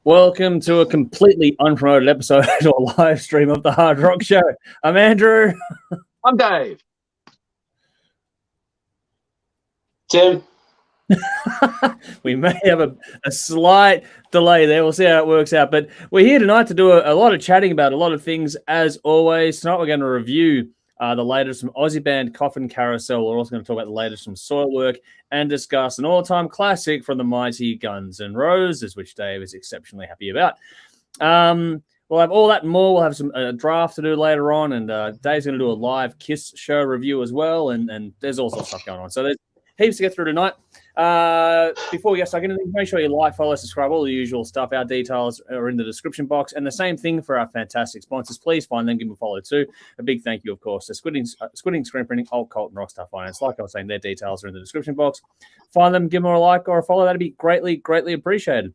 Welcome to a completely unpromoted episode or live stream of the Hard Rock Show. I'm Andrew. I'm Dave. Tim. We may have a slight delay there. We'll see how it works out. But we're here tonight to do a lot of chatting about a lot of things, as always. Tonight we're going to review the latest from Aussie band Coffin Carousel. We're also going to talk about the latest from Soilwork and discuss an all-time classic from the mighty Guns N' Roses, which Dave is exceptionally happy about. We'll have all that and more. We'll have some draft to do later on, and Dave's going to do a live Kiss show review as well, and there's all sorts of stuff going on. So there's heaps to get through tonight. Before we get stuck into things, make sure you like, follow, subscribe, all the usual stuff. Our details are in the description box. And the same thing for our fantastic sponsors. Please find them, give them a follow too. A big thank you, of course, to Squidding Screen Printing, Alt Cult, and Rockstar Finance. Like I was saying, their details are in the description box. Find them, give them a like or a follow. That'd be greatly, greatly appreciated.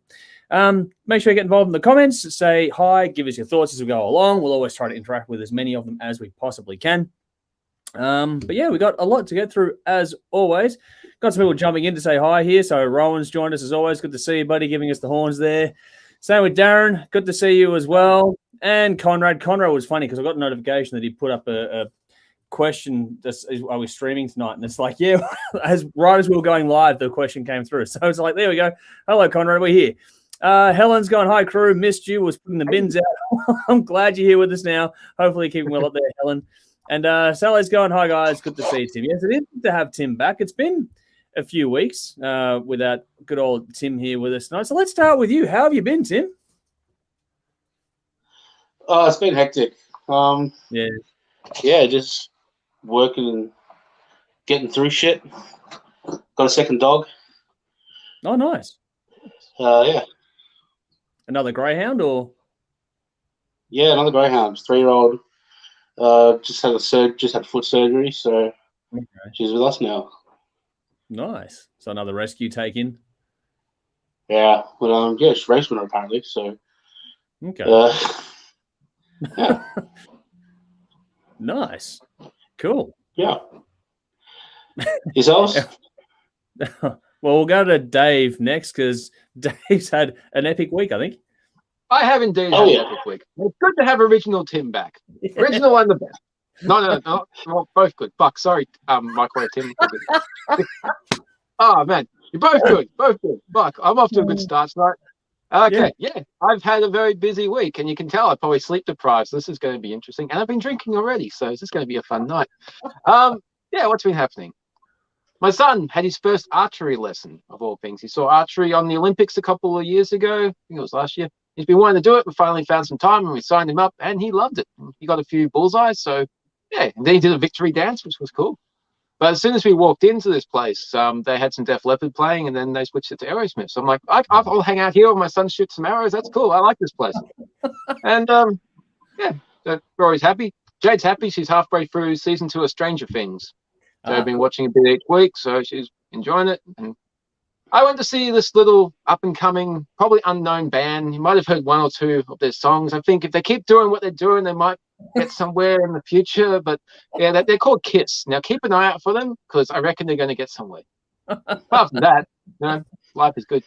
Make sure you get involved in the comments. Say hi, give us your thoughts as we go along. We'll always try to interact with as many of them as we possibly can. But yeah, we got a lot to get through as always. Got some people jumping in to say hi here. So Rowan's joined us as always. Good to see you, buddy, giving us the horns there. Same with Darren. Good to see you as well. And Conrad. Conrad was funny because I got a notification that he put up a question. Are we streaming tonight? And it's like, yeah, right as we were going live, the question came through. So it's like, there we go. Hello, Conrad. We're here. Helen's going, hi, crew. Missed you. Was putting the bins out. I'm glad you're here with us now. Hopefully keeping well up there, Helen. And Sally's going, hi, guys. Good to see you, Tim. Yes, it is good to have Tim back. It's been a few weeks without good old Tim here with us tonight. So let's start with you. How have you been, Tim? It's been hectic. Yeah, just working and getting through shit. Got a second dog. Oh, nice. Yeah. Another greyhound, or? Yeah, another greyhound. 3-year-old. Just had foot surgery, so she's with us now. Nice. So another rescue take-in. Yeah, but she's race winner apparently. So okay. Yeah. Nice. Cool. Yeah. Yourselves? Well, we'll go to Dave next because Dave's had an epic week, I think. I have indeed had an epic week. It's good to have original Tim back. Original and the best. No, both good. Fuck, sorry, Michael Tim. Oh man, you're both good. Fuck, I'm off to a good start tonight. Okay, yeah, I've had a very busy week, and you can tell I'm probably sleep deprived. So this is going to be interesting, and I've been drinking already, so this is going to be a fun night. What's been happening? My son had his first archery lesson, of all things. He saw archery on the Olympics a couple of years ago. I think it was last year. He's been wanting to do it. We finally found some time, and we signed him up, and he loved it. He got a few bullseyes, so yeah. And then he did a victory dance, which was cool. But as soon as we walked into this place, they had some Def Leppard playing, and then they switched it to Aerosmith. So I'm like, I'll hang out here while my son shoots some arrows. That's cool. I like this place. And we're always happy. Jade's happy. She's halfway through season 2 of Stranger Things. So I've been watching a bit each week, so she's enjoying it. And I went to see this little up-and-coming, probably unknown band. You might have heard one or two of their songs. I think if they keep doing what they're doing, they might get somewhere in the future. But yeah, they're called Kiss. Now keep an eye out for them because I reckon they're going to get somewhere. Apart from that, life is good.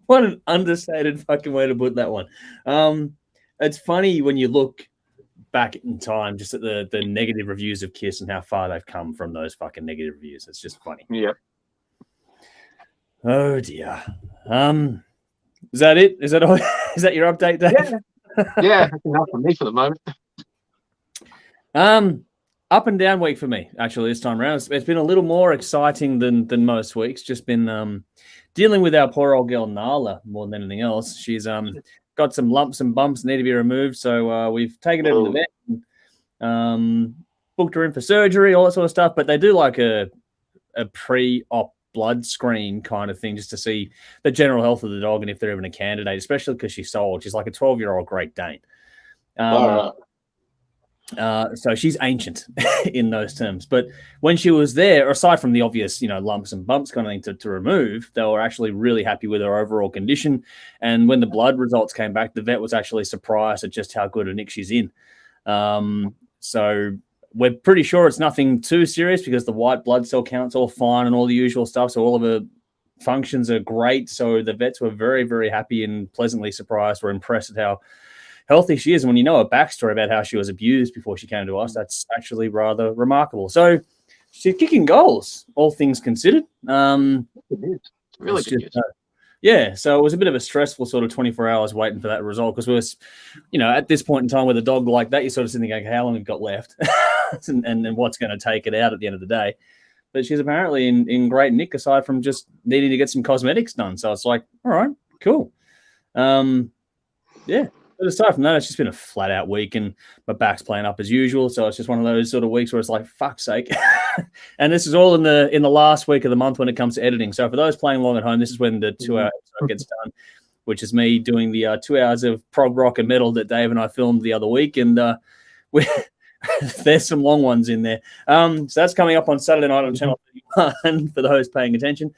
What an understated fucking way to put that one. It's funny when you look back in time, just at the negative reviews of Kiss and how far they've come from those fucking negative reviews. It's just funny. Yeah. Oh dear. Is that it? Is that all? Is that your update, Dave? Yeah, that's enough for me for the moment. Up and down week for me, actually, this time around. It's been a little more exciting than most weeks. Just been dealing with our poor old girl Nala more than anything else. She's got some lumps and bumps need to be removed, so we've taken her to the vet and booked her in for surgery, all that sort of stuff. But they do like a pre-op blood screen kind of thing just to see the general health of the dog and if they're even a candidate, especially because she's so old. She's like a 12-year-old Great Dane. So she's ancient in those terms. But when she was there, aside from the obvious, lumps and bumps kind of thing to remove, they were actually really happy with her overall condition. And when the blood results came back, the vet was actually surprised at just how good a nick she's in. So we're pretty sure it's nothing too serious because the white blood cell count's all fine and all the usual stuff. So all of her functions are great. So the vets were very, very happy and pleasantly surprised or impressed at how healthy she is. And when you know a backstory about how she was abused before she came to us, that's actually rather remarkable. So she's kicking goals, all things considered. It is. Really good news. Yeah, so it was a bit of a stressful sort of 24 hours waiting for that result because we were, at this point in time with a dog like that, you're sort of sitting there going, how long have you got left? and what's going to take it out at the end of the day. But she's apparently in great nick aside from just needing to get some cosmetics done. So it's like, all right, cool. Yeah. But aside from that, it's just been a flat out week and my back's playing up as usual. So it's just one of those sort of weeks where it's like, fuck's sake. And this is all in the last week of the month when it comes to editing. So for those playing along at home, this is when the 2 hour episode gets done, which is me doing the 2 hours of prog rock and metal that Dave and I filmed the other week. And there's some long ones in there. So that's coming up on Saturday night on Channel 31 for those paying attention.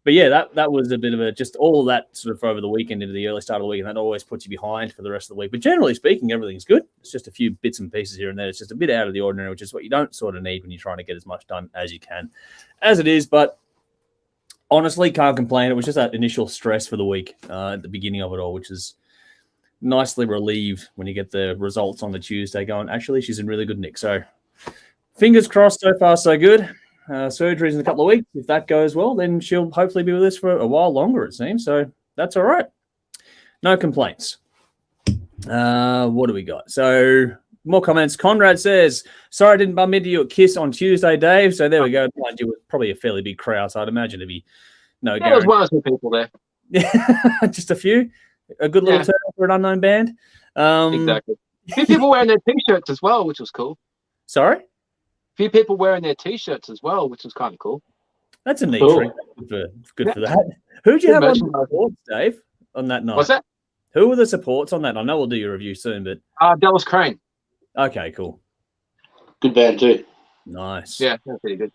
But yeah, that was a bit of just all of that sort of over the weekend into the early start of the week, and that always puts you behind for the rest of the week. But generally speaking, everything's good. It's just a few bits and pieces here and there. It's just a bit out of the ordinary, which is what you don't sort of need when you're trying to get as much done as you can, as it is. But honestly, can't complain. It was just that initial stress for the week at the beginning of it all, which is nicely relieved when you get the results on the Tuesday going, actually, she's in really good nick. So fingers crossed, so far so good. Surgeries in a couple of weeks. If that goes well, then she'll hopefully be with us for a while longer, it seems. So that's all right. No complaints. What do we got? So more comments. Conrad says, sorry I didn't bump into you at KISS on Tuesday, Dave. So there we go. Mind you, it was probably a fairly big crowd, so I'd imagine it'd be no guarantee. There was one or two people there. Yeah, just a few. A good little turn for an unknown band. Exactly. A few people wearing their T-shirts as well, which was cool. Sorry? Few people wearing their T-shirts as well, which was kind of cool. That's a neat treat. Good for that. Who'd you have on the supports, Dave, on that night? What's that? Who were the supports on that? I know we'll do your review soon, but Dallas Crane. Okay, cool. Good band too. Nice. Yeah, that's pretty good.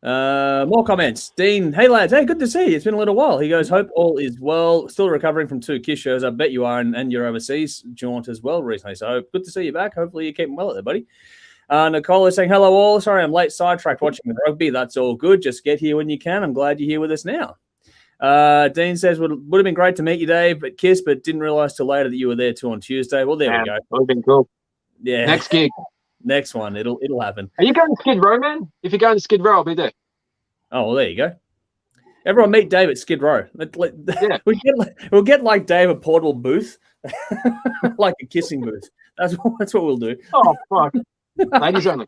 More comments. Dean, hey lads, hey, good to see you. It's been a little while. He goes, hope all is well. Still recovering from 2 KISS shows. I bet you are, and your overseas jaunt as well recently. So good to see you back. Hopefully you're keeping well there, buddy. Nicole is saying, hello all. Sorry, I'm late sidetracked watching the rugby. That's all good. Just get here when you can. I'm glad you're here with us now. Dean says, would have been great to meet you, Dave, at KISS, but didn't realize till later that you were there too on Tuesday. Well, there we go. Would have been cool. Yeah. Next gig. Next one. It'll happen. Are you going to Skid Row, man? If you're going to Skid Row, I'll be there. Oh, well, there you go. Everyone meet Dave at Skid Row. Yeah. We'll get like Dave a portable booth, like a kissing booth. That's what we'll do. Oh, fuck. Ladies only.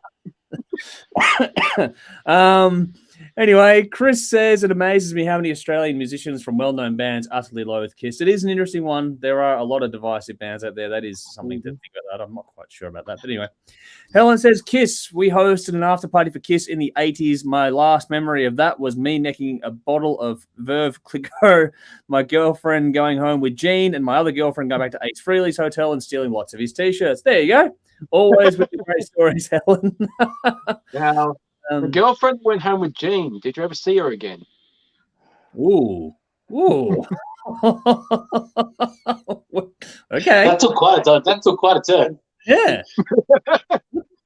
Anyway, Chris says, it amazes me how many Australian musicians from well-known bands utterly loathe KISS. It is an interesting one. There are a lot of divisive bands out there. That is something to think about. I'm not quite sure about that. But anyway, Helen says, KISS. We hosted an after party for KISS in the 80s. My last memory of that was me necking a bottle of Verve Clicquot, my girlfriend going home with Jean, and my other girlfriend going back to Ace Frehley's hotel and stealing lots of his T-shirts. There you go. Always with the great stories, Helen. Now, the girlfriend went home with Jean. Did you ever see her again? Ooh. Okay. That took quite a turn. Yeah.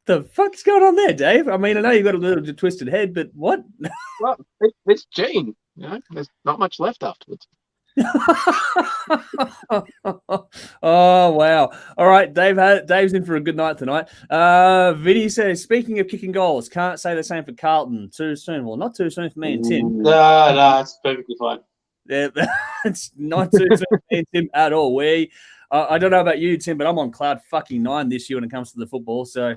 The fuck's going on there, Dave? I mean, I know you've got a little twisted head, but what? Well, it's Jean. You know, there's not much left afterwards. Oh wow! All right, Dave's in for a good night tonight. Vinny says, speaking of kicking goals, can't say the same for Carlton. Too soon. Well, not too soon for me and Tim. No, it's perfectly fine. Yeah, it's not too soon for me and Tim at all. I don't know about you, Tim, but I'm on cloud fucking 9 this year when it comes to the football. So,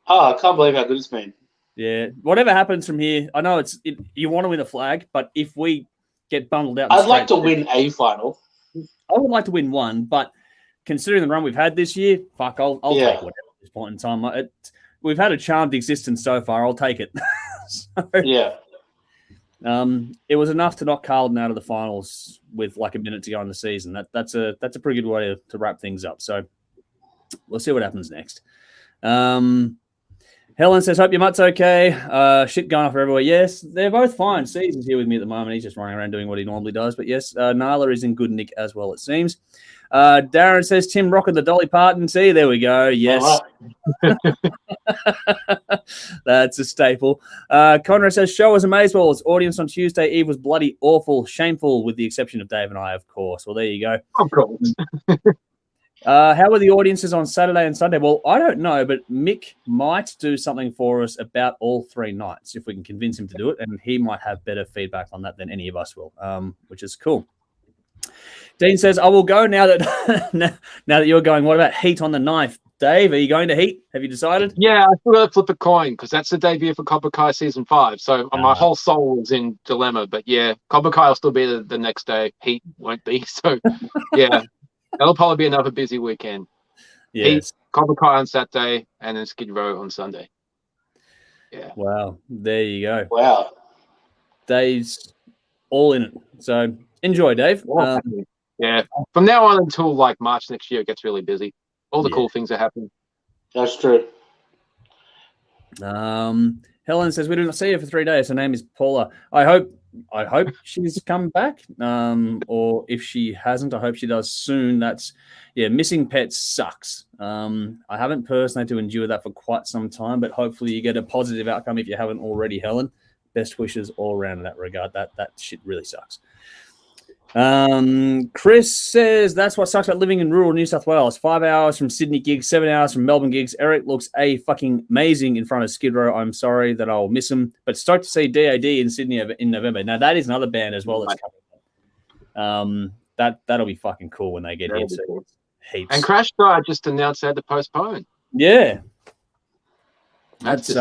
I can't believe how good it's been. Yeah, whatever happens from here, I know you want to win a flag, but if we get bundled out, I'd like to win a final. I would like to win one, but considering the run we've had this year, fuck, I'll take whatever at this point in time. We've had a charmed existence so far. I'll take it. Yeah. It was enough to knock Carlton out of the finals with like a minute to go in the season. That's a pretty good way to wrap things up. So we'll see what happens next. Helen says, hope your mutt's okay. Shit going off everywhere. Yes, they're both fine. Season's here with me at the moment. He's just running around doing what he normally does. But yes, Nyla is in good nick as well, it seems. Darren says, Tim rocking the Dolly Parton. See, there we go. Yes. That's a staple. Conrad says, show was amazeballs. Audience on Tuesday Eve was bloody awful, shameful, with the exception of Dave and I, of course. Well, there you go. Of course. How were the audiences on Saturday and Sunday? Well, I don't know, but Mick might do something for us about all 3 nights if we can convince him to do it, and he might have better feedback on that than any of us will, which is cool. Dean says, I will go now that now that you're going. What about Heat on the 9th? Dave, are you going to Heat? Have you decided? Yeah, I still got to flip a coin because that's the debut for Cobra Kai season 5. So my whole soul is in dilemma. But yeah, Cobra Kai will still be the next day. Heat won't be. So yeah, that'll probably be another busy weekend. Yes. Heat, Cobra Kai on Saturday, and then Skid Row on Sunday. Yeah. Wow. There you go. Wow. Dave's all in it. So enjoy, Dave. Yeah. From now on until like March next year, it gets really busy. All the cool things are happening. That's true. Helen says, we did not see her for 3 days. Her name is Paula. I hope she's come back. Or if she hasn't, I hope she does soon. Missing pets sucks. I haven't personally had to endure that for quite some time, but hopefully you get a positive outcome if you haven't already, Helen. Best wishes all around in that regard. That shit really sucks. Chris says, that's what sucks about living in rural New South Wales. 5 hours from Sydney gigs, 7 hours from Melbourne gigs. Eric looks fucking amazing in front of Skid Row. I'm sorry that I'll miss him, but stoked to see DAD in Sydney in November. Now that is another band as well that's coming. That'll be fucking cool when they get here. So heaps. And Crash Diet just announced they had to postpone. Yeah, That's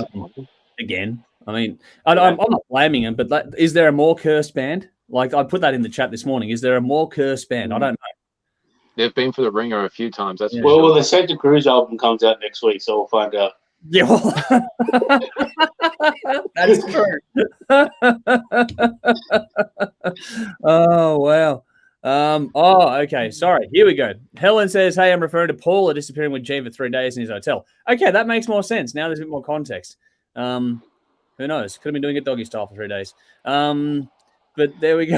again. I mean, I'm not blaming him, but is there a more cursed band? Like, I put that in the chat this morning. Is there a more cursed band? I don't know. They've been for the ringer a few times. That's well, the Santa Cruz album comes out next week, so we'll find out. Yeah, well, that's true. Oh, wow. Okay. Sorry. Here we go. Helen says, hey, I'm referring to Paula disappearing with Gene for 3 days in his hotel. Okay, that makes more sense. Now there's a bit more context. Who knows? Could have been doing it doggy style for 3 days. But there we go.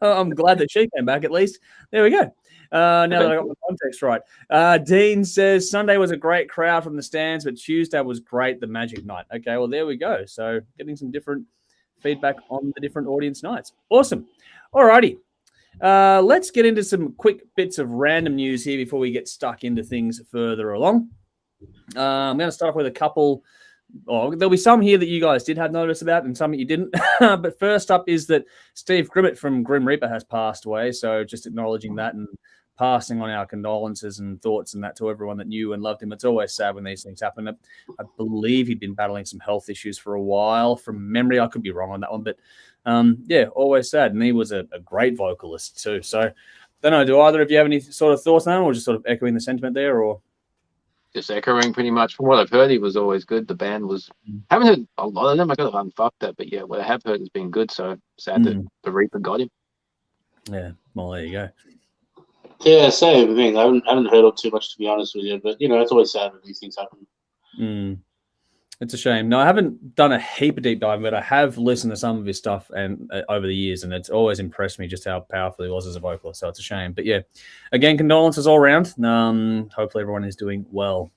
I'm glad that she came back at least. There we go. Now that I got the context right. Dean says, Sunday was a great crowd from the stands, but Tuesday was great, the Magic Night. Okay, well, there we go. So getting some different feedback on the different audience nights. Awesome. All righty. Let's get into some quick bits of random news here before we get stuck into things further along. I'm going to start off with a couple. There'll be some here that you guys did have notice about and some that you didn't. But first up is that Steve Grimmett from Grim Reaper has passed away. So just acknowledging that and passing on our condolences and thoughts and that to everyone that knew and loved him. It's always sad when these things happen. I believe he'd been battling some health issues for a while. From memory, I could be wrong on that one. But always sad. And he was a great vocalist too. So don't know, do either of you have any sort of thoughts on that, or just sort of echoing the sentiment there, or? Just echoing pretty much from what I've heard. He was always good. The band was, haven't heard a lot of them. I got to unfuck that, but yeah, what I have heard has been good. So sad that the Reaper got him. Yeah, well, there you go. Yeah, same thing. I haven't heard of too much, to be honest with you, but it's always sad when these things happen. It's a shame. No, I haven't done a heap of deep dive, but I have listened to some of his stuff and over the years, and it's always impressed me just how powerful he was as a vocalist. So it's a shame. But yeah, again, condolences all around. Hopefully everyone is doing well.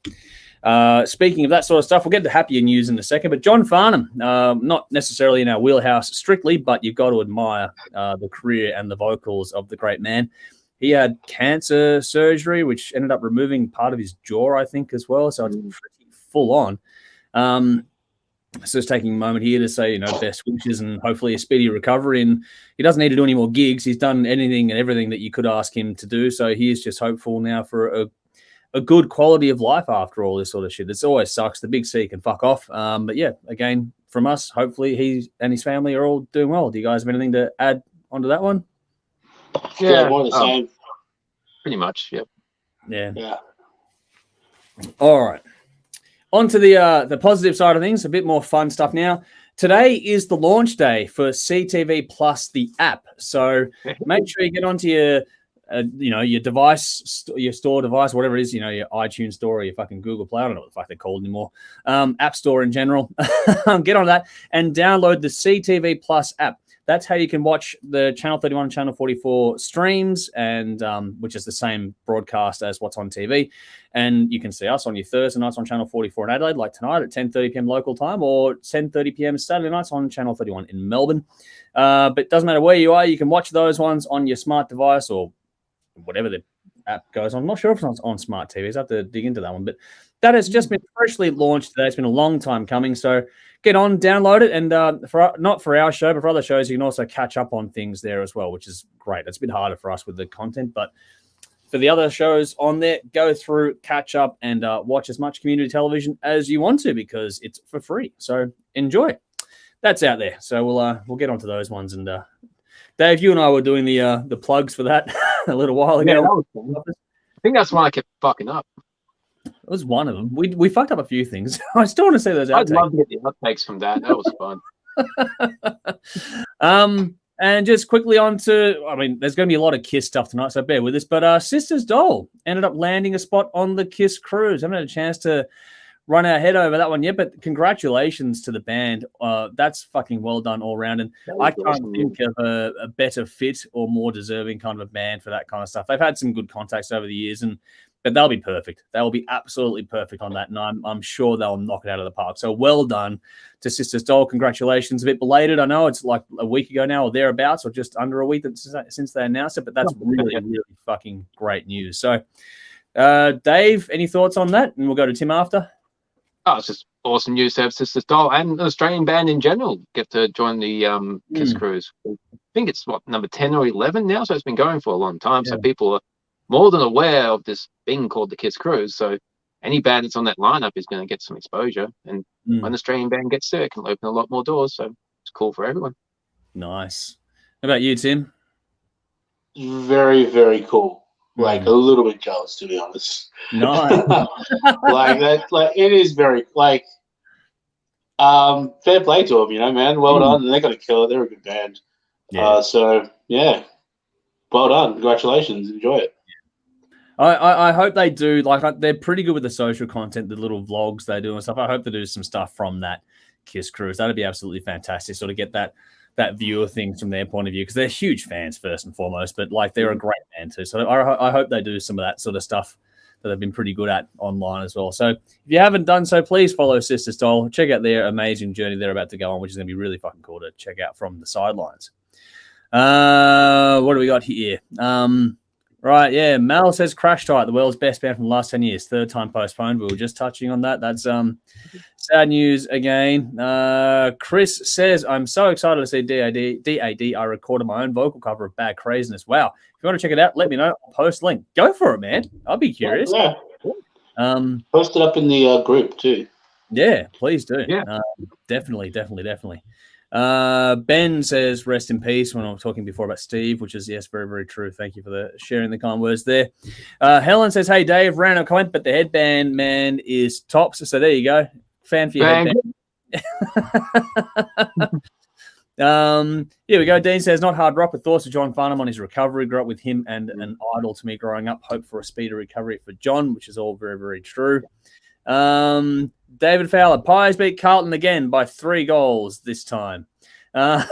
Speaking of that sort of stuff, we'll get to happier news in a second. But John Farnham, not necessarily in our wheelhouse strictly, but you've got to admire the career and the vocals of the great man. He had cancer surgery, which ended up removing part of his jaw, I think, as well. So it's pretty full on. So just taking a moment here to say, best wishes and hopefully a speedy recovery. And he doesn't need to do any more gigs. He's done anything and everything that you could ask him to do. So he is just hopeful now for a good quality of life after all this sort of shit. It always sucks. The big C can fuck off. But yeah, again, from us, hopefully he and his family are all doing well. Do you guys have anything to add onto that one? Yeah, more the same. Pretty much, yep. Yeah. All right. On to the positive side of things, a bit more fun stuff now. Today is the launch day for CTV Plus, the app. So make sure you get onto your device, your store device, whatever it is, your iTunes store or your fucking Google Play. I don't know what the fuck they're called anymore. App Store in general. Get on that and download the CTV Plus app. That's how you can watch the Channel 31 and Channel 44 streams, and which is the same broadcast as what's on TV. And you can see us on your Thursday nights on Channel 44 in Adelaide, like tonight at 10:30 p.m. local time, or 10:30 p.m. Saturday nights on Channel 31 in Melbourne. But it doesn't matter where you are, you can watch those ones on your smart device or whatever the app goes on. I'm not sure if it's on smart TVs. I have to dig into that one. But that has just been freshly launched today. It's been a long time coming. So get on, download it. And not for our show, but for other shows, you can also catch up on things there as well, which is great. It's a bit harder for us with the content. But for the other shows on there, go through, catch up, and watch as much community television as you want to, because it's for free. So enjoy. That's out there. So we'll get onto those ones. And Dave, you and I were doing the plugs for that a little while ago. Yeah, that was fun. I think that's why I kept fucking up. It was one of them. We fucked up a few things. I still want to say those outtakes. I'd love to get the outtakes from that. That was fun. And just quickly on to, I mean, there's going to be a lot of KISS stuff tonight, so bear with us. But Sisters Doll ended up landing a spot on the KISS cruise. I haven't had a chance to run our head over that one yet, but congratulations to the band. That's fucking well done all round. And I can't think of a better fit or more deserving kind of a band for that kind of stuff. They've had some good contacts over the years, but they'll be perfect. They will be absolutely perfect on that, and I'm sure they'll knock it out of the park. So well done to Sisters Doll. Congratulations. A bit belated. I know it's like a week ago now or thereabouts, or just under a week since they announced it, but that's really, really fucking great news. So, Dave, any thoughts on that? And we'll go to Tim after. Oh, it's just awesome news to have Sisters Doll and an Australian band in general get to join the KISS cruise. I think it's number 10 or 11 now, so it's been going for a long time. Yeah. So people are more than aware of this thing called the KISS cruise. So any band that's on that lineup is going to get some exposure. And when an Australian band gets there, it can open a lot more doors. So it's cool for everyone. Nice. How about you, Tim? Very, very cool. Like a little bit jealous, to be honest. No, like that. Like it is very fair play to them, man. Well done. And they're gonna kill it. They're a good band. Yeah. So yeah, well done. Congratulations. Enjoy it. I hope they do. Like they're pretty good with the social content, the little vlogs they do and stuff. I hope they do some stuff from that KISS cruise. That'd be absolutely fantastic. Sort of get that viewer things from their point of view, because they're huge fans first and foremost, but like they're a great band too. So I hope they do some of that sort of stuff that they've been pretty good at online as well. So if you haven't done so, please follow Sisters Doll. Check out their amazing journey they're about to go on, which is going to be really fucking cool to check out from the sidelines. What do we got here? Right, yeah. Mel says Crash Tight, the world's best band from the last 10 years. Third time postponed. We were just touching on that. That's sad news again. Chris says, I'm so excited to see DAD. I recorded my own vocal cover of Bad Craziness. Wow. If you want to check it out, let me know. I'll post link. Go for it, man. I'll be curious. Yeah. Post it up in the group too. Yeah, please do. Yeah. Definitely. Ben says, rest in peace, when I was talking before about Steve, which is, yes, very, very true. Thank you for sharing the kind words there. Helen says, hey, Dave, random comment, but the headband man is tops. So there you go. Fan for your headband. Here we go. Dean says, not hard rock, but thoughts of John Farnham on his recovery. Grew up with him and an idol to me growing up. Hope for a speedy recovery for John, which is all very, very true. David Fowler, Pies beat Carlton again by 3 goals this time. Having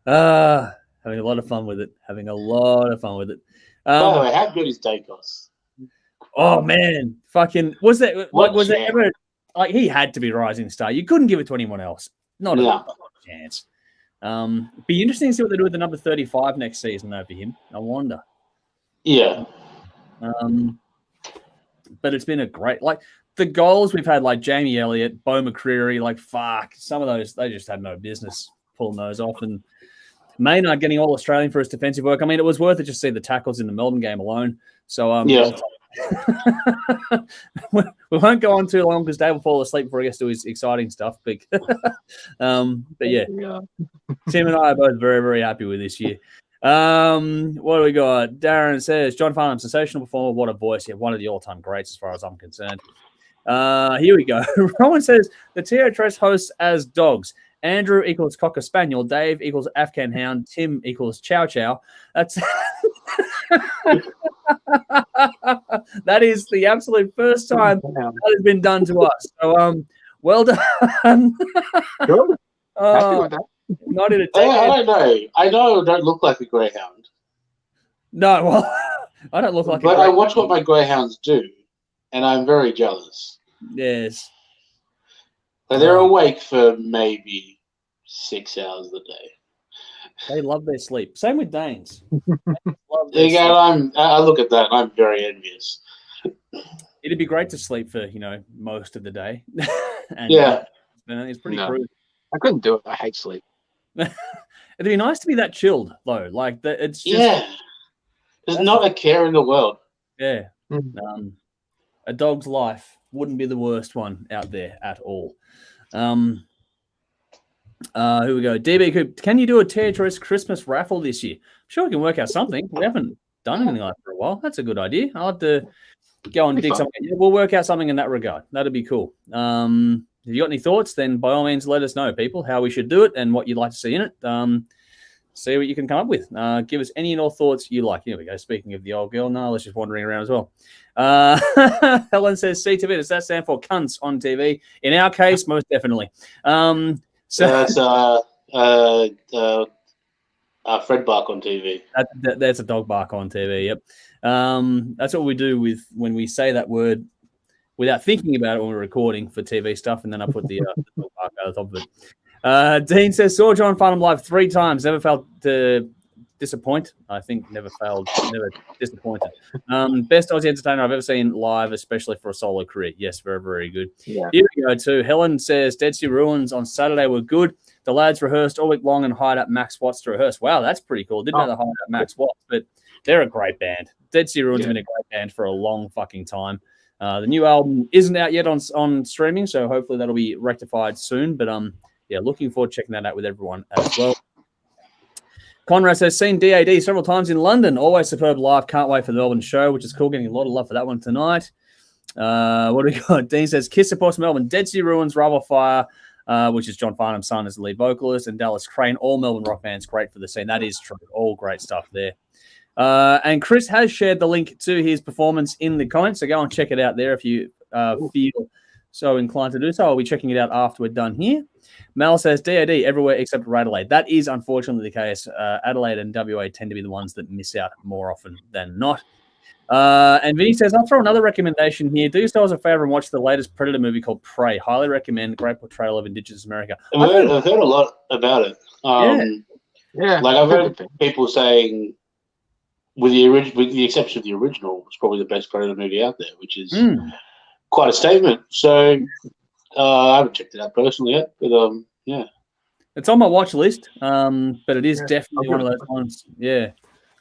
a lot of fun with it. By the way, how good is Dacos? Oh man, fucking was there ever like he had to be rising star? You couldn't give it to anyone else. Not a chance. Be interesting to see what they do with the number 35 next season over him. I wonder. Yeah. But it's been a great, like the goals we've had, like Jamie Elliott, Beau McCreary, like fuck, some of those they just had no business pulling those off. And Maynard getting all Australian for his defensive work. I mean, it was worth it just to see the tackles in the Melbourne game alone. So we won't go on too long because Dave will fall asleep before he gets to his exciting stuff. But yeah, Tim and I are both very, very happy with this year. What do we got? Darren says, John Farnham, sensational performer. What a voice. Yeah, one of the all-time greats as far as I'm concerned. Here we go. Rowan says, the TO hosts as dogs. Andrew equals Cocker Spaniel. Dave equals Afghan Hound. Tim equals Chow Chow. That's that is the absolute first time that has been done to us. So, well done. Happy with that. Not in a I decade. don't know. I know I don't look like a greyhound, No, well, I don't look like but a I great. watch what my greyhounds do, and I'm very jealous. Yes. Like they're Oh, awake for maybe 6 hours a day. they love their sleep. Same with Danes. Love their Again, sleep. I look at that and I'm very envious. It'd be great to sleep for most of the day, and Yeah. it's pretty No. cruel. I couldn't do it. I hate sleep. It'd be nice to be that chilled though. Like it's just Yeah. There's not a care in the world. yeah. Mm. A dog's life wouldn't be the worst one out there at all. Here we go. DB Coop, can you do a THS Christmas raffle this year? I'm sure we can work out something. We haven't done anything like that for a while. That's a good idea. I'll have to go and dig something. We'll work out something in that regard. That'd be cool. If you got any thoughts, then by all means let us know, people, how we should do it and what you'd like to see in it. See what you can come up with. Give us any and all thoughts you like. Here we go. Speaking of the old girl, Nyla's just wandering around as well. Helen says, CTV, does that stand for cunts on TV? In our case, most definitely. So that's Fred bark on TV. That's a dog bark on TV, yep. That's what we do when we say that word without thinking about it when we're recording for TV stuff, and then I put the dog bark over the top of it. Dean says, saw John Farnham live 3 times, never failed to disappoint. I think never disappointed. Best Aussie entertainer I've ever seen live, especially for a solo career. Yes, very, very good. Yeah. Here we go too. Helen says, Dead Sea Ruins on Saturday were good. The lads rehearsed all week long and hired up Max Watts to rehearse. Wow, that's pretty cool. Didn't know they hired up Max Watts, but they're a great band. Dead Sea Ruins have been a great band for a long fucking time. The new album isn't out yet on streaming, so hopefully that'll be rectified soon. But yeah, looking forward to checking that out with everyone as well. Conrad says, seen DAD several times in London. Always superb live. Can't wait for the Melbourne show, which is cool. Getting a lot of love for that one tonight. What do we got? Dean says, Kiss supports Melbourne. Dead Sea Ruins, Rival Fire, which is John Farnham's son as the lead vocalist, and Dallas Crane. All Melbourne rock bands. Great for the scene. That is true. All great stuff there. And Chris has shared the link to his performance in the comments, so go and check it out there if you feel so inclined to do so. I'll be checking it out after we're done here. Mel says, DAD everywhere except Adelaide. That is unfortunately the case. Adelaide and WA tend to be the ones that miss out more often than not. And Vinny says, I'll throw another recommendation here. Do yourselves a favor and watch the latest Predator movie called Prey. Highly recommend. Great portrayal of Indigenous America. I've heard a lot about it. Yeah. Like I've heard people saying, with the exception of the original, it's probably the best Predator movie out there, which is quite a statement. So I haven't checked it out personally yet, but yeah. It's on my watch list, but it is definitely one of those ones. Yeah.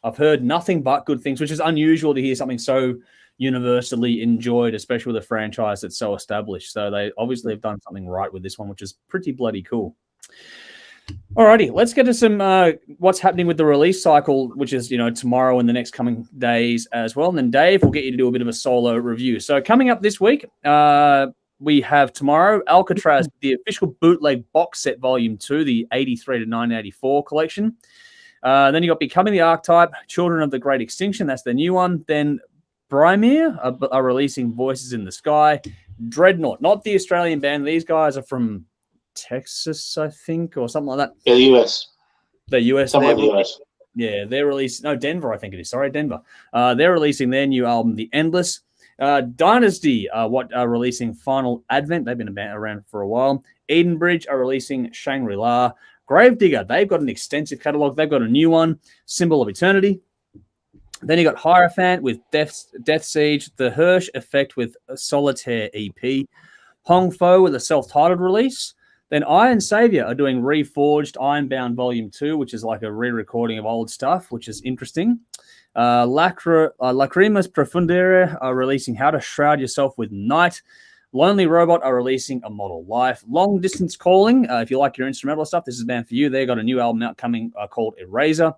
I've heard nothing but good things, which is unusual to hear something so universally enjoyed, especially with a franchise that's so established. So they obviously have done something right with this one, which is pretty bloody cool. Alrighty, let's get to some what's happening with the release cycle, which is tomorrow and the next coming days as well. And then Dave will get you to do a bit of a solo review. So coming up this week, we have tomorrow Alcatraz, the official bootleg box set volume 2, the 83 to 1984 collection. Then you got Becoming the Archetype, Children of the Great Extinction. That's the new one. Then Brymere are releasing Voices in the Sky. Dreadnought, not the Australian band. These guys are from Texas, I think, or something like that. Yeah, the US. The US. Somewhere in the US. Yeah, they're releasing. No, Denver, I think it is. Sorry, Denver. They're releasing their new album, The Endless. Dynasty are releasing Final Advent. They've been around for a while. Edenbridge are releasing Shangri-La. Gravedigger, they've got an extensive catalogue. They've got a new one, Symbol of Eternity. Then you got Hierophant with Death Siege, The Hirsch Effect with a Solitaire EP, Hong Fo with a self-titled release. Then Iron Savior are doing Reforged Ironbound Volume 2, which is like a re-recording of old stuff, which is interesting. Lacrimas Profundere are releasing How to Shroud Yourself with Night. Lonely Robot are releasing A Model Life. Long Distance Calling, if you like your instrumental stuff, this is a band for you. They've got a new album out coming called Eraser.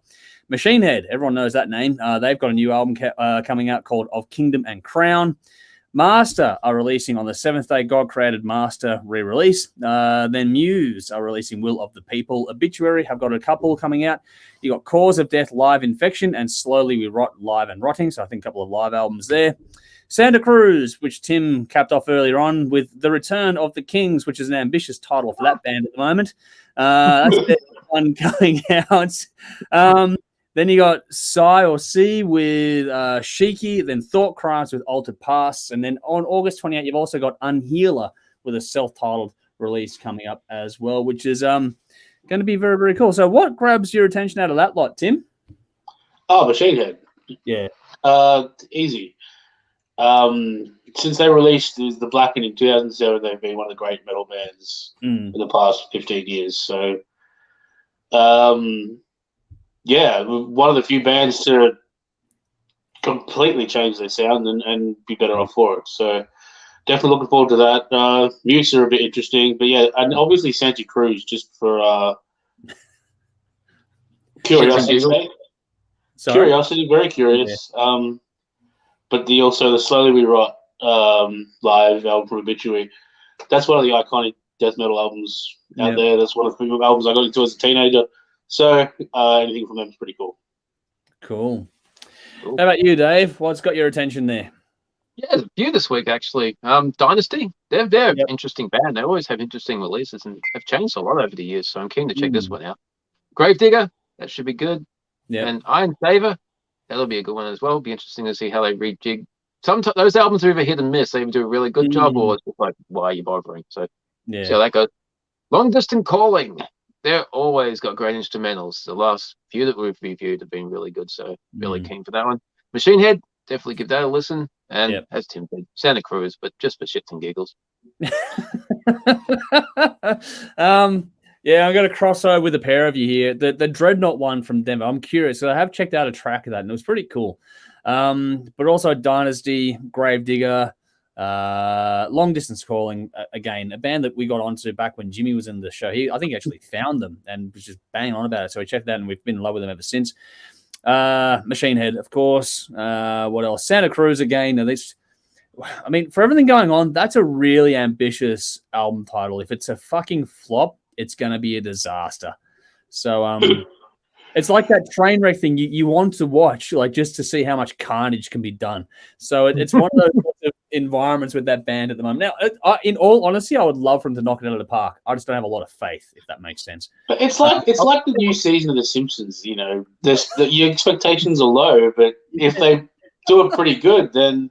Machine Head, everyone knows that name. They've got a new album coming out called Of Kingdom and Crown. Master are releasing On the Seventh Day God Created Master re-release. Then Muse are releasing Will of the People. Obituary have got a couple coming out. You got Cause of Death Live Infection and Slowly We Rot Live and Rotting. So I think a couple of live albums there. Santa Cruz, which Tim capped off earlier on with The Return of the Kings, which is an ambitious title for that band at the moment. That's the one coming out. Then you got Psy or C with Shiki, then Thoughtcrafts with Altered Pasts, and then on August 28th, you've also got Unhealer with a self-titled release coming up as well, which is going to be very, very cool. So what grabs your attention out of that lot, Tim? Oh, Machine Head. Yeah. Easy. Since they released the Blackened in 2007, they've been one of the great metal bands in the past 15 years. So, yeah, one of the few bands to completely change their sound and be better off for it. So, definitely looking forward to that. Mutes are a bit interesting, but yeah, and obviously Santa Cruz just for curiosity's sake. Curiosity, very curious. Yeah. But also the Slowly We Rot live album from Obituary. That's one of the iconic death metal albums out there. That's one of the albums I got into as a teenager. So anything from them is pretty cool. Cool. How about you, Dave? What's got your attention there? Yeah, there's a few this week, actually. Dynasty, they're an interesting band. They always have interesting releases and have changed a lot over the years, so I'm keen to check this one out. Gravedigger, that should be good. Yeah. And Iron Saver, that'll be a good one as well. It'll be interesting to see how they rejig. Sometimes those albums are either hit and miss. They either do a really good job or it's just like, why are you bothering? So, see how that goes. Long Distance Calling. They're always got great instrumentals. The last few that we've reviewed have been really good, so really keen for that one. Machine Head, definitely give that a listen. And as Tim said, Santa Cruz, but just for shits and giggles. Yeah, I'm going to cross over with a pair of you here. The Dreadnought one from Denver. I'm curious. So I have checked out a track of that, and it was pretty cool. But also Dynasty, Gravedigger, Long Distance Calling, again, a band that we got onto back when Jimmy was in the show. I think he actually found them and was just banging on about it. So we checked that, and we've been in love with them ever since. Machine Head, of course. What else? Santa Cruz again. I mean, for everything going on, that's a really ambitious album title. If it's a fucking flop, it's going to be a disaster. So it's like that train wreck thing you want to watch, like just to see how much carnage can be done. So it's one of those environments with that band at the moment. Now, in all honesty, I would love for them to knock it out of the park. I just don't have a lot of faith, if that makes sense. But it's like the new season of The Simpsons. You know, your expectations are low, but if they do it pretty good, then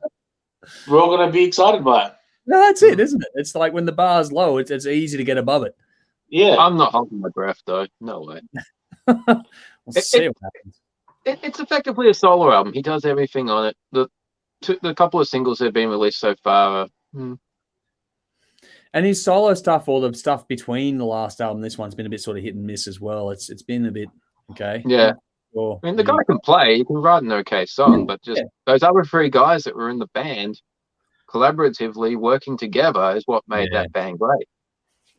we're all going to be excited by it. No, that's it, isn't it? It's like when the bar's low, it's easy to get above it. Yeah, I'm not holding my breath though. No way. We'll see what happens. It's effectively a solo album. He does everything on it. The couple of singles that have been released so far. And his solo stuff, or the stuff between the last album, this one's been a bit sort of hit and miss as well. It's been a bit okay. Yeah. I mean, the guy can play. He can write an okay song, but just those other three guys that were in the band, collaboratively working together, is what made that band great.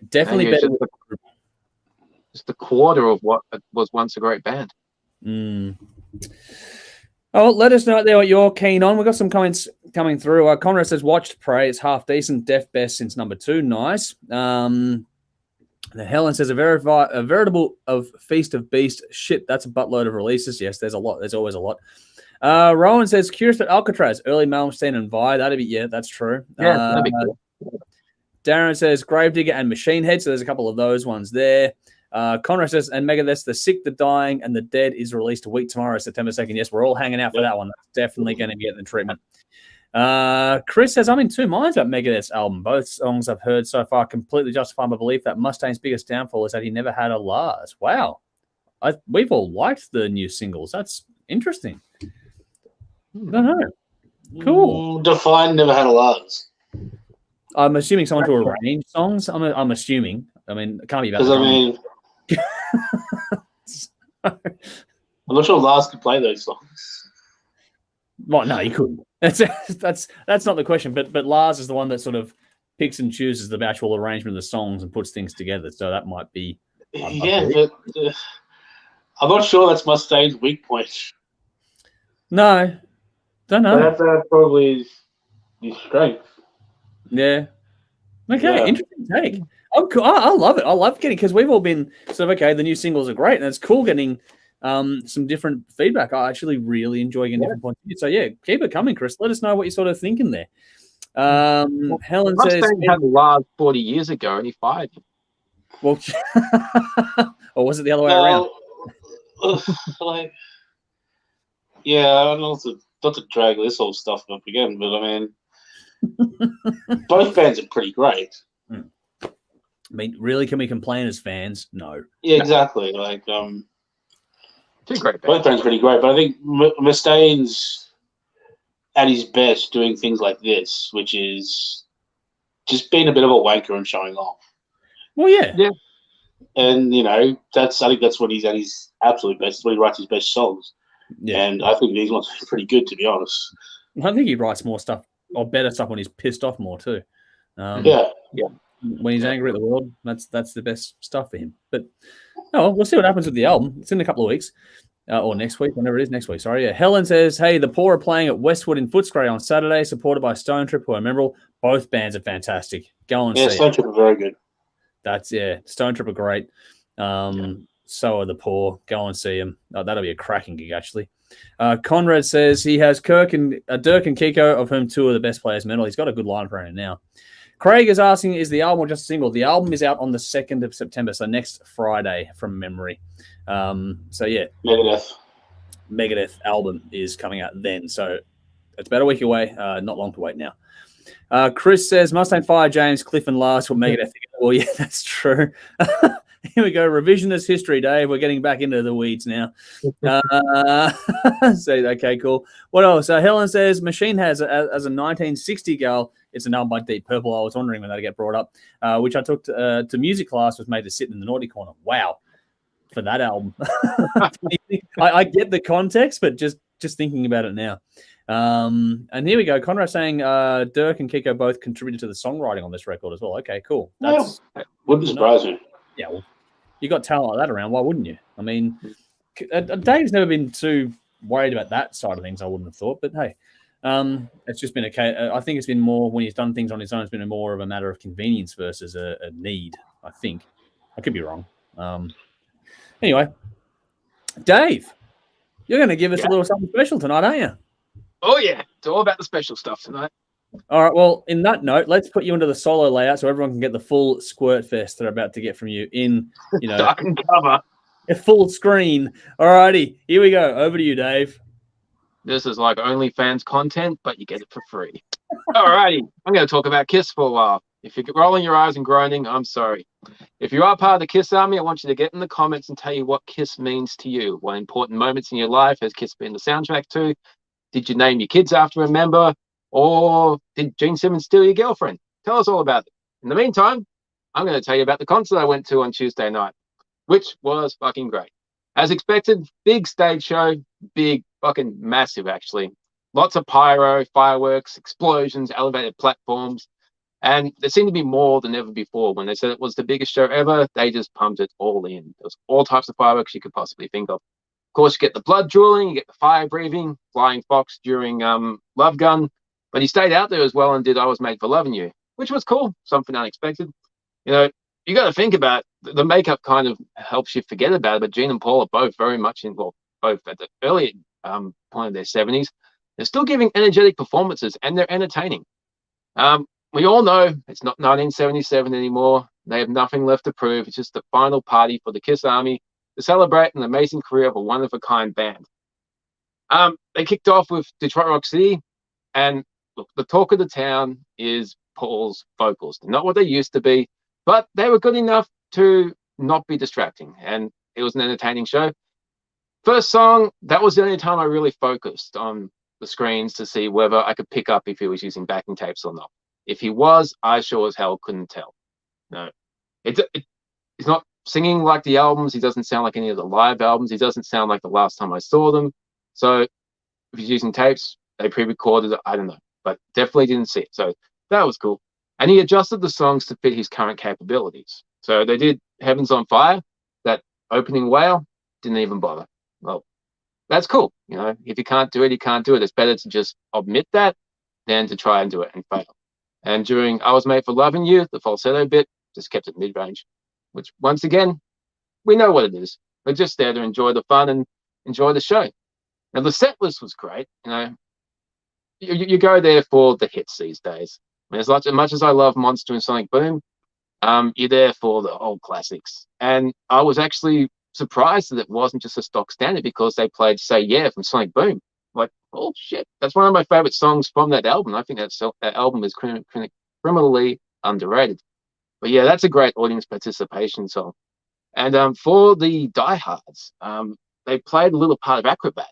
Definitely better. Just a quarter of what was once a great band. Oh, let us know out there what you're keen on. We've got some comments coming through. Conrad says, watched Prey. It's half decent. Def best since number 2. Nice. Then Helen says, a veritable of Feast of Beast. Shit, that's a buttload of releases. Yes, there's a lot. There's always a lot. Rowan says, curious about Alcatraz. Early Malmsteen and Vi. That'd be, that's true. Yeah, that'd be cool. Darren says Gravedigger and Machine Head, so there's a couple of those ones there. Conrad says, and Megadeth's The Sick, The Dying, and The Dead is released a week tomorrow, September 2nd. Yes, we're all hanging out for that one. That's definitely going to be getting the treatment. Chris says, I'm in two minds about Megadeth's album. Both songs I've heard so far completely justify my belief that Mustaine's biggest downfall is that he never had a Lars. Wow. We've all liked the new singles. That's interesting. I don't know. Cool. Define never had a Lars. I'm assuming someone to arrange songs. I'm assuming. I mean, it can't be about. Because I'm not sure Lars could play those songs. Well, no, he couldn't. That's not the question. But Lars is the one that sort of picks and chooses the actual arrangement of the songs and puts things together. So that might be. But I'm not sure that's Mustaine's weak point. No, don't know. That's probably his strength. Yeah. Okay, interesting take. I'm cool. I love it. I love getting, because we've all been sort of, okay, the new singles are great, and it's cool getting some different feedback. I actually really enjoy getting different points of view. So, yeah, keep it coming, Chris. Let us know what you're sort of thinking there. Helen says... Mustang had Lars 40 years ago, and he fired him. Well, or was it the other way around? Like, yeah, I don't know not to drag this whole stuff up again, but I mean, both bands are pretty great. I mean, really, can we complain as fans? No. Yeah, exactly. Like, Two great bands. both bands are pretty great, but I think Mustaine's at his best doing things like this, which is just being a bit of a wanker and showing off. Well, yeah. And I think that's when he's at his absolute best. That's when he writes his best songs. Yeah. And I think these ones are pretty good, to be honest. I think he writes more stuff or better stuff when he's pissed off more too. Yeah. When he's angry at the world, that's the best stuff for him. But we'll see what happens with the album. It's in a couple of weeks. Or next week, whenever it is next week. Sorry. Yeah. Helen says, hey, the Poor are playing at Westwood in Footscray on Saturday, supported by Stone Trip, who are memorable. Both bands are fantastic. Go and see Stone Trip are very good. Stone Trip are great. So are the Poor. Go and see them. That'll be a cracking gig, actually. Conrad says he has Dirk and Kiko, of whom two are the best players metal. He's got a good line for him now. Craig is asking, is the album or just a single? The album is out on the 2nd of September, so next Friday from memory. Megadeth album is coming out then, so it's about a week away. Not long to wait now. Chris says, Mustang Fire, James, Cliff and Lars will Megadeth together. Well, yeah, that's true. Here we go. Revisionist history, Dave. We're getting back into the weeds now. Okay, cool. What else? Helen says, Machine has, as a 1960 girl, it's an album by Deep Purple. I was wondering when that'd get brought up, which I took to music class, was made to sit in the naughty corner. Wow. For that album. I get the context, but just thinking about it now. And here we go. Conrad saying Dirk and Kiko both contributed to the songwriting on this record as well. Okay, cool. Wouldn't surprise me. Yeah, well, you got talent like that around. Why wouldn't you? I mean, Dave's never been too worried about that side of things, I wouldn't have thought. But hey, it's just been a case. I think it's been more when he's done things on his own. It's been more of a matter of convenience versus a need. I think I could be wrong. Anyway, Dave, you're going to give us a little something special tonight, aren't you? Oh yeah, it's all about the special stuff tonight. All right. Well, in that note, let's put you into the solo layout so everyone can get the full squirt fest they're about to get from you in, dark and cover, a full screen. All righty, here we go. Over to you, Dave. This is like OnlyFans content, but you get it for free. All righty, I'm going to talk about Kiss for a while. If you're rolling your eyes and groaning, I'm sorry. If you are part of the Kiss Army, I want you to get in the comments and tell you what Kiss means to you. What important moments in your life has Kiss been the soundtrack to? Did you name your kids after a member? Or did Gene Simmons steal your girlfriend? Tell us all about it. In the meantime, I'm going to tell you about the concert I went to on Tuesday night, which was fucking great. As expected, big stage show, big, fucking massive, actually. Lots of pyro, fireworks, explosions, elevated platforms. And there seemed to be more than ever before. When they said it was the biggest show ever, they just pumped it all in. There was all types of fireworks you could possibly think of. Of course, you get the blood drooling, you get the fire breathing, flying fox during Love Gun. But he stayed out there as well and did I Was Made for Loving You, which was cool, something unexpected. You got to think about the makeup kind of helps you forget about it. But Gene and Paul are both very much both at the early point of their 70s. They're still giving energetic performances and they're entertaining. We all know it's not 1977 anymore. They have nothing left to prove. It's just the final party for the Kiss Army to celebrate an amazing career of a one-of-a-kind band. They kicked off with Detroit Rock City, and look, the talk of the town is Paul's vocals. They're not what they used to be, but they were good enough to not be distracting, and it was an entertaining show. First song, that was the only time I really focused on the screens to see whether I could pick up if he was using backing tapes or not. If he was, I sure as hell couldn't tell. No, he's not singing like the albums. He doesn't sound like any of the live albums. He doesn't sound like the last time I saw them. So if he's using tapes, they pre-recorded it. I don't know, but definitely didn't see it. So that was cool. And he adjusted the songs to fit his current capabilities. So they did Heaven's on Fire. That opening wail, didn't even bother. Well, that's cool. If you can't do it, you can't do it. It's better to just admit that than to try and do it and fail. And during I Was Made for Loving You, the falsetto bit just kept it mid-range, which once again, we know what it is. We're just there to enjoy the fun and enjoy the show. Now, the set list was great. You go there for the hits these days. I mean, as much as I love Monster and Sonic Boom, you're there for the old classics. And I was actually surprised that it wasn't just a stock standard because they played Say Yeah from Sonic Boom. Like, oh shit, that's one of my favorite songs from that album. I think that album is criminally underrated. But yeah, that's a great audience participation song. And for the diehards, they played a little part of Acrobat,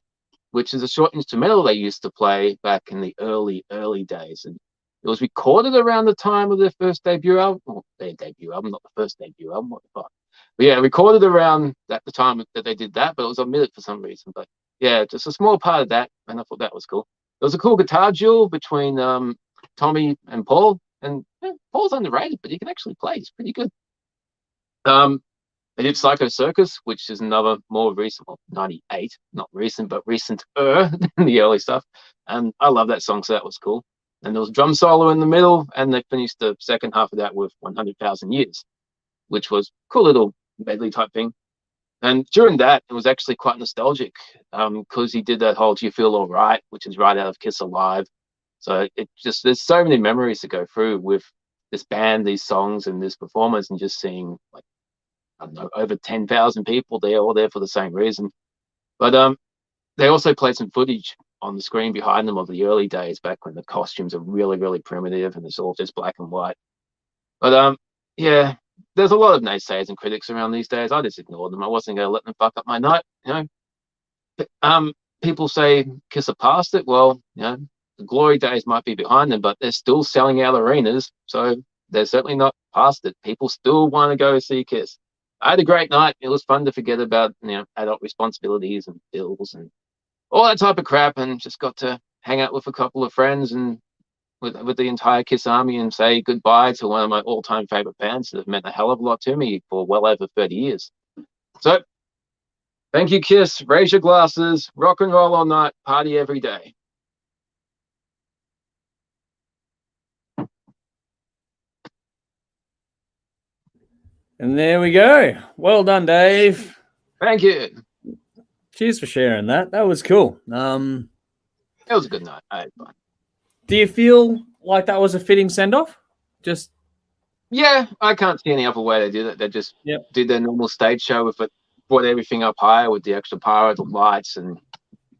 which is a short instrumental they used to play back in the early days. And it was recorded around the time of their first debut album. Well, their debut album, not the first debut album. What the fuck? But yeah, recorded around at the time that they did that, but it was omitted for some reason. But yeah, just a small part of that, and I thought that was cool. There was a cool guitar duel between Tommy and Paul, and yeah, Paul's underrated, but he can actually play. He's pretty good. They did Psycho Circus, which is another more recent, well, 98, not recent, but recent-er than the early stuff. And I love that song, so that was cool. And there was a drum solo in the middle, and they finished the second half of that with 100,000 Years, which was a cool little medley type thing. And during that, it was actually quite nostalgic because he did that whole Do You Feel All Right, which is right out of Kiss Alive. So it just, there's so many memories to go through with this band, these songs, and this performance, and just seeing, like, I don't know, over 10,000 people there, all there for the same reason. But they also played some footage on the screen behind them of the early days back when the costumes are really, really primitive and it's all just black and white. But yeah, there's a lot of naysayers and critics around these days. I just ignored them. I wasn't going to let them fuck up my night, you know. People say Kiss are past it. Well, you know, the glory days might be behind them, but they're still selling out arenas, so they're certainly not past it. People still want to go see Kiss. I had a great night. It was fun to forget about, you know, adult responsibilities and bills and all that type of crap, and just got to hang out with a couple of friends and with the entire Kiss army and say goodbye to one of my all-time favorite bands that have meant a hell of a lot to me for well over 30 years. So, thank you, Kiss. Raise your glasses. Rock and roll all night. Party every day. And there we go. Well done, Dave. Thank you. Cheers for sharing that. That was cool. It was a good night. I had fun. Do you feel like that was a fitting send-off? Just Yeah, I can't see any other way they did it. They just did their normal stage show with it, brought everything up higher with the extra power, the lights, and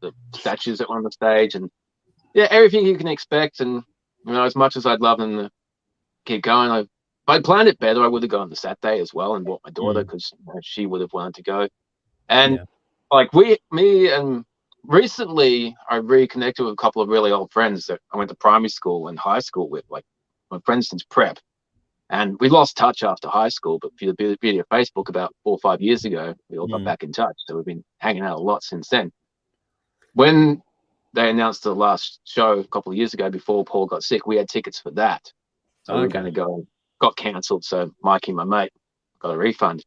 the statues that were on the stage, and yeah, everything you can expect. And you know, as much as I'd love them to keep going, if I'd planned it better, I would have gone the Saturday as well and brought my daughter because you know, she would have wanted to go. And like recently, I reconnected with a couple of really old friends that I went to primary school and high school with, like my friends since prep. And we lost touch after high school, but through the beauty of Facebook about 4 or 5 years ago, we all got back in touch. So we've been hanging out a lot since then. When they announced the last show a couple of years ago before Paul got sick, we had tickets for that. So we were going to go, got cancelled. So Mikey, my mate, got a refund.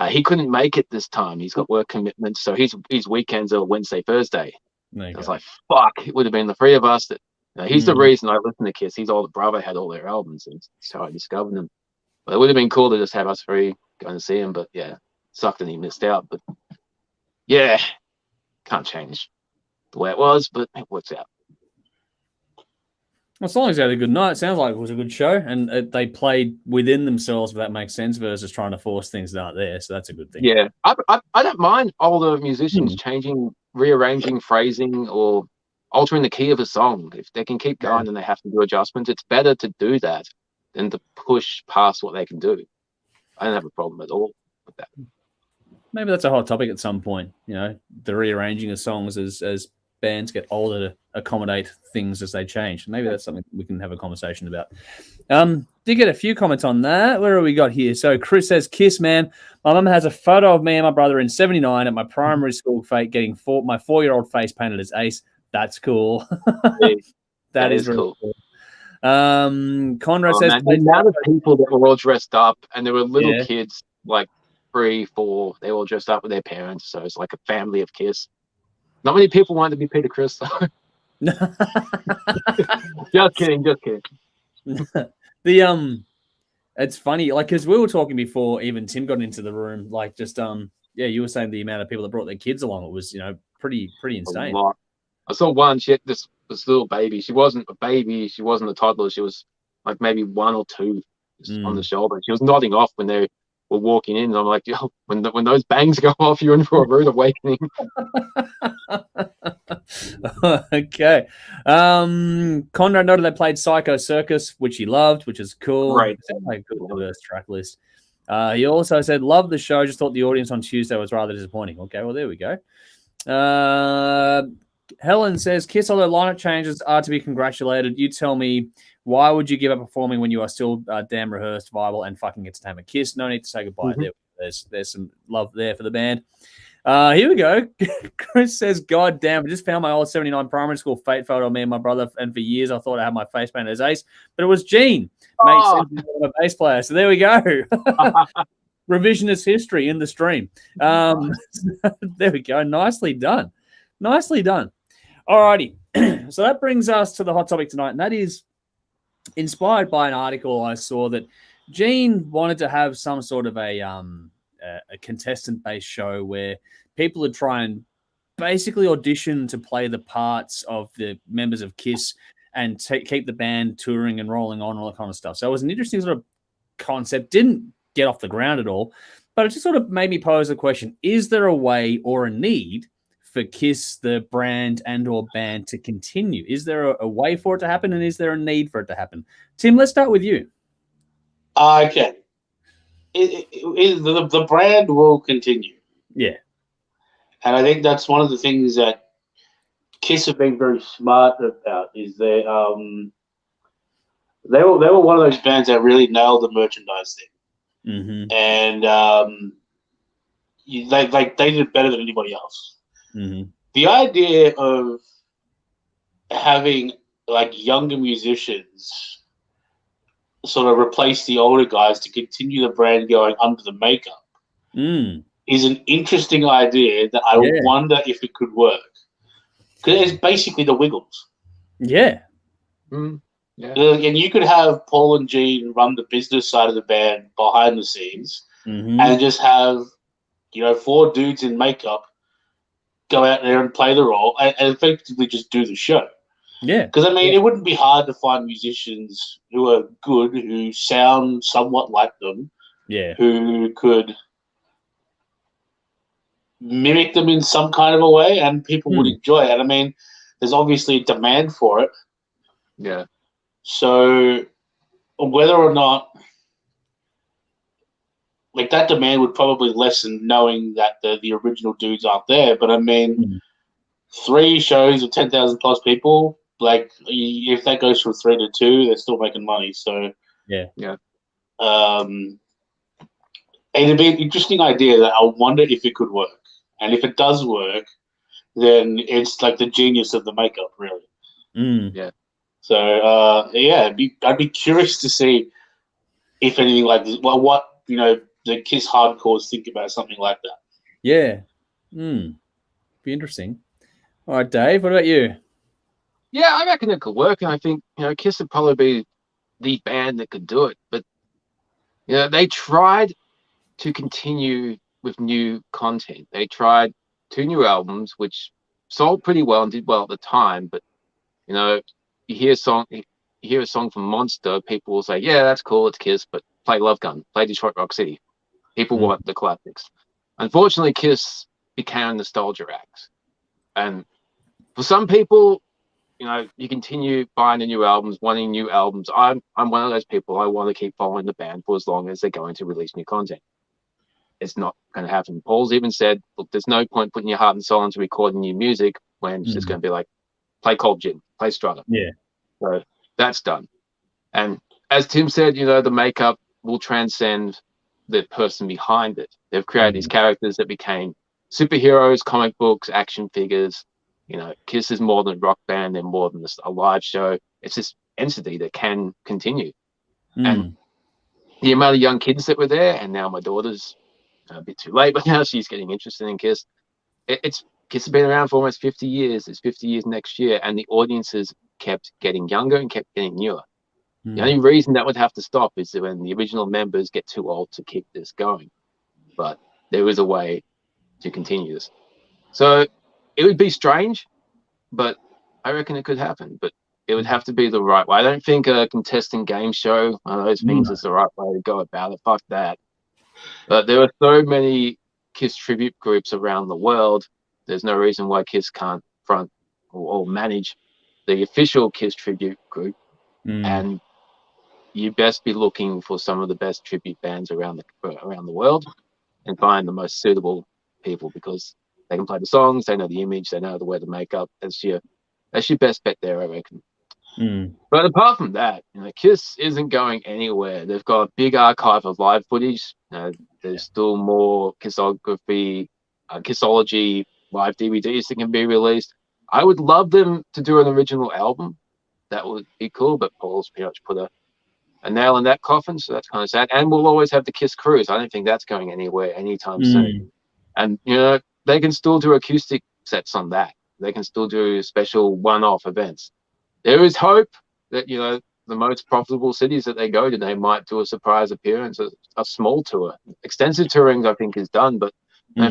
He couldn't make it this time. He's got work commitments. So his weekends are Wednesday, Thursday. I was like, fuck, it would have been the three of us that, you know, he's the reason I listen to Kiss. His older brother had all their albums, and that's how I discovered them. But it would have been cool to just have us three going to see him. But yeah, sucked that he missed out. But yeah, can't change the way it was, but it works out. Well, as long as they had a good night, it sounds like it was a good show, and they played within themselves, if that makes sense, versus trying to force things that aren't there. So that's a good thing. Yeah, I don't mind older musicians changing, rearranging phrasing, or altering the key of a song. If they can keep going and they have to do adjustments, it's better to do that than to push past what they can do. I don't have a problem at all with that. Maybe that's a hot topic at some point, you know, the rearranging of songs as bands get older to accommodate things as they change. Maybe that's something we can have a conversation about. Did get a few comments on that. Where have we got here? So Chris says, Kiss, man. My mum has a photo of me and my brother in 79 at my primary school fete getting my 4-year-old face painted as Ace. That's cool. that is really cool. Conrad says, man, the amount of people that were all dressed up, and there were little kids, like 3, 4, they were all dressed up with their parents. So it's like a family of Kiss. Not many people wanted to be Peter Criss, though. Just kidding. It's funny, like, because we were talking before even Tim got into the room, like, just you were saying the amount of people that brought their kids along, it was, you know, pretty insane. A lot. I saw one, she had this little baby. She wasn't a baby, she wasn't a toddler, she was like maybe 1 or 2, just on the shoulder. She was nodding off when they were walking in. And I'm like, yo, when those bangs go off, you're in for a rude awakening. Okay. Conrad noted they played Psycho Circus, which he loved, which is cool. Right. A good diverse track list. He also said, love the show, just thought the audience on Tuesday was rather disappointing. Okay, well, there we go. Helen says, Kiss, although lineup changes are to be congratulated, you tell me, why would you give up performing when you are still damn rehearsed, viable, and fucking entertainment? Kiss, no need to say goodbye. There's some love there for the band. Here we go. Chris says, God damn, I just found my old 79 primary school fate photo of me and my brother, and for years I thought I had my face painted as Ace, but it was Gene. Makes sense, I'm a bass player. So there we go. Revisionist history in the stream. There we go. Nicely done. Nicely done. Alrighty. So that brings us to the hot topic tonight, and that is inspired by an article I saw that Gene wanted to have some sort of a contestant-based show where people would try and basically audition to play the parts of the members of Kiss and keep the band touring and rolling on, all that kind of stuff. So it was an interesting sort of concept. Didn't get off the ground at all, but it just sort of made me pose the question, is there a way or a need for Kiss, the brand and or band, to continue? Is there a way for it to happen, and is there a need for it to happen? Tim, let's start with you. Okay. The brand will continue. Yeah. And I think that's one of the things that Kiss have been very smart about, is they were one of those bands that really nailed the merchandise thing. Mm-hmm. And they did it better than anybody else. Mm-hmm. The idea of having like younger musicians sort of replace the older guys to continue the brand going under the makeup is an interesting idea that I wonder if it could work. Because it's basically the Wiggles. Yeah. Yeah. And you could have Paul and Gene run the business side of the band behind the scenes and just have, 4 dudes in makeup go out there and play the role and effectively just do the show. Yeah. Because, it wouldn't be hard to find musicians who are good, who sound somewhat like them, who could mimic them in some kind of a way, and people would enjoy it. And, there's obviously a demand for it. Yeah. So whether or not, like, that demand would probably lessen knowing that the original dudes aren't there. But 3 shows of 10,000 plus people, like, if that goes from 3 to 2, they're still making money. So yeah. It'd be an interesting idea that I wonder if it could work. And if it does work, then it's like the genius of the makeup, really. Yeah. So I'd be curious to see if anything like this. Well, what the Kiss hardcores think about something like that. Yeah. Be interesting. All right, Dave, what about you? Yeah, I reckon it could work, and I think Kiss would probably be the band that could do it. But they tried to continue with new content. They tried 2 new albums, which sold pretty well and did well at the time. But you hear a song from Monster, people will say, "Yeah, that's cool, it's Kiss," but play Love Gun, play Detroit Rock City. People want the classics. Unfortunately, Kiss became a nostalgia act, and for some people, you continue buying the new albums, wanting new albums. I'm one of those people. I want to keep following the band for as long as they're going to release new content. It's not going to happen. Paul's even said, look, there's no point putting your heart and soul into recording new music when it's just going to be like, play Cold Gin, play Strutter. Yeah. So that's done. And as Tim said, the makeup will transcend the person behind it. They've created these characters that became superheroes, comic books, action figures. Kiss is more than a rock band. They're more than a live show. It's this entity that can continue. And the amount of young kids that were there, and now my daughter's a bit too late, but now she's getting interested in Kiss. Kiss has been around for almost 50 years. It's 50 years next year, and the audiences kept getting younger and kept getting newer. The only reason that would have to stop is when the original members get too old to keep this going. But there is a way to continue this. So it would be strange, but I reckon it could happen. But It would have to be the right way. I don't think a contesting game show, one of those things, is the right way to go about it. Fuck that. But there are so many KISS tribute groups around the world. There's no reason why KISS can't front or manage the official KISS tribute group. And you best be looking for some of the best tribute bands around the world and find the most suitable people, because they can play the songs, they know the image, they know the way to make up. That's your best bet there, I reckon. But apart from that, KISS isn't going anywhere. They've got a big archive of live footage. There's still more Kissology live DVDs that can be released. I would love them to do an original album. That would be cool, but Paul's pretty much put a nail in that coffin, so that's kind of sad. And we'll always have the KISS Cruise. I don't think that's going anywhere anytime soon. And, they can still do acoustic sets on that. They can still do special one-off events. There is hope that, the most profitable cities that they go to, they might do a surprise appearance, a small tour. Extensive touring, I think, is done, but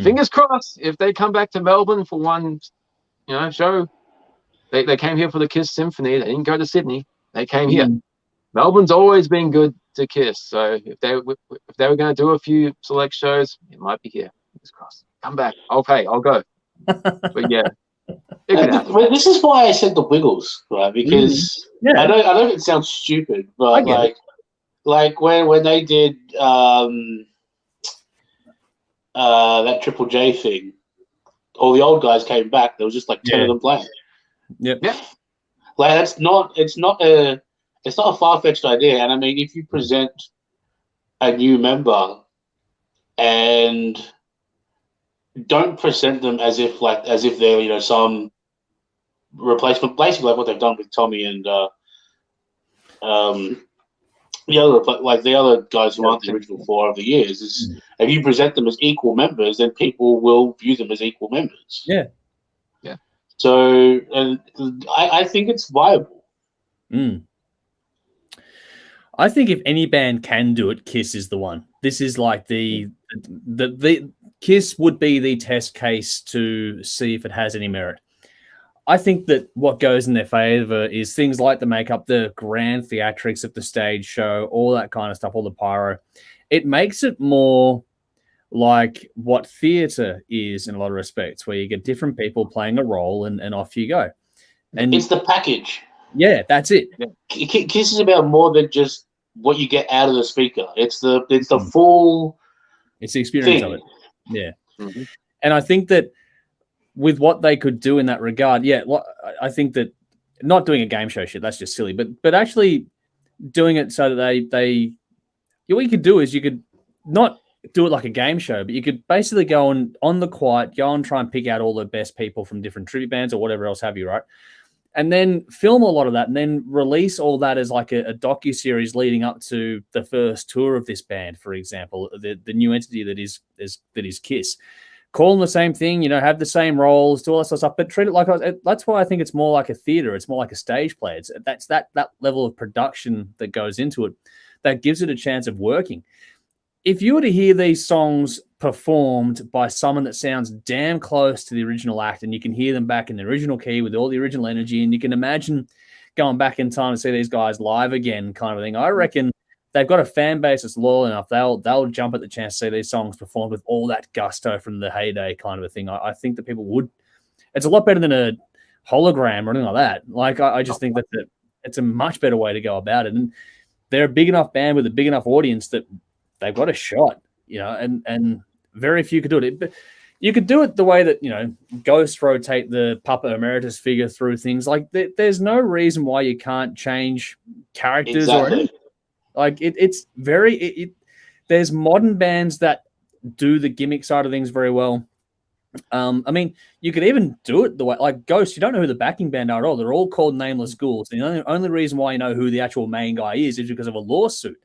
fingers crossed, if they come back to Melbourne for one, show, they came here for the KISS Symphony. They didn't go to Sydney. They came here. Melbourne's always been good to KISS, so if they were going to do a few select shows, it might be here. Fingers crossed. Come back. Okay, I'll go. But yeah. This is why I said the Wiggles, right? Because I know it sounds stupid, but like when they did that Triple J thing, all the old guys came back. There was just like 10 of them playing. Yep. Yeah. Like it's not a far-fetched idea. And I mean, if you present a new member and don't present them as if they're some replacement, basically like what they've done with Tommy and the other guys who aren't the original four of the years, is if you present them as equal members, then people will view them as equal members. Yeah. So, and I think it's viable. I think if any band can do it, KISS is the one. This is like the KISS would be the test case to see if it has any merit. I think that what goes in their favor is things like the makeup, the grand theatrics of the stage show, all that kind of stuff, all the pyro. It makes it more like what theatre is in a lot of respects, where you get different people playing a role and off you go. And it's the package. Yeah, that's it. KISS is about more than just what you get out of the speaker. It's the full. It's the experience of it. Yeah. And I think that with what they could do in that regard, I think that not doing a game show shit, that's just silly, but actually doing it so that they what you could do is you could not do it like a game show, but you could basically go on the quiet, go and try and pick out all the best people from different tribute bands or whatever else have you, right? And then film a lot of that and then release all that as like a docu-series leading up to the first tour of this band, for example, the new entity that is KISS. Call them the same thing, have the same roles, do all that sort of stuff, but treat it like that's why I think it's more like a theater. It's more like a stage play. That's that level of production that goes into it that gives it a chance of working. If you were to hear these songs performed by someone that sounds damn close to the original act and you can hear them back in the original key with all the original energy, and you can imagine going back in time to see these guys live again kind of thing, I reckon they've got a fan base that's loyal enough. They'll jump at the chance to see these songs performed with all that gusto from the heyday kind of a thing. I think that people would. It's a lot better than a hologram or anything like that. Like I just think that it's a much better way to go about it. And they're a big enough band with a big enough audience that they've got a shot, and very few could do it. But you could do it the way that, ghosts rotate the Papa Emeritus figure through things. Like there's no reason why you can't change characters or anything. Like it's very, there's modern bands that do the gimmick side of things very well. I mean, you could even do it the way, like Ghost, you don't know who the backing band are at all. They're all called Nameless Ghouls. The only reason why you know who the actual main guy is because of a lawsuit.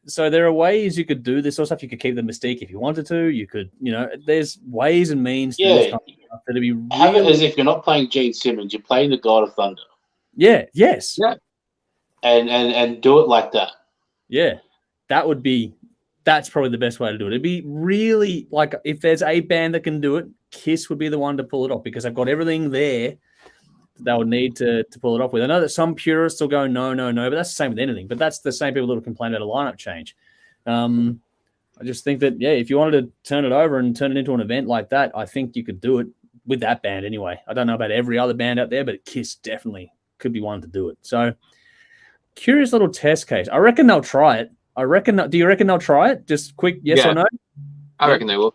So there are ways you could do this sort of stuff. You could keep the mystique if you wanted to. You could, there's ways and means to do this kind of stuff that'd be really... Have it as if you're not playing Gene Simmons, you're playing the God of Thunder. Yeah, yes. Yeah. And do it like that. Yeah. That's probably the best way to do it. It'd be really, like, if there's a band that can do it, KISS would be the one to pull it off because they've got everything there they would need to pull it off with. I know that some purists will go no, but that's the same with anything. But that's the same people that will complain about a lineup change. I just think that, if you wanted to turn it over and turn it into an event like that, I think you could do it with that band anyway. I don't know about every other band out there, but Kiss definitely could be one to do it. So, curious little test case. I reckon they'll try it. Do you reckon they'll try it? Just quick yes or no? I reckon they will.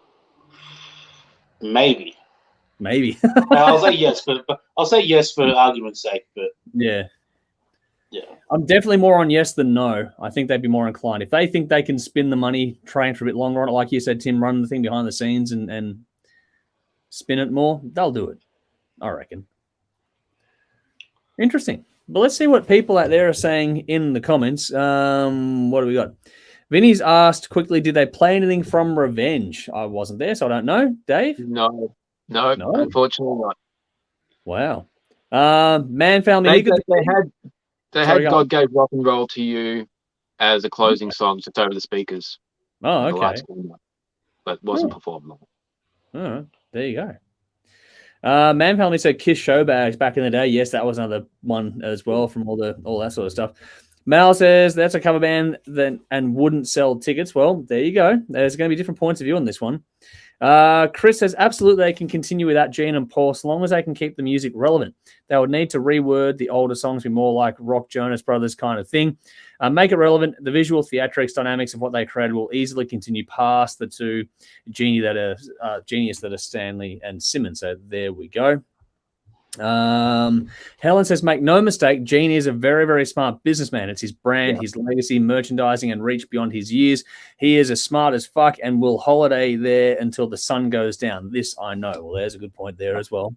Maybe. I'll say yes, but I'll say yes for argument's sake. But yeah. I'm definitely more on yes than no. I think they'd be more inclined if they think they can spin the money, train for a bit longer on it, like you said, Tim, run the thing behind the scenes and spin it more. They'll do it, I reckon. Interesting. But let's see what people out there are saying in the comments. What do we got? Vinny's asked quickly, did they play anything from Revenge? I wasn't there, so I don't know. Dave? No, unfortunately not. Wow. Man found me. They had God Gave Rock and Roll to You as a closing song just over the speakers. Oh, okay. But wasn't performed. All right. There you go. Man Family said Kiss Show Bags back in the day. Yes, that was another one as well from all that sort of stuff. Mal says that's a cover band and wouldn't sell tickets. Well, there you go. There's going to be different points of view on this one. Chris says absolutely they can continue without Gene and Paul so long as they can keep the music relevant. They would need to reword the older songs, be more like Rock Jonas Brothers kind of thing. Make it relevant. The visual theatrics dynamics of what they created will easily continue past the two genius that are Stanley and Simmons. So there we go. Helen says, make no mistake, Gene is a very, very smart businessman. It's his brand, his legacy, merchandising, and reach beyond his years. He is as smart as fuck and will holiday there until the sun goes down. This I know. Well, there's a good point there as well.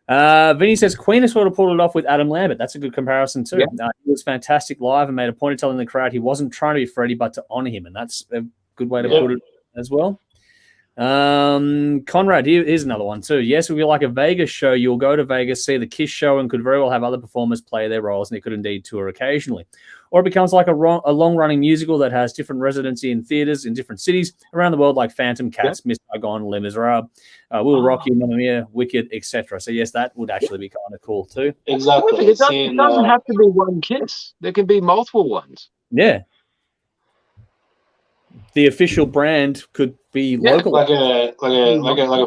Vinny says, Queen has sort of pulled it off with Adam Lambert. That's a good comparison too. He was fantastic live and made a point of telling the crowd he wasn't trying to be Freddie, but to honor him. And that's a good way to put it as well. Conrad, here's another one too. Yes, it would be like a Vegas show. You'll go to Vegas, see the Kiss show, and could very well have other performers play their roles, and they could indeed tour occasionally. Or it becomes like a long-running musical that has different residency in theaters in different cities around the world, like Phantom, Cats, Miss Saigon, Les Miserables, Will Rock You, Mamma Mia, Wicked, etc. So yes, that would actually be kind of cool too. Exactly. It doesn't have to be one Kiss. There can be multiple ones. Yeah. The official brand could be local, like a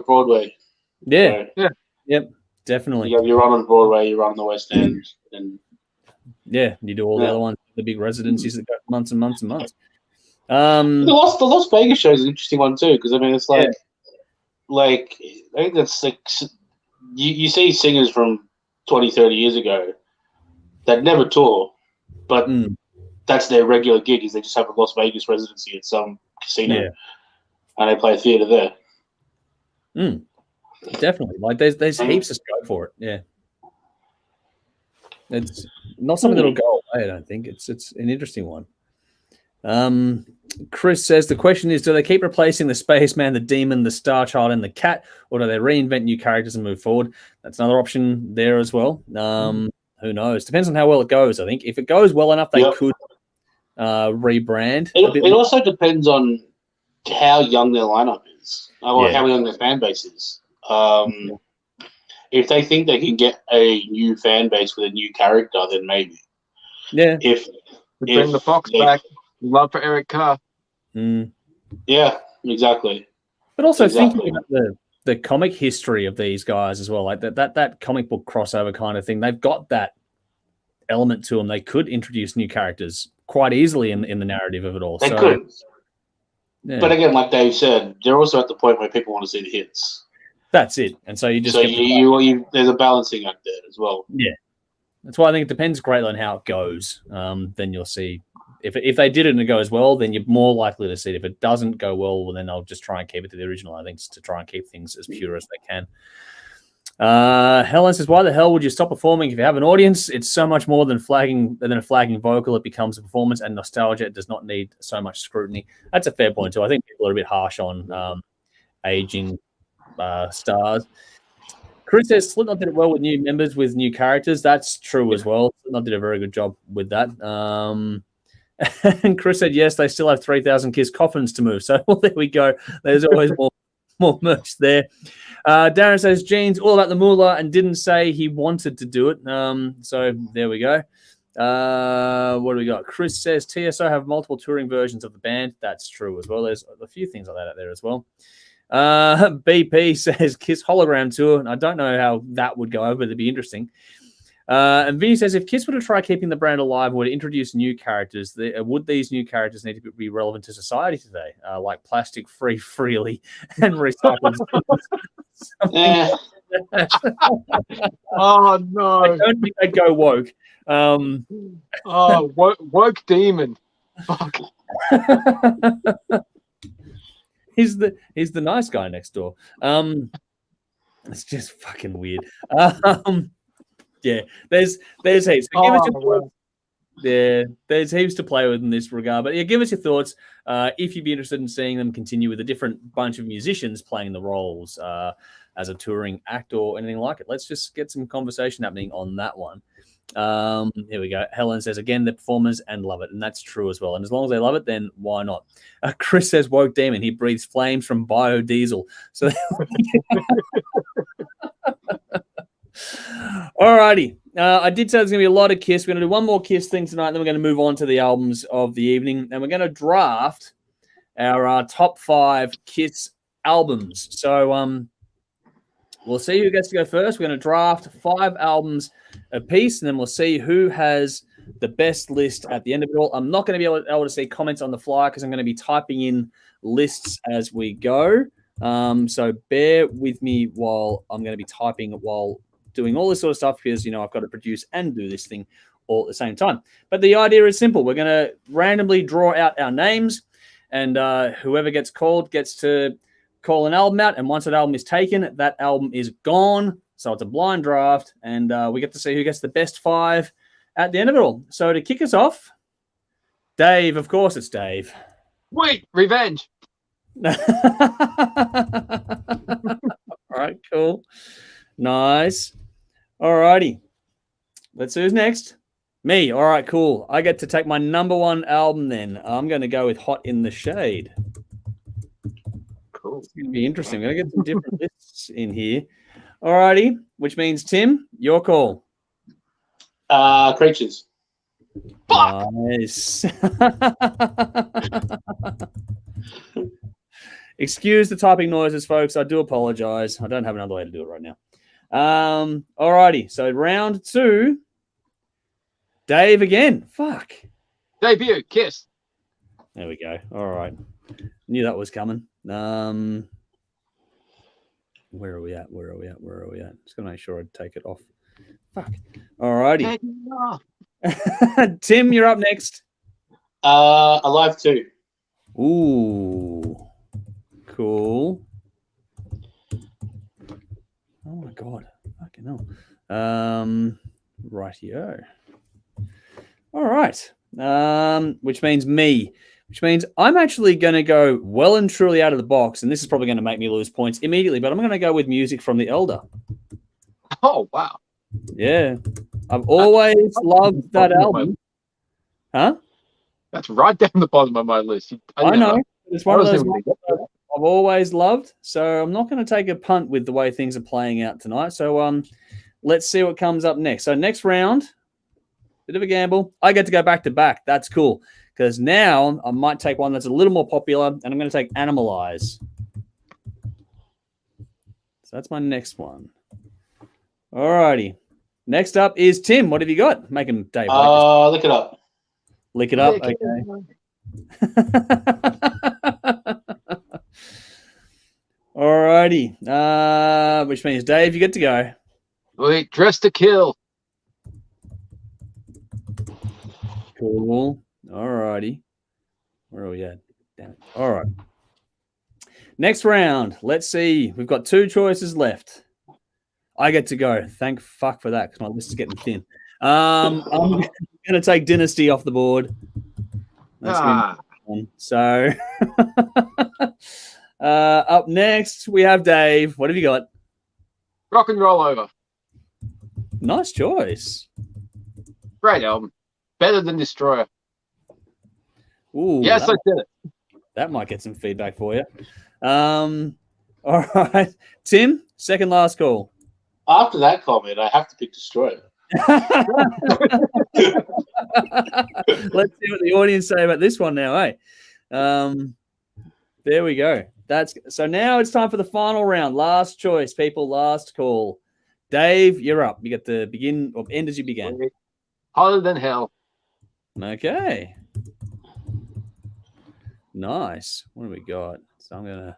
Broadway. Yeah, right? Yep, definitely. You run on Broadway, you run on the West End, and you do all the other ones, the big residencies that go months and months and months. The Las Vegas show is an interesting one too, because I mean it's like I think that's like you see singers from 20, 30 years ago that never tour, but that's their regular gig, is they just have a Las Vegas residency at some casino and they play theater there. Definitely. Like there's heaps of scope for it. Yeah. It's not something that'll go away, I don't think. It's an interesting one. Chris says the question is, do they keep replacing the Spaceman, the Demon, the Star Child, and the Cat, or do they reinvent new characters and move forward? That's another option there as well. Who knows? Depends on how well it goes, I think. If it goes well enough, they could rebrand. It also depends on how young their lineup is, or how young their fan base is. If they think they can get a new fan base with a new character, then maybe. Yeah. If bring the Fox back, love for Eric Carr. Yeah, exactly. But also thinking about the comic history of these guys as well, like that comic book crossover kind of thing, they've got that element to them. They could introduce new characters quite easily in the narrative of it all. They could. Yeah. But again, like Dave said, they're also at the point where people want to see the hits. That's it. And so you just there's a balancing act there as well. Yeah. That's why I think it depends greatly on how it goes. Then you'll see if they did it and it goes well, then you're more likely to see it. If it doesn't go well, then they'll just try and keep it to the original. I think to try and keep things as pure as they can. Helen says, why the hell would you stop performing if you have an audience? It's so much more than a flagging vocal. It becomes a performance, and nostalgia. It does not need so much scrutiny. That's a fair point too. I think people are a bit harsh on aging stars. Chris says Slipknot did it well with new members, with new characters. That's true as well. Slipknot did a very good job with that. And Chris said, yes, they still have 3,000 Kiss coffins to move. So well, there we go. There's always more more merch there. Darren says, Gene's all about the moolah and didn't say he wanted to do it. So there we go. What do we got? Chris says, TSO have multiple touring versions of the band. That's true as well. There's a few things like that out there as well. BP says, Kiss hologram tour. And I don't know how that would go over, but it'd be interesting. And Vinny says, if Kiss were to try keeping the brand alive, would introduce new characters, would these new characters need to be relevant to society today? Like plastic free freely and recycled. Oh, no. I don't think they'd go woke. Woke demon. Fuck. He's the nice guy next door. It's just fucking weird. Yeah, there's heaps. So give us your thoughts. Yeah, there's heaps to play with in this regard. But yeah, give us your thoughts. If you'd be interested in seeing them continue with a different bunch of musicians playing the roles as a touring act or anything like it. Let's just get some conversation happening on that one. Here we go. Helen says, again, the performers and love it. And that's true as well. And as long as they love it, then why not? Chris says, woke demon. He breathes flames from biodiesel. So alrighty. I did say there's going to be a lot of Kiss. We're going to do one more Kiss thing tonight, then we're going to move on to the albums of the evening. And we're going to draft our top 5 Kiss albums. So we'll see who gets to go first. We're going to draft 5 albums a piece, and then we'll see who has the best list at the end of it all. I'm not going to be able to see comments on the fly because I'm going to be typing in lists as we go. So bear with me while I'm going to be typing while doing all this sort of stuff because, I've got to produce and do this thing all at the same time. But the idea is simple. We're going to randomly draw out our names, and whoever gets called gets to call an album out. And once that album is taken, that album is gone. So it's a blind draft, and we get to see who gets the best 5 at the end of it all. So to kick us off, Dave, of course it's Dave. Wait, revenge. All right, cool. Nice. All righty. Let's see who's next. Me. All right, cool. I get to take my number 1 album then. I'm going to go with Hot in the Shade. Cool. It's going to be interesting. I'm going to get some different lists in here. All righty, which means, Tim, your call. Creatures. Fuck! Nice. Excuse the typing noises, folks. I do apologize. I don't have another way to do it right now. All righty, so round 2. Dave again. Fuck. Debut, Kiss. There we go. All right. Knew that was coming. Where are we at? Just gonna make sure I take it off. Fuck. All righty. Tim, you're up next. Alive 2. Ooh. Cool. Oh my god. Fucking hell. Rightio. All right. Which means me. Which means I'm actually going to go well and truly out of the box, and this is probably going to make me lose points immediately, but I'm going to go with music from The Elder. Oh, wow. Yeah. I've always loved that album. Huh? That's right down the bottom of my list. I know. It's one of those ones I've always loved, so I'm not going to take a punt with the way things are playing out tonight. So let's see what comes up next. So next round, bit of a gamble. I get to go back to back. That's cool. Because now I might take one that's a little more popular, and I'm going to take Animalize. So that's my next one. All righty. Next up is Tim. What have you got? Make him, Dave. Look it up. Lick it up. Okay. All righty. Which means, Dave, you get to go. Wait, Dress to Kill. Cool. All righty. Where are we at? Damn it. All right. Next round. Let's see. We've got 2 choices left. I get to go. Thank fuck for that because my list is getting thin. I'm going to take Dynasty off the board. That's so up next, we have Dave. What have you got? Rock and Roll Over. Nice choice. Great album. Better than Destroyer. Ooh, yes, I did it. That might get some feedback for you. All All right, Tim, second last call. After that comment, I have to pick Destroyer. Let's see what the audience say about this one now, eh? There we go. So now it's time for the final round. Last choice, people. Last call. Dave, you're up. You get to begin or end as you began. Hotter than hell. Okay. Nice. What do we got? So I'm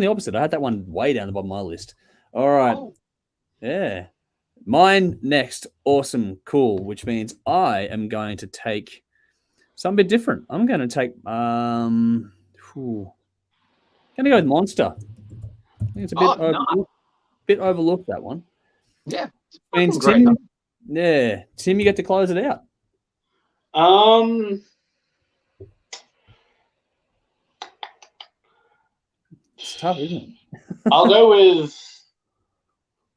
the opposite. I had that one way down the bottom of my list. All right. Oh. Yeah. Mine next. Awesome. Cool. Which means I am going to take something a bit different. I'm going to take going to go with Monster. I think it's a bit overlooked, that one. Yeah. Means Tim, Tim, you get to close it out. It's tough, isn't it? I'll go with.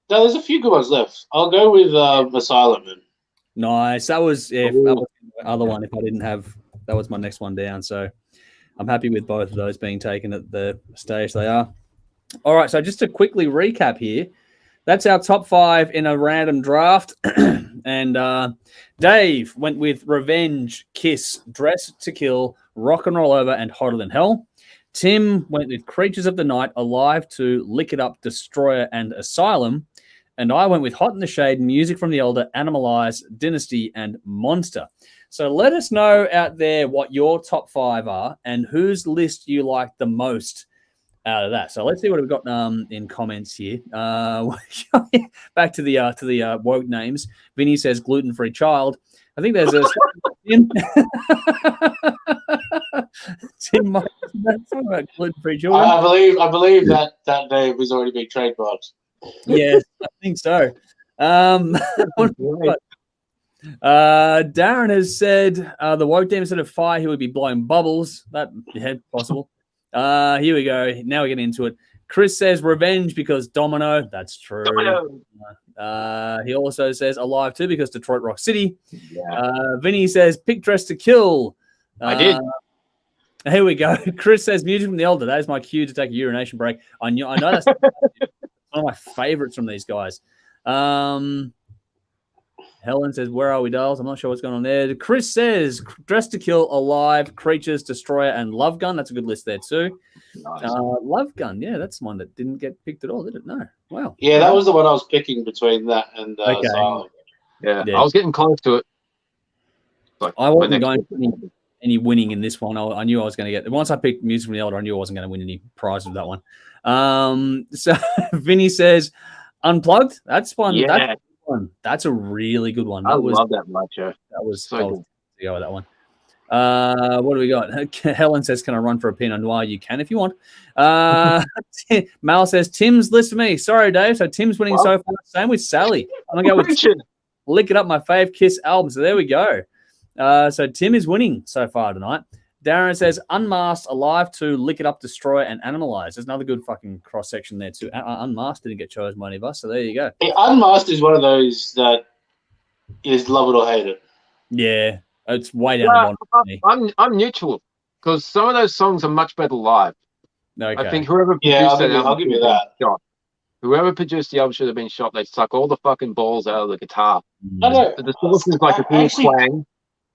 No, there's a few good ones left. I'll go with Asylum. Nice. That was that was the other one. If I didn't have, that was my next one down. So I'm happy with both of those being taken at the stage they are. All right. So just to quickly recap here, that's our top 5 in a random draft. And Dave went with Revenge, Kiss, Dress to Kill, Rock and Roll Over, and Hotter Than Hell. Tim went with Creatures of the Night, Alive 2, Lick It Up, Destroyer, and Asylum. And I went with Hot in the Shade, Music from the Elder, Animalize, Dynasty, and Monster. So let us know out there what your top 5 are and whose list you like the most out of that. So let's see what we've got in comments here. Back to the woke names. Vinny says gluten-free child. I think there's a Tim. Tim, talking about gluten-free children. I believe that name has already been trademarked. Yes, I think so. Darren has said the woke demon instead of fire, he would be blowing bubbles. That possible. Here we go. Now we get into it. Chris says Revenge because Domino. That's true. Domino. He also says Alive 2 because Detroit Rock City. Yeah. Vinny says Pick Dress to Kill. I did. Here we go. Chris says Music from the Elder. That is my cue to take a urination break. I know that's one of my favorites from these guys. Helen says, Where Are We, Dolls? I'm not sure what's going on there. Chris says Dress to Kill, Alive, Creatures, Destroyer, and Love Gun. That's a good list there too. Nice. Love Gun, yeah, that's one that didn't get picked at all, did it? No. Wow. Yeah, that was the one I was picking between that and Asylum. Yeah, I was getting close to it. Like, I wasn't going to any winning in this one. I knew I was going to get. Once I picked Music from the Elder, I knew I wasn't going to win any prizes with that one. So Vinny says Unplugged. That's one. Yeah. That's a really good one. I love that much. That was so good to go with that one. What do we got? Helen says, "Can I run for a Pinot Noir? You can if you want." Mal says, "Tim's list for me." Sorry, Dave. So Tim's winning so far. Same with Sally. I'm gonna go with Lick It Up, my fave Kiss album. So there we go. So Tim is winning so far tonight. Darren says Unmasked, Alive 2, Lick It Up, Destroy, and Animalize. There's another good fucking cross section there too. Unmasked didn't get chosen by any of us, so there you go. Hey, Unmasked is one of those that is love it or hate it. Yeah, it's way down the bottom. I'm neutral because some of those songs are much better live. Okay. I think whoever produced I'll give you that. Whoever produced the album should have been shot. They suck all the fucking balls out of the guitar. I know. The songs is like a big twang,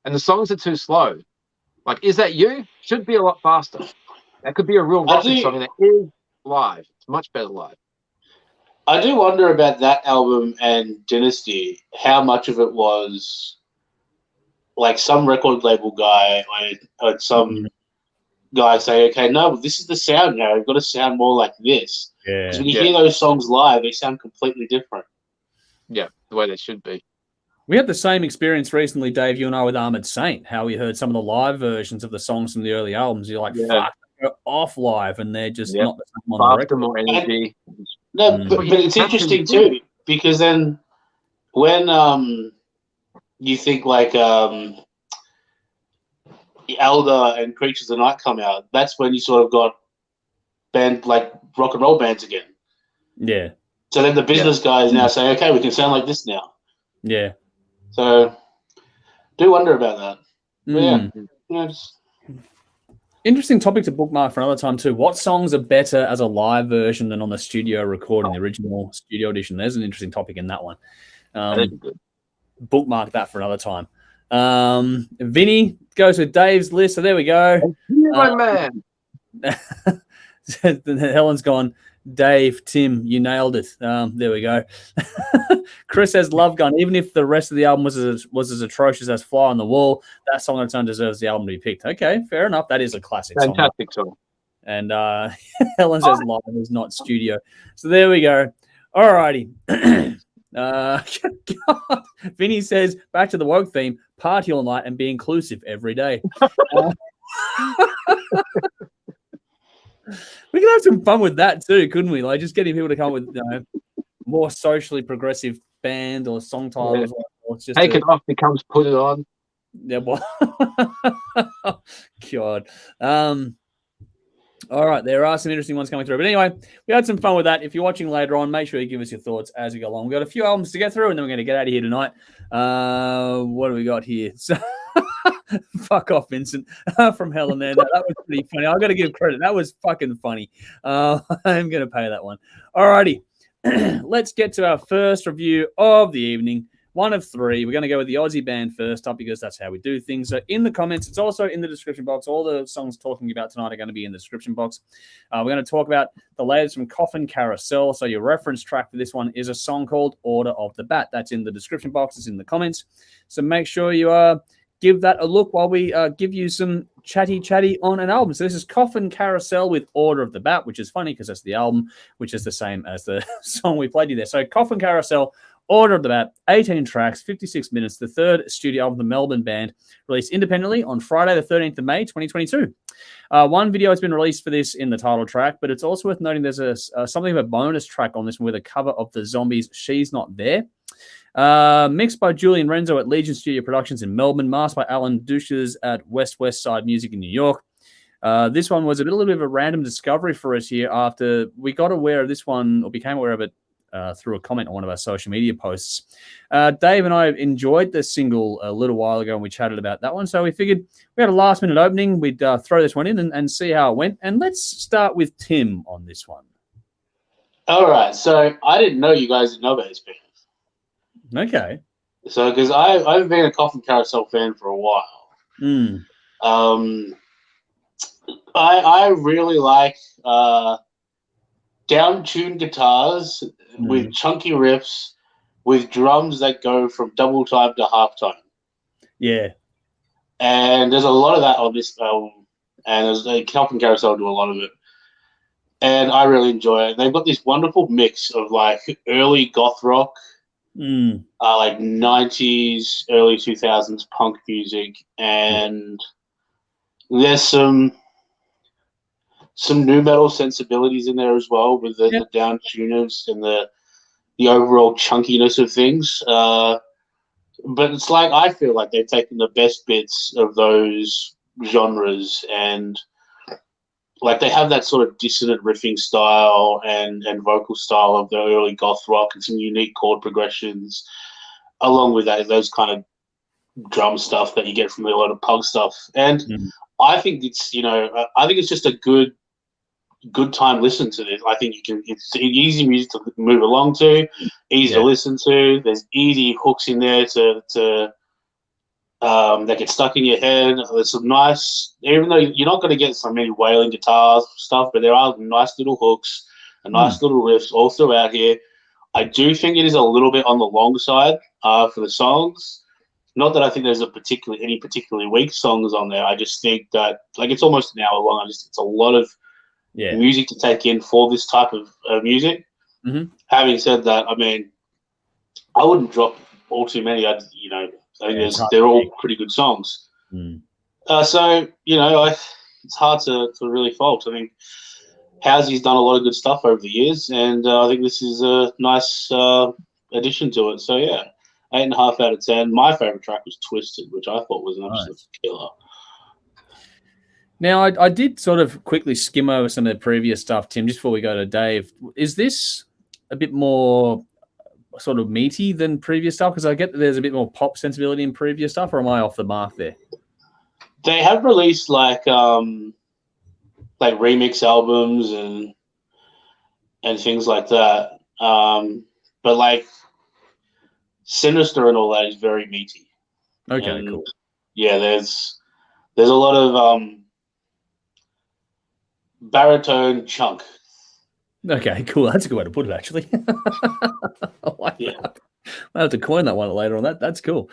and the songs are too slow. Like, Is That You? Should be a lot faster. That could be a real rocking song, and it is live. It's much better live. I do wonder about that album and Dynasty, how much of it was like some record label guy or some guy say, okay, no, this is the sound now. We've got to sound more like this. Yeah. Because when you hear those songs live, they sound completely different. Yeah, the way they should be. We had the same experience recently, Dave, you and I, with Armored Saint, how we heard some of the live versions of the songs from the early albums. You're like, fuck, they're off live, and they're just not the same on the record. More energy. No, but it's interesting too, because then when you think like Elder and Creatures of the Night come out, that's when you sort of got band like rock and roll bands again. Yeah. So then the business guys now say, okay, we can sound like this now. Yeah. So do wonder about that. But Interesting topic to bookmark for another time too. What songs are better as a live version than on the studio recording, the original studio edition? There's an interesting topic in that one. Bookmark that for another time. Vinny goes with Dave's list. So there we go. My man. Helen's gone. Dave, Tim, you nailed it. There we go. Chris says Love Gun. Even if the rest of the album was as atrocious as Fly on the Wall, that song on its own deserves the album to be picked. Okay, fair enough. That is a classic song. Fantastic song. And Helen says live is not studio. So there we go. All righty. Vinny says, back to the woke theme, party all night and be inclusive every day. We could have some fun with that too, couldn't we? Like just getting people to come up with more socially progressive band or song titles. Yeah. Just take it off becomes put it on. Yeah, well, God. All right, there are some interesting ones coming through. But anyway, we had some fun with that. If you're watching later on, make sure you give us your thoughts as we go along. We've got a few albums to get through, and then we're going to get out of here tonight. What do we got here? So, fuck off, Vincent, from Helen there. That was pretty funny. I've got to give credit. That was fucking funny. I'm going to pay that one. All righty. Let's get to our first review of the evening. One of three. We're going to go with the Aussie band first up because that's how we do things. So in the comments, it's also in the description box. All the songs talking about tonight are going to be in the description box. We're going to talk about the latest from Coffin Carousel. So your reference track for this one is a song called Order of the Bat. That's in the description box. It's in the comments. So make sure you give that a look while we give you some chatty on an album. So this is Coffin Carousel with Order of the Bat, which is funny because that's the album, which is the same as the song we played you there. So Coffin Carousel, Order of the Bat, 18 tracks, 56 minutes, the third studio album of the Melbourne band, released independently on Friday, the 13th of May, 2022. One video has been released for this in the title track, but it's also worth noting there's something of a bonus track on this one with a cover of the Zombies' She's Not There. Mixed by Julian Renzo at Legion Studio Productions in Melbourne, mastered by Alan Douches at West Side Music in New York. This one was a little bit of a random discovery for us here after we got aware of this one, or became aware of it through a comment on one of our social media posts. Dave and I enjoyed the single a little while ago and we chatted about that one. So we figured we had a last minute opening. We'd throw this one in and see how it went. And let's start with Tim on this one. All right. So I didn't know you guys didn't know about this band. Okay. So because I've been a Coffin Carousel fan for a while. I really like down-tuned guitars with chunky riffs with drums that go from double time to half time. Yeah. And there's a lot of that on this album. And there's Coffin Carousel do a lot of it. And I really enjoy it. They've got this wonderful mix of like early goth rock, like 90s, early 2000s punk music. And there's some new metal sensibilities in there as well with the down tuners and the overall chunkiness of things. But it's like I feel like they've taken the best bits of those genres and like they have that sort of dissonant riffing style and vocal style of the early goth rock and some unique chord progressions along with those kind of drum stuff that you get from a lot of punk stuff. And I think it's just a good time listen to this. I think it's easy music to move along to, easy to listen to. There's easy hooks in there that get stuck in your head. There's some nice, even though you're not going to get so many wailing guitars stuff, but there are nice little hooks and nice little riffs all throughout here. I do think it is a little bit on the long side for the songs. Not that I think there's any particularly weak songs on there. I just think that like it's almost an hour long. It's a lot of music to take in for this type of music. Having said that, I mean, I wouldn't drop all too many. I think they're all pretty good songs. So it's hard to really fault. I mean, Housy's done a lot of good stuff over the years, and I think this is a nice addition to it. So yeah, 8.5 out of 10. My favorite track was Twisted, which I thought was an absolute killer. Now, I did sort of quickly skim over some of the previous stuff, Tim, just before we go to Dave. Is this a bit more sort of meaty than previous stuff? Because I get that there's a bit more pop sensibility in previous stuff, or am I off the mark there? They have released like like remix albums and things like that. But like Sinister and all that is very meaty. Okay, And, cool. Yeah, there's a lot of baritone chunk. Okay, cool. That's a good way to put it, actually. I like that. I'll have to coin that one later on. That's cool.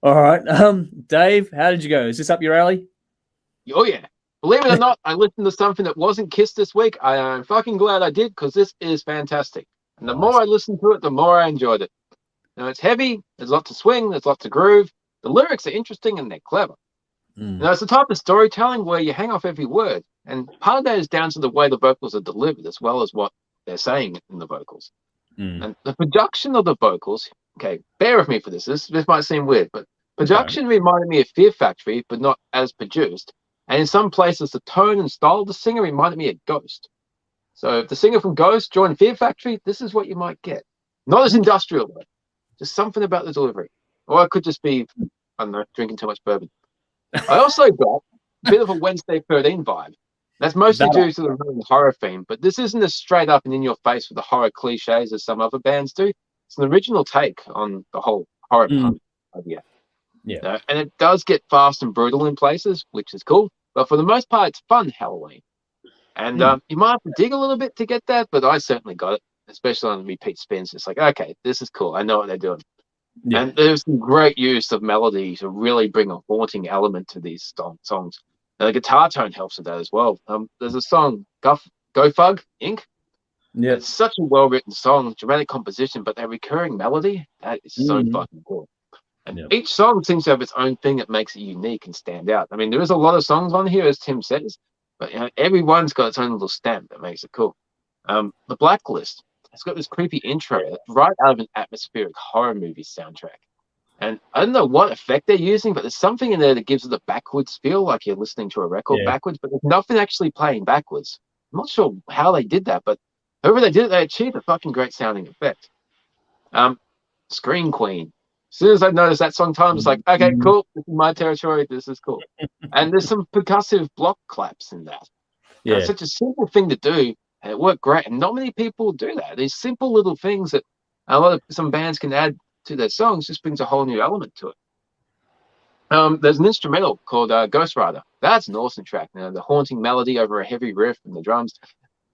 All right. Dave, how did you go? Is this up your alley? Oh, yeah. Believe it or not, I listened to something that wasn't Kiss this week. I'm fucking glad I did, because this is fantastic. And the more I listened to it, the more I enjoyed it. Now, it's heavy. There's lots of swing. There's lots of groove. The lyrics are interesting and they're clever. Now, it's the type of storytelling where you hang off every word. And part of that is down to the way the vocals are delivered, as well as what they're saying in the vocals. And the production of the vocals, okay, bear with me for this. This might seem weird, but production reminded me of Fear Factory, but not as produced. And in some places, the tone and style of the singer reminded me of Ghost. So if the singer from Ghost joined Fear Factory, this is what you might get. Not as industrial, though. Just something about the delivery. Or it could just be, I don't know, drinking too much bourbon. I also got a bit of a Wednesday 13 vibe. That's mostly due to the horror theme, but this isn't as straight up and in your face with the horror cliches as some other bands do. It's an original take on the whole horror punk idea. Yeah. And it does get fast and brutal in places, which is cool. But for the most part, it's fun Halloween. And you might have to dig a little bit to get that, but I certainly got it, especially on the repeat spins. It's like, okay, this is cool. I know what they're doing. Yeah. And there's some great use of melody to really bring a haunting element to these songs. And the guitar tone helps with that as well. There's a song, Go Fug, Inc. Yeah. It's such a well-written song, dramatic composition, but that recurring melody, that is so fucking cool. And each song seems to have its own thing that makes it unique and stand out. I mean, there is a lot of songs on here, as Tim says, but everyone's got its own little stamp that makes it cool. The Blacklist, it's got this creepy intro that's right out of an atmospheric horror movie soundtrack. And I don't know what effect they're using, but there's something in there that gives it a backwards feel, like you're listening to a record backwards, but there's nothing actually playing backwards. I'm not sure how they did that, but however they did it, they achieved a fucking great sounding effect. Scream Queen. As soon as I noticed that song time, it's like, okay, cool, this is my territory, this is cool. And there's some percussive block claps in that. Yeah. It's such a simple thing to do, and it worked great. And not many people do that. These simple little things that some bands can add to their songs just brings a whole new element to it. There's an instrumental called Ghost Rider. That's an awesome track. Now, the haunting melody over a heavy riff and the drums.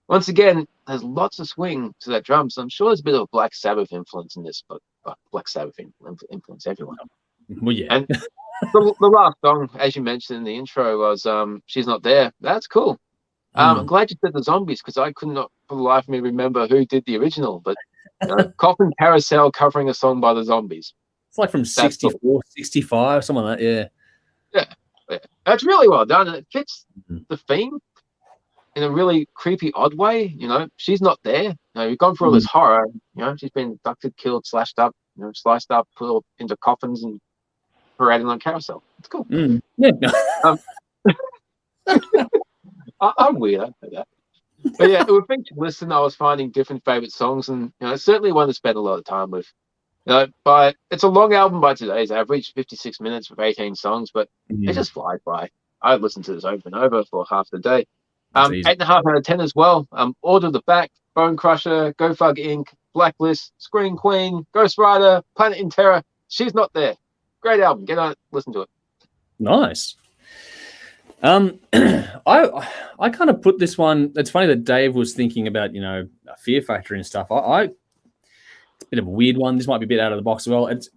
Once again, there's lots of swing to that drum, so I'm sure there's a bit of a Black Sabbath influence in this, but Black Sabbath influence everyone. Well, yeah. And the last song, as you mentioned in the intro, was She's Not There. That's cool. I'm glad you said the Zombies, because I could not for the life of me remember who did the original, but Coffin Carousel covering a song by the Zombies. It's like from 64, 65, something like that, yeah. That's really well done, and it fits the theme in a really creepy, odd way. She's not there. You've gone through all this horror. She's been abducted, killed, slashed up, sliced up, put into coffins, and parading on a carousel. It's cool. Yeah. I'm weird. I know that. But yeah, with each listen, I was finding different favorite songs, and it's certainly one to spend a lot of time with. But it's a long album by today's average, 56 minutes with 18 songs, but it just flies by. I've listened to this over and over for half the day. 8.5 out of 10 as well. Order the Back, Bone Crusher, Go Fug Inc., Blacklist, Scream Queen, Ghost Rider, Planet in Terror. She's Not There. Great album. Get on it, listen to it. Nice. I kind of put this one. It's funny that Dave was thinking about Fear Factory and stuff. It's a bit of a weird one. This might be a bit out of the box as well. It's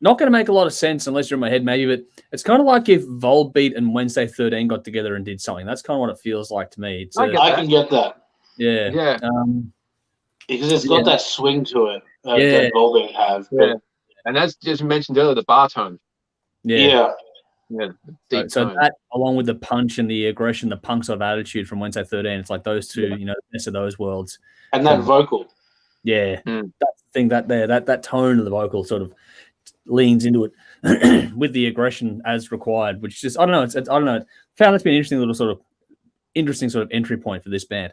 not going to make a lot of sense unless you're in my head, maybe. But it's kind of like if Volbeat and Wednesday 13 got together and did something. That's kind of what it feels like to me. I can get that. Yeah. Because it's got that swing to it that Volbeat have. Yeah. And as just mentioned earlier, the bar tone. Yeah. So that, along with the punch and the aggression, the punk sort of attitude from Wednesday 13, it's like those two, the best of those worlds. And that vocal. Yeah. That's the thing that tone of the vocal sort of leans into it with the aggression as required, which just, I don't know. I don't know. Found that to be an interesting sort of entry point for this band.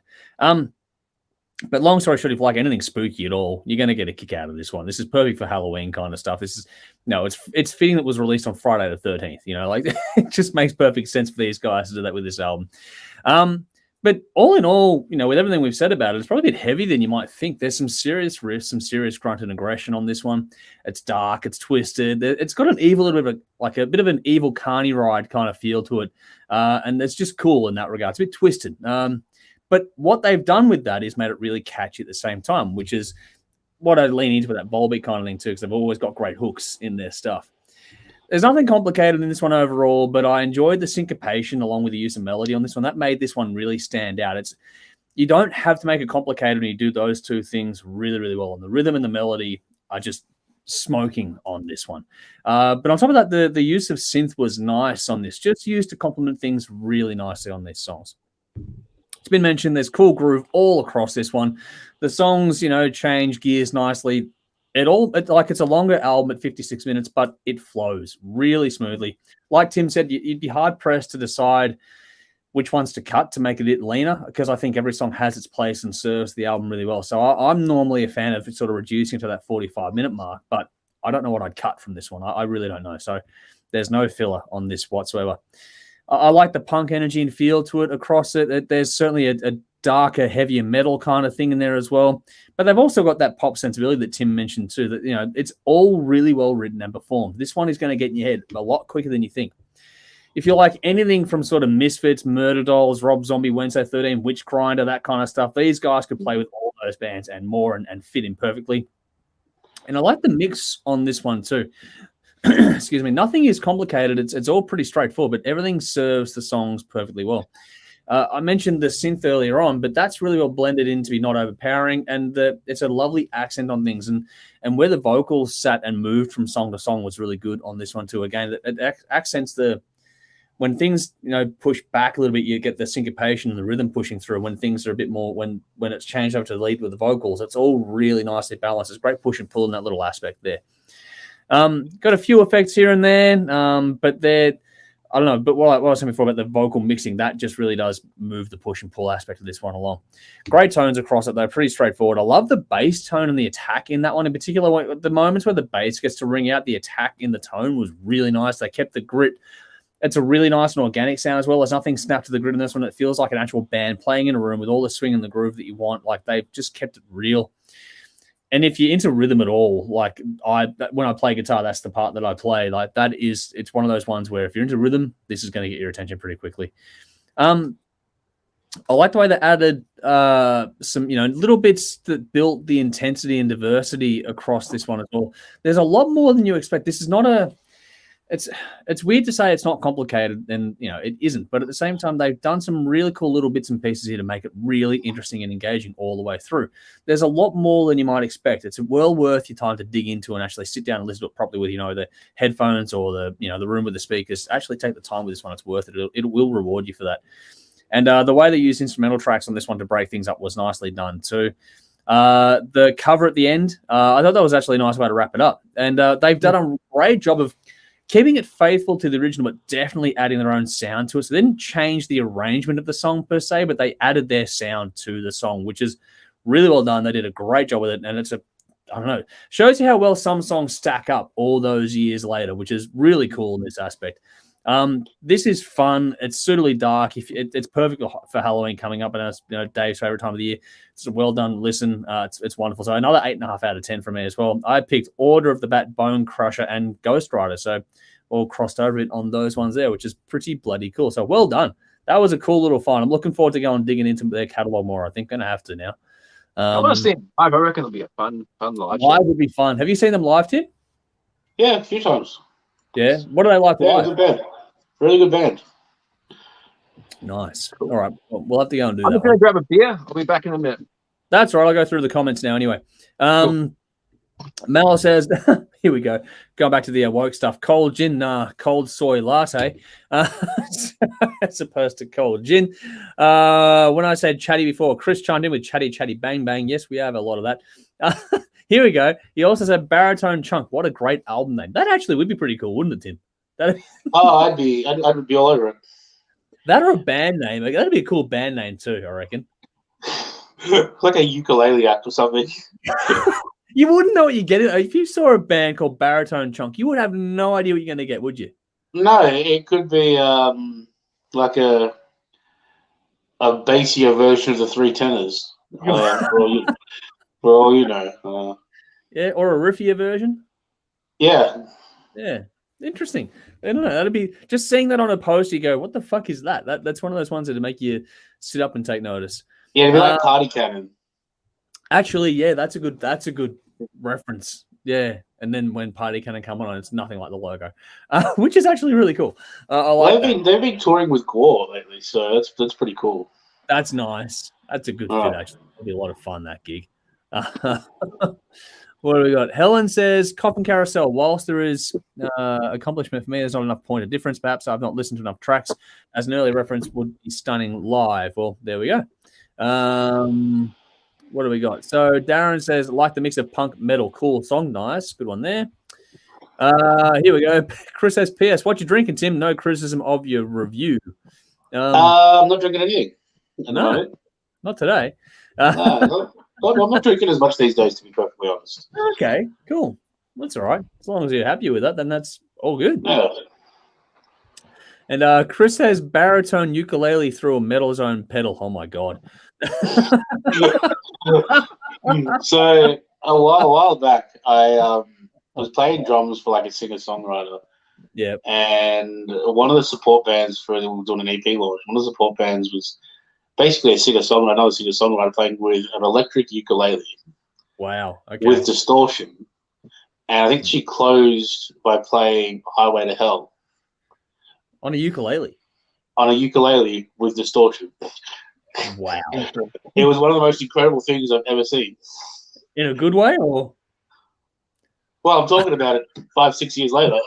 But long story short, if you like anything spooky at all, you're going to get a kick out of this one. This is perfect for Halloween kind of stuff. It's fitting that it was released on Friday the 13th. It just makes perfect sense for these guys to do that with this album. But all in all, with everything we've said about it, it's probably a bit heavier than you might think. There's some serious riffs, some serious grunt and aggression on this one. It's dark, it's twisted. It's got an evil, little bit of a bit of an evil carny ride kind of feel to it, and it's just cool in that regard. It's a bit twisted. But what they've done with that is made it really catchy at the same time, which is what I lean into with that Volbeat kind of thing too, because they've always got great hooks in their stuff. There's nothing complicated in this one overall, but I enjoyed the syncopation along with the use of melody on this one. That made this one really stand out. You don't have to make it complicated when you do those two things really, really well. And the rhythm and the melody are just smoking on this one. But on top of that, the use of synth was nice on this, just used to complement things really nicely on these songs. It's been mentioned there's cool groove all across this one. The songs, change gears nicely. It's a longer album at 56 minutes, but it flows really smoothly. Like Tim said, you'd be hard pressed to decide which ones to cut to make it a bit leaner, because I think every song has its place and serves the album really well. So I'm normally a fan of sort of reducing to that 45-minute mark, but I don't know what I'd cut from this one. I really don't know. So there's no filler on this whatsoever. I like the punk energy and feel to it across it. There's certainly a darker, heavier metal kind of thing in there as well. But they've also got that pop sensibility that Tim mentioned too, that, it's all really well written and performed. This one is going to get in your head a lot quicker than you think. If you like anything from sort of Misfits, Murder Dolls, Rob Zombie, Wednesday 13, Witch Grinder, that kind of stuff, these guys could play with all those bands and more and fit in perfectly. And I like the mix on this one too. Excuse me. Nothing is complicated. It's all pretty straightforward, but everything serves the songs perfectly well. I mentioned the synth earlier on, but that's really well blended in to be not overpowering, and it's a lovely accent on things. And where the vocals sat and moved from song to song was really good on this one too. Again, it accents when things push back a little bit, you get the syncopation and the rhythm pushing through. When things are a bit more when it's changed over to the lead with the vocals, it's all really nicely balanced. It's great push and pull in that little aspect there. Got a few effects here and there, but I don't know. But what I was saying before about the vocal mixing, that just really does move the push and pull aspect of this one along. Great tones across it, though, pretty straightforward. I love the bass tone and the attack in that one in particular. The moments where the bass gets to ring out, the attack in the tone was really nice. They kept the grit. It's a really nice and organic sound as well. There's nothing snapped to the grit in this one. It feels like an actual band playing in a room with all the swing and the groove that you want. Like, they've just kept it real. And if you're into rhythm at all, like when I play guitar, that's the part that I play. Like it's one of those ones where if you're into rhythm, this is going to get your attention pretty quickly. I like the way they added some, little bits that built the intensity and diversity across this one as well. There's a lot more than you expect. This is not it's weird to say it's not complicated, and it isn't. But at the same time, they've done some really cool little bits and pieces here to make it really interesting and engaging all the way through. There's a lot more than you might expect. It's well worth your time to dig into and actually sit down and listen to it properly with the headphones or the room with the speakers. Actually take the time with this one. It's worth it. It will reward you for that. And the way they used instrumental tracks on this one to break things up was nicely done too. The cover at the end, I thought that was actually a nice way to wrap it up. And they've done a great job of keeping it faithful to the original, but definitely adding their own sound to it. So they didn't change the arrangement of the song per se, but they added their sound to the song, which is really well done. They did a great job with it. And shows you how well some songs stack up all those years later, which is really cool in this aspect. This is fun. It's suitably dark. It's perfect for Halloween coming up, and it's Dave's favorite time of the year. It's a well done listen. It's wonderful. So another 8.5 out of 10 from me as well. I picked Order of the Bat, Bone Crusher, and Ghost Rider. So all crossed over it on those ones there, which is pretty bloody cool. So well done. That was a cool little find. I'm looking forward to going digging into their catalog more. I think I'm gonna have to now. I want to see them live. I reckon it'll be a fun live show. Live would be fun. Have you seen them live, Tim? Yeah, a few times. Yeah. What do they like live? Good band. Really good band. Nice. All right. Well, we'll have to go and do I'm that. just going to grab a beer. I'll be back in a minute. That's right. I'll go through the comments now anyway. Cool. Mel says, here we go. Going back to the woke stuff. Cold gin, cold soy latte. As opposed to cold gin. When I said chatty before, Chris chimed in with chatty bang bang. Yes, we have a lot of that. Here we go. He also said Baritone Chunk. What a great album name. That actually would be pretty cool, wouldn't it, Tim? I'd be all over it. That or a band name. That'd be a cool band name too, I reckon. Like a ukulele act or something. You wouldn't know what you're getting. If you saw a band called Baritone Chunk, you would have no idea what you're going to get, would you? No, it could be like a a bassier version of the three tenors. For all you know. Yeah, or a riffier version. Yeah. Yeah, interesting. I don't know. That'd be just seeing that on a post. You go, "What the fuck is that?" That's one of those ones that'd make you sit up and take notice. Yeah, it'd be like Party Cannon. Actually, yeah, that's a good reference. Yeah, and then when Party Cannon come on, it's nothing like the logo, which is actually really cool. I like they've been touring with Gore lately, so that's pretty cool. That's nice. That's a good fit, actually. It'll be a lot of fun, that gig. What do we got? Helen says, Coffin Carousel, whilst there is accomplishment for me, there's not enough point of difference. Perhaps I've not listened to enough tracks, as an early reference would be stunning live. Well, there we go. What do we got? So Darren says, like the mix of punk metal. Cool song. Nice. Good one there. Here we go. Chris says, P.S. What you drinking, Tim? No criticism of your review. I'm not drinking anything. No, not today. No, I'm not drinking as much these days, to be perfectly honest. Okay, cool. That's all right. As long as you're happy with that, then that's all good. Yeah. And Chris says baritone ukulele through a metal zone pedal. Oh my god. So a while back, I was playing drums for like a singer-songwriter. Yeah. And one of the support bands for doing an EP launch, one of the support bands was basically a singer-songwriter, another singer-songwriter playing with an electric ukulele. Wow. Okay. With distortion. And I think she closed by playing Highway to Hell. On a ukulele? On a ukulele with distortion. Wow. It was one of the most incredible things I've ever seen. In a good way, or? Well, I'm talking about it 5-6 years later.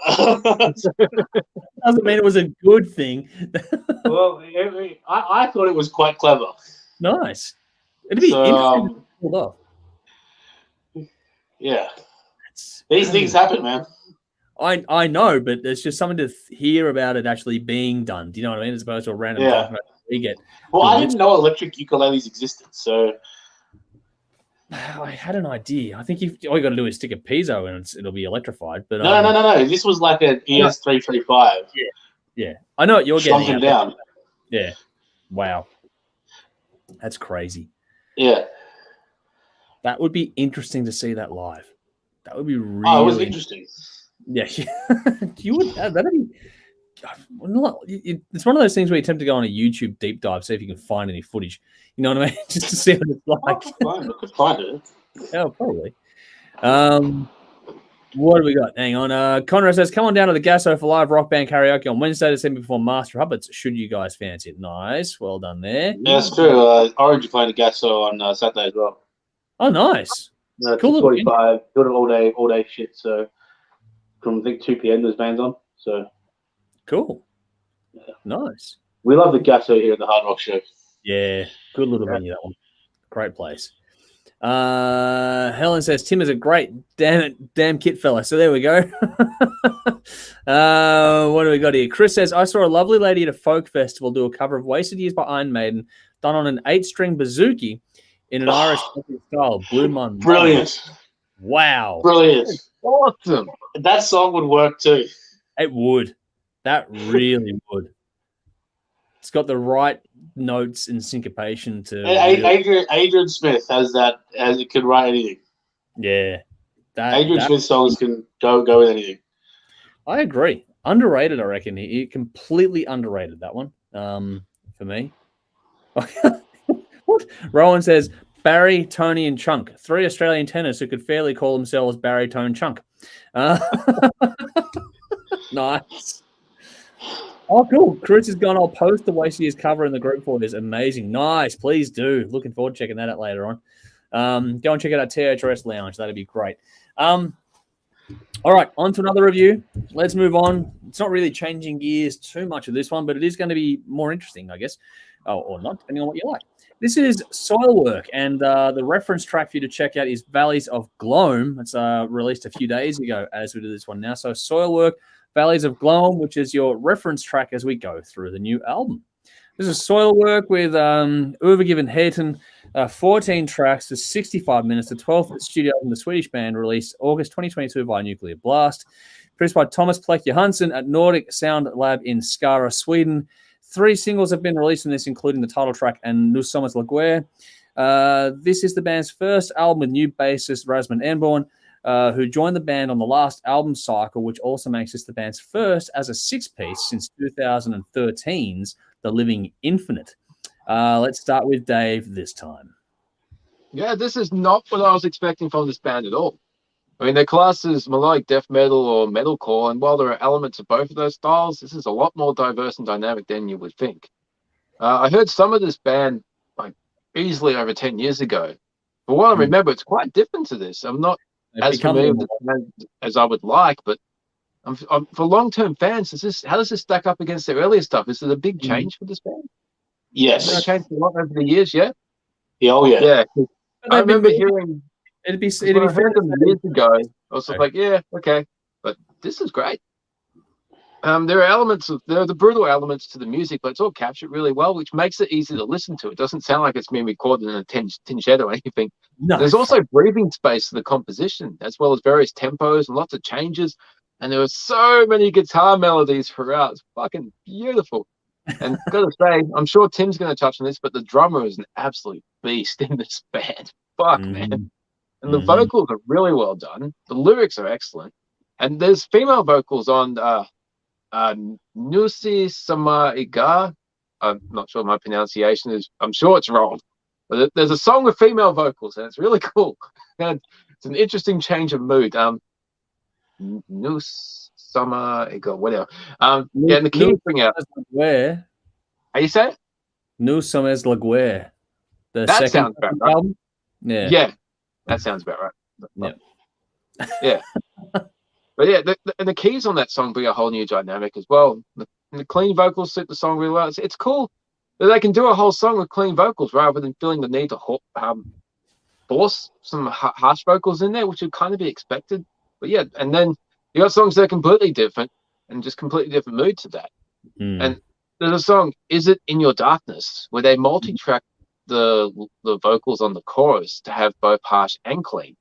Doesn't mean it was a good thing. Well, I thought it was quite clever. Nice. It'd be interesting to pull off. Yeah. These things happen, man. I know, but there's just something to hear about it actually being done. Do you know what I mean? As opposed to a random document we get. Well, I didn't know electric ukuleles existed, so I had an idea. I think all you got to do is stick a piezo and it'll be electrified. But no. This was like an ES335. Yeah. I know what you're getting at. Down. Yeah. Wow. That's crazy. Yeah. That would be interesting to see that live. That would be really. Oh, it was interesting. Yeah. You would. That'd be. It's one of those things where you attempt to go on a YouTube deep dive, see if you can find any footage. You know what I mean? Just to see what it's like. I could find it. Yeah, probably. What do we got? Hang on. Conrad says, come on down to the Gasso for live rock band karaoke on Wednesday, December before Master Hubbard's. Should you guys fancy it? Nice. Well done there. Yeah, that's true. Orange are playing the Gasso on Saturday as well. Oh, nice. Cool. 45. Doing it all day shit. So from I think 2 p.m. there's bands on. So cool. Yeah. Nice. We love the Gasso here at the Hard Rock Show. Yeah. Good little venue, that one. Great place. Helen says Tim is a great damn kit fella. So there we go. What do we got here? Chris says I saw a lovely lady at a folk festival do a cover of Wasted Years by Iron Maiden done on an 8-string bouzouki in an Irish style. Blew my mind. Brilliant. Wow. Brilliant. Awesome. That song would work too. It would. That really would. It's got the right notes and syncopation to. Adrian Smith has that. As it can write anything. Yeah, Adrian Smith songs can go with anything. I agree. Underrated, I reckon. He completely underrated that one. For me. What? Rowan says Barry, Tony, and Chunk, 3 Australian tenors who could fairly call themselves Barry, Tone, Chunk. Nice. Oh, cool. Chris has gone. I'll post the Wasted Years cover in the group for this. Amazing. Nice. Please do. Looking forward to checking that out later on. Go and check out our THRS Lounge. That'd be great. All right. On to another review. Let's move on. It's not really changing gears too much of this one, but it is going to be more interesting, I guess. Oh, or not, depending on what you like. This is Soilwork, and the reference track for you to check out is Valleys of Gloam. It's released a few days ago as we do this one now. So Soilwork, Valleys of Gloam, which is your reference track as we go through the new album. This is Soilwork with Overgiven Hayton, 14 tracks for 65 minutes, the 12th studio album the Swedish band released August 2022 by Nuclear Blast. Produced by Thomas Pleck Johansson at Nordic Sound Lab in Skara, Sweden. 3 singles have been released from this, including the title track and Nous sommes la guerre. This is the band's first album with new bassist Rasmus Anborn, who joined the band on the last album cycle, which also makes this the band's first as a 6-piece since 2013's The Living Infinite. Let's start with Dave this time. Yeah, this is not what I was expecting from this band at all. I mean, they're classed as melodic death metal or metalcore, and while there are elements of both of those styles, this is a lot more diverse and dynamic than you would think. I heard some of this band like easily over 10 years ago. But what I remember, it's quite different to this. I'm not as familiar with the band as I would like, but for long-term fans, how does this stack up against their earlier stuff? Is it a big change for this band? Yes. Has it changed a lot over the years, yeah? Yeah, oh yeah. Yeah. I remember hearing... It'd be I heard them years ago. I was like, yeah, okay, but this is great. There are the brutal elements to the music, but it's all captured really well, which makes it easy to listen to. It doesn't sound like it's been recorded in a tin shed or anything. No. There's also breathing space to the composition, as well as various tempos and lots of changes. And there are so many guitar melodies throughout. It's fucking beautiful. And gotta say, I'm sure Tim's going to touch on this, but the drummer is an absolute beast in this band. Fuck, man. And the vocals are really well done. The lyrics are excellent. And there's female vocals on Nusi Sama Iga. I'm not sure my pronunciation is. I'm sure it's wrong. But there's a song with female vocals, and it's really cool. And it's an interesting change of mood. Nus Sama Iga, whatever. Yeah, and the keys bring out. Where? How you say it? Nous sommes la guerre. That sounds about right. Album? Yeah. Yeah. That sounds about right. Yeah. Yeah. But yeah, the keys on that song bring a whole new dynamic as well. The clean vocals suit the song really well. It's cool that they can do a whole song with clean vocals rather than feeling the need to force some harsh vocals in there, which would kind of be expected. But yeah, and then you got songs that are completely different and just completely different mood to that. And there's a song, Is It In Your Darkness, where they multi-track the vocals on the chorus to have both harsh and clean.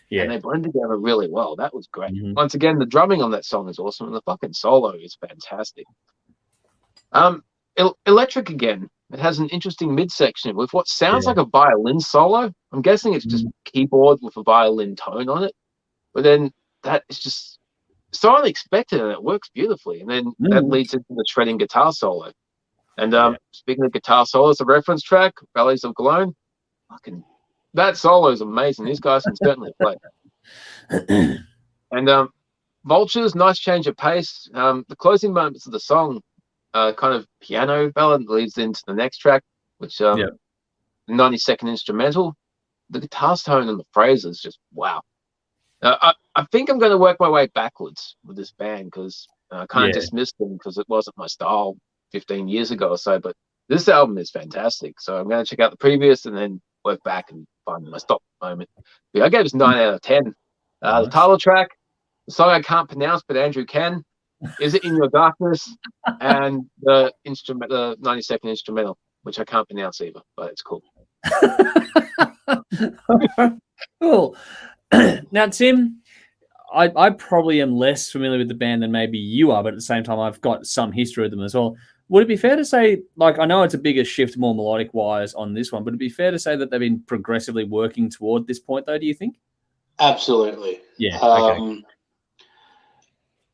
Yeah. And they blend together really well. That was great. Once again, the drumming on that song is awesome, and the fucking solo is fantastic. Electric again. It has an interesting midsection with what sounds like a violin solo. I'm guessing it's just keyboard with a violin tone on it. But then that is just so unexpected, and it works beautifully. And then that leads into the shredding guitar solo. And speaking of guitar solos, the reference track, Valleys of Gloam, fucking that solo is amazing. These guys can certainly play. And Vultures, nice change of pace. The closing moments of the song, kind of piano ballad leads into the next track, which 90-second instrumental. The guitar tone and the phrases, just wow. I think I'm going to work my way backwards with this band because I kind of dismissed them because it wasn't my style 15 years ago or so, but this album is fantastic. So I'm going to check out the previous and then work back and find my stop moment. But I gave this 9 out of 10. The title track, the song I can't pronounce, but Andrew can, Is It In Your Darkness, and the 90-second instrumental, which I can't pronounce either, but it's cool. Cool. Now, Tim, I probably am less familiar with the band than maybe you are, but at the same time, I've got some history with them as well. Would it be fair to say, like, I know it's a bigger shift, more melodic-wise on this one, but it'd be fair to say that they've been progressively working toward this point, though, do you think? Absolutely. Yeah, okay.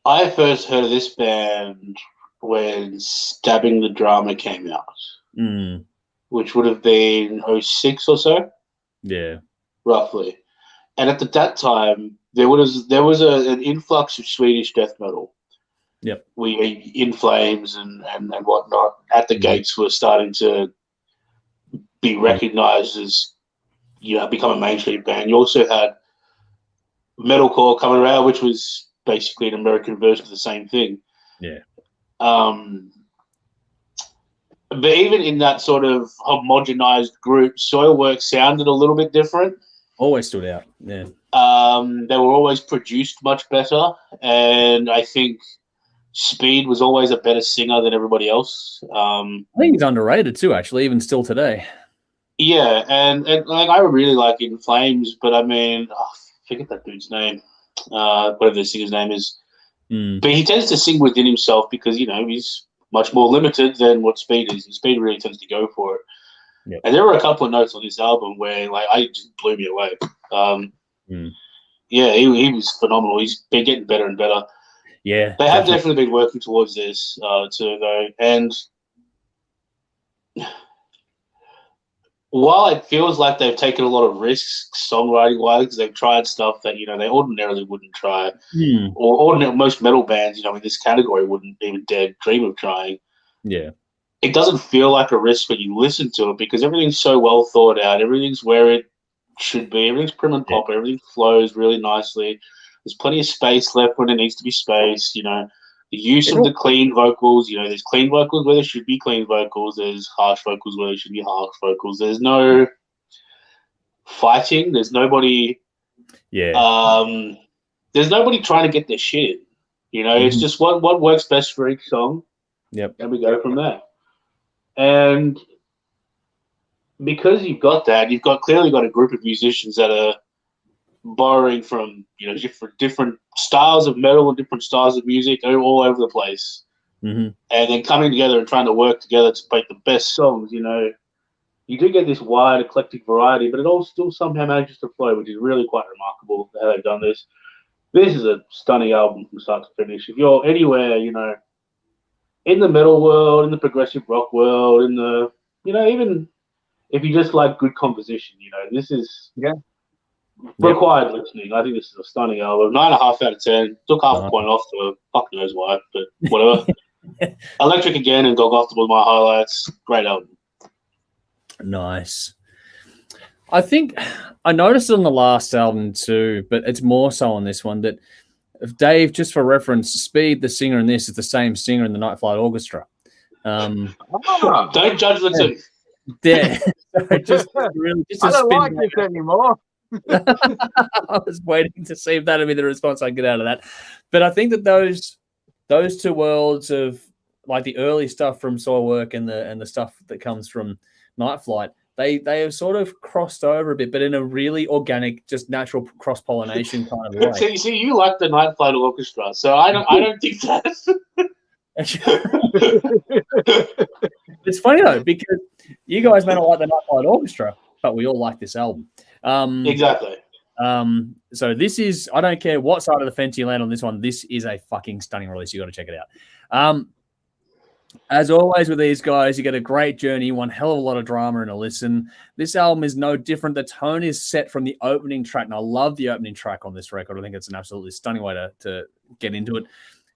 I first heard of this band when Stabbing the Drama came out, which would have been 06 or so. Yeah. Roughly. And at that time, there was an influx of Swedish death metal. Yep. In Flames and whatnot at the gates were starting to be recognized as, become a mainstream band. You also had metalcore coming around, which was basically an American version of the same thing. Yeah. But even in that sort of homogenized group, Soilwork sounded a little bit different. Always stood out. Yeah. They were always produced much better, and I think Speed was always a better singer than everybody else. I think he's underrated too, actually, even still today. Yeah, and like I really like In Flames, but I mean, I forget that dude's name. Whatever the singer's name is. But he tends to sing within himself because he's much more limited than what speed is. And speed really tends to go for it. Yep. And there were a couple of notes on this album where I just blew me away. Yeah, he was phenomenal. He's been getting better and better. Yeah, they have definitely been working towards this too, though. And while it feels like they've taken a lot of risks songwriting-wise, because they've tried stuff that they ordinarily wouldn't try, or most metal bands, in this category wouldn't even dare dream of trying. Yeah, it doesn't feel like a risk when you listen to it because everything's so well thought out. Everything's where it should be. Everything's prim and proper. Everything flows really nicely. There's plenty of space left when there needs to be space. The use of the clean vocals. There's clean vocals where there should be clean vocals. There's harsh vocals where there should be harsh vocals. There's no fighting. There's nobody. Yeah. There's nobody trying to get their shit in. It's just what works best for each song. Yep. And we go from there. And because you've got that, you've clearly got a group of musicians that are borrowing from different styles of metal and different styles of music all over the place, and then coming together and trying to work together to make the best songs. You do get this wide eclectic variety, but it all still somehow manages to flow, which is really quite remarkable how they've done this. This is a stunning album from start to finish. If you're anywhere, in the metal world, in the progressive rock world, in the, even if you just like good composition, this is required listening. I think this is a stunning album. 9.5 out of 10. Took half a point off for fuck knows why, but whatever. Electric Again and Golgotha were my highlights. Great album. Nice. I think I noticed it on the last album too, but it's more so on this one that if Dave, just for reference, Speed, the singer in this, is the same singer in the Night Flight Orchestra. Don't judge the two. Yeah. I don't like this anymore. I was waiting to see if that'd be the response I get out of that. But I think that those two worlds of like the early stuff from Soilwork and the stuff that comes from Night Flight, they have sort of crossed over a bit, but in a really organic, just natural cross-pollination kind of way. See, you like the Night Flight Orchestra, so I don't think that's... It's funny though, because you guys may not like the Night Flight Orchestra, but we all like this album. Exactly. So this is, I don't care what side of the fence you land on this one, this is a fucking stunning release. You got to check it out. As always with these guys, you get a great journey, one hell of a lot of drama and a listen. This album is no different. The tone is set from the opening track, and I love the opening track on this record. I think it's an absolutely stunning way to get into it.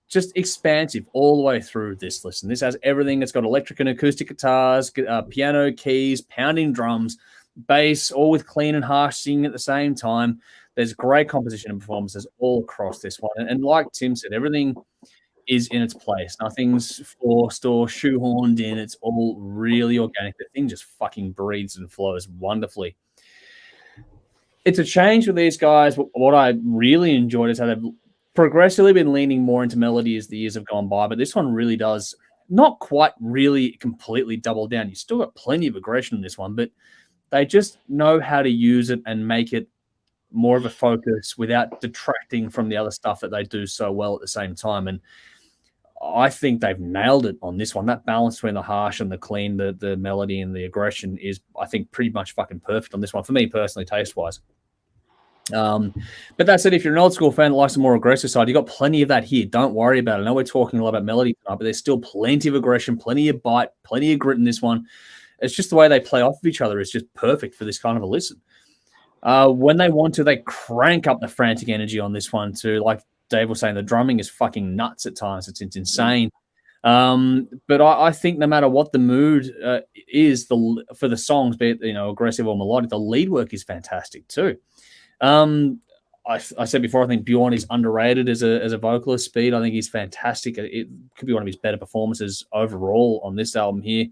Just expansive all the way through this listen. This has everything. It's got electric and acoustic guitars, piano, keys, pounding drums, bass, all with clean and harsh singing at the same time. There's great composition and performances all across this one. And like Tim said, everything is in its place. Nothing's forced or shoehorned in. It's all really organic. The thing just fucking breathes and flows wonderfully. It's a change with these guys. What I really enjoyed is how they've progressively been leaning more into melody as the years have gone by, but this one really does not quite really completely double down. You still got plenty of aggression in this one, but they just know how to use it and make it more of a focus without detracting from the other stuff that they do so well at the same time. And I think they've nailed it on this one. That balance between the harsh and the clean, the melody and the aggression is, I think, pretty much fucking perfect on this one for me personally, taste-wise. But that said, if you're an old school fan that likes the more aggressive side, you've got plenty of that here. Don't worry about it. I know we're talking a lot about melody tonight, but there's still plenty of aggression, plenty of bite, plenty of grit in this one. It's just the way they play off of each other is just perfect for this kind of a listen. When they want to, they crank up the frantic energy on this one too. Like Dave was saying, the drumming is fucking nuts at times. It's insane. But I think no matter what the mood is for the songs, be it aggressive or melodic, the lead work is fantastic too. I said before, I think Bjorn is underrated as a vocalist. Speed, I think he's fantastic. It could be one of his better performances overall on this album here.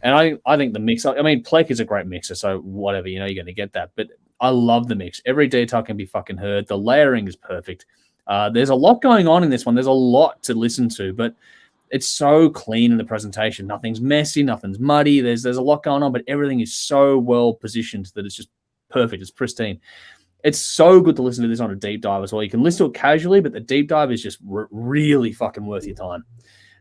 And I think the mix, I mean, Plek is a great mixer, so whatever, you're going to get that. But I love the mix. Every detail can be fucking heard. The layering is perfect. There's a lot going on in this one. There's a lot to listen to, but it's so clean in the presentation. Nothing's messy, nothing's muddy. There's a lot going on, but everything is so well positioned that it's just perfect. It's pristine. It's so good to listen to this on a deep dive as well. You can listen to it casually, but the deep dive is just really fucking worth your time.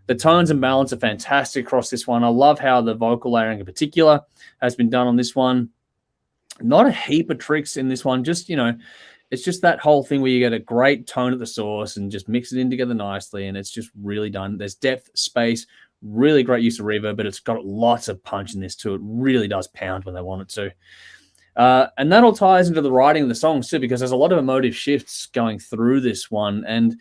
The tones and balance are fantastic across this one. I love how the vocal layering in particular has been done on this one. Not a heap of tricks in this one. Just, it's just that whole thing where you get a great tone at the source and just mix it in together nicely. And it's just really done. There's depth, space, really great use of reverb, but it's got lots of punch in this too. It really does pound when they want it to. And that all ties into the writing of the songs too, because there's a lot of emotive shifts going through this one. And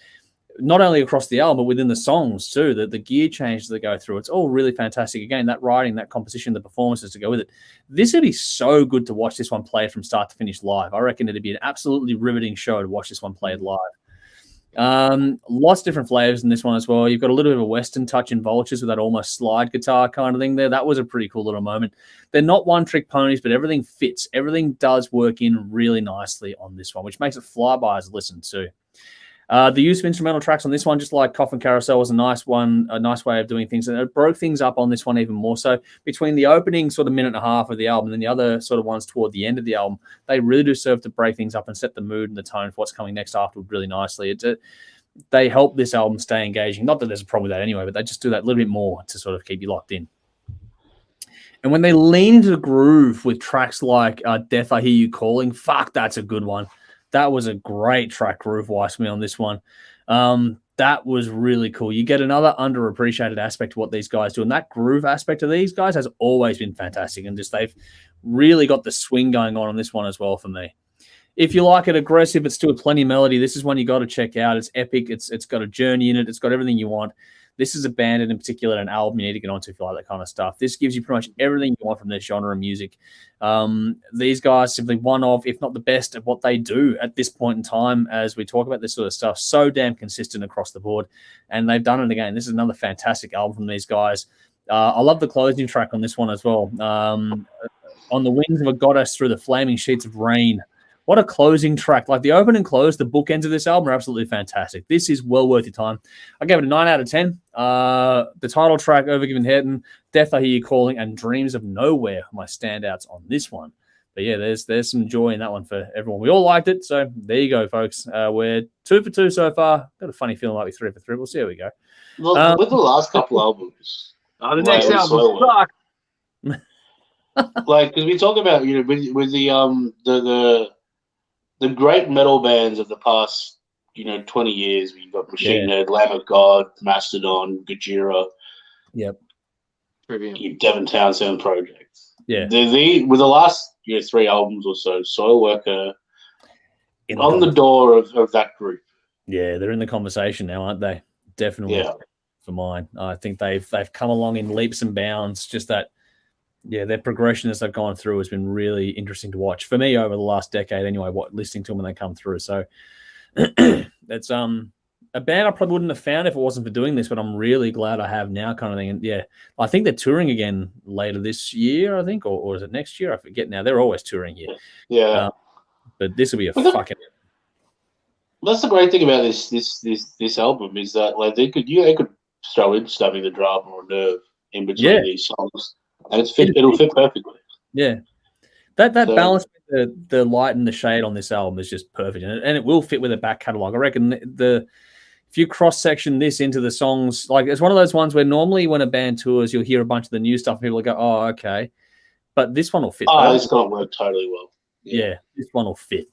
not only across the album, but within the songs too, the gear changes that go through. It's all really fantastic. Again, that writing, that composition, the performances to go with it. This would be so good to watch this one played from start to finish live. I reckon it'd be an absolutely riveting show to watch this one played live. Lots of different flavors in this one as well. You've got a little bit of a Western touch in Vultures with that almost slide guitar kind of thing there. That was a pretty cool little moment. They're not one-trick ponies, but everything fits. Everything does work in really nicely on this one, which makes it fly by as a listen too. The use of instrumental tracks on this one, just like Coffin Carousel, was a nice way of doing things. And it broke things up on this one even more so. Between the opening sort of minute and a half of the album and the other sort of ones toward the end of the album, they really do serve to break things up and set the mood and the tone for what's coming next afterward really nicely. They help this album stay engaging. Not that there's a problem with that anyway, but they just do that a little bit more to sort of keep you locked in. And when they lean into the groove with tracks like Death, I Hear You Calling, fuck, that's a good one. That was a great track groove-wise for me on this one. That was really cool. You get another underappreciated aspect of what these guys do. And that groove aspect of these guys has always been fantastic. And just they've really got the swing going on this one as well for me. If you like it aggressive, but still plenty of melody, this is one you got to check out. It's epic. It's got a journey in it. It's got everything you want. This is a band and in particular an album you need to get onto if you like that kind of stuff. This gives you pretty much everything you want from this genre of music. These guys simply one of, if not the best at what they do at this point in time as we talk about this sort of stuff. So damn consistent across the board. And they've done it again. This is another fantastic album from these guys. I love the closing track on this one as well. On the Wings of a Goddess Through the Flaming Sheets of Rain. What a closing track. Like the open and close, the bookends of this album are absolutely fantastic. This is well worth your time. I gave it a 9 out of 10. The title track, Overgiven Heaven, Death, I Hear You Calling, and Dreams of Nowhere are my standouts on this one. But yeah, there's some joy in that one for everyone. We all liked it, so there you go, folks. We're 2 for 2 so far. Got a funny feeling like we're 3 for 3. We'll see how we go. Well, with the last couple albums. The next album sucks. Like, because we talk about, with the great metal bands of the past, 20 years. You've got Machine Head, Lamb of God, Mastodon, Gojira. Yep. Your Devon Townsend projects. Yeah. With the last 3 albums or so, Soilwork on the door of that group. Yeah, they're in the conversation now, aren't they? Definitely. Yeah. For mine, I think they've come along in leaps and bounds. Just that. Yeah, their progression as they've gone through has been really interesting to watch for me over the last decade. Anyway, listening to them when they come through. So it's a band I probably wouldn't have found if it wasn't for doing this, but I'm really glad I have now, kind of thing. And yeah, I think they're touring again later this year. I think, or is it next year? I forget now. They're always touring here. Yeah, but this will be a fucking. That's the great thing about this album is that like they could throw in Stabbing the Drum or Nerve in between these songs. And it'll fit perfectly. Yeah. That balance with the light and the shade on this album is just perfect. And it will fit with the back catalogue. I reckon if you cross-section this into the songs, like it's one of those ones where normally when a band tours, you'll hear a bunch of the new stuff and people will go, oh, okay. But this one will fit. Oh, it's going to work totally well. Yeah, this one will fit.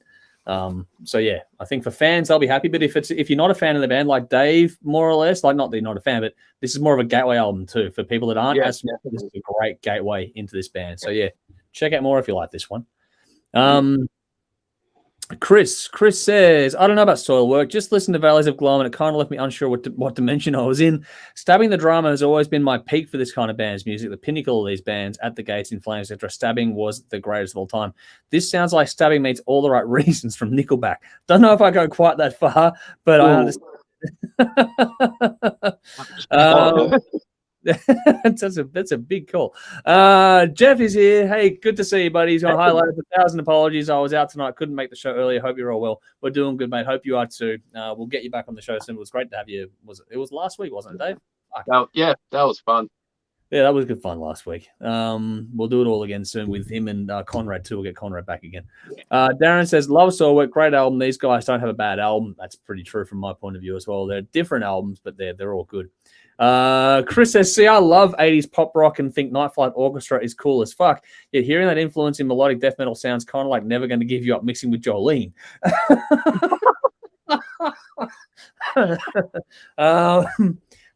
So yeah, I think for fans they'll be happy. But if you're not a fan of the band, like Dave, more or less, like not that you're not a fan, but this is more of a gateway album too for people that aren't as familiar. This is a great gateway into this band. So yeah, check out more if you like this one. Chris says, I don't know about Soilwork. Just listen to Valleys of Gloam, and it kind of left me unsure what dimension I was in. Stabbing the Drama has always been my peak for this kind of band's music, the pinnacle of these bands, At the Gates, In Flames, etc. Stabbing was the greatest of all time. This sounds like Stabbing meets All the Right Reasons from Nickelback. Don't know if I go quite that far, but I understand. That's a big call. Jeff is here. Hey, good to see you, buddy. He's on highlight 1,000 apologies. I was out tonight, couldn't make the show earlier. Hope you're all well. We're doing good, mate. Hope you are too. We'll get you back on the show soon. It was great to have you. It was last week, wasn't it, Dave? Yeah, that was fun. Yeah, that was good fun last week. We'll do it all again soon with him and Conrad too. We'll get Conrad back again. Darren says, love Soilwork, great album. These guys don't have a bad album. That's pretty true from my point of view as well. They're different albums, but they're all good. Chris says, see, I love 80s pop rock and think Night Flight Orchestra is cool as fuck. Yet hearing that influence in melodic death metal sounds kind of like Never Going to Give You Up mixing with Jolene.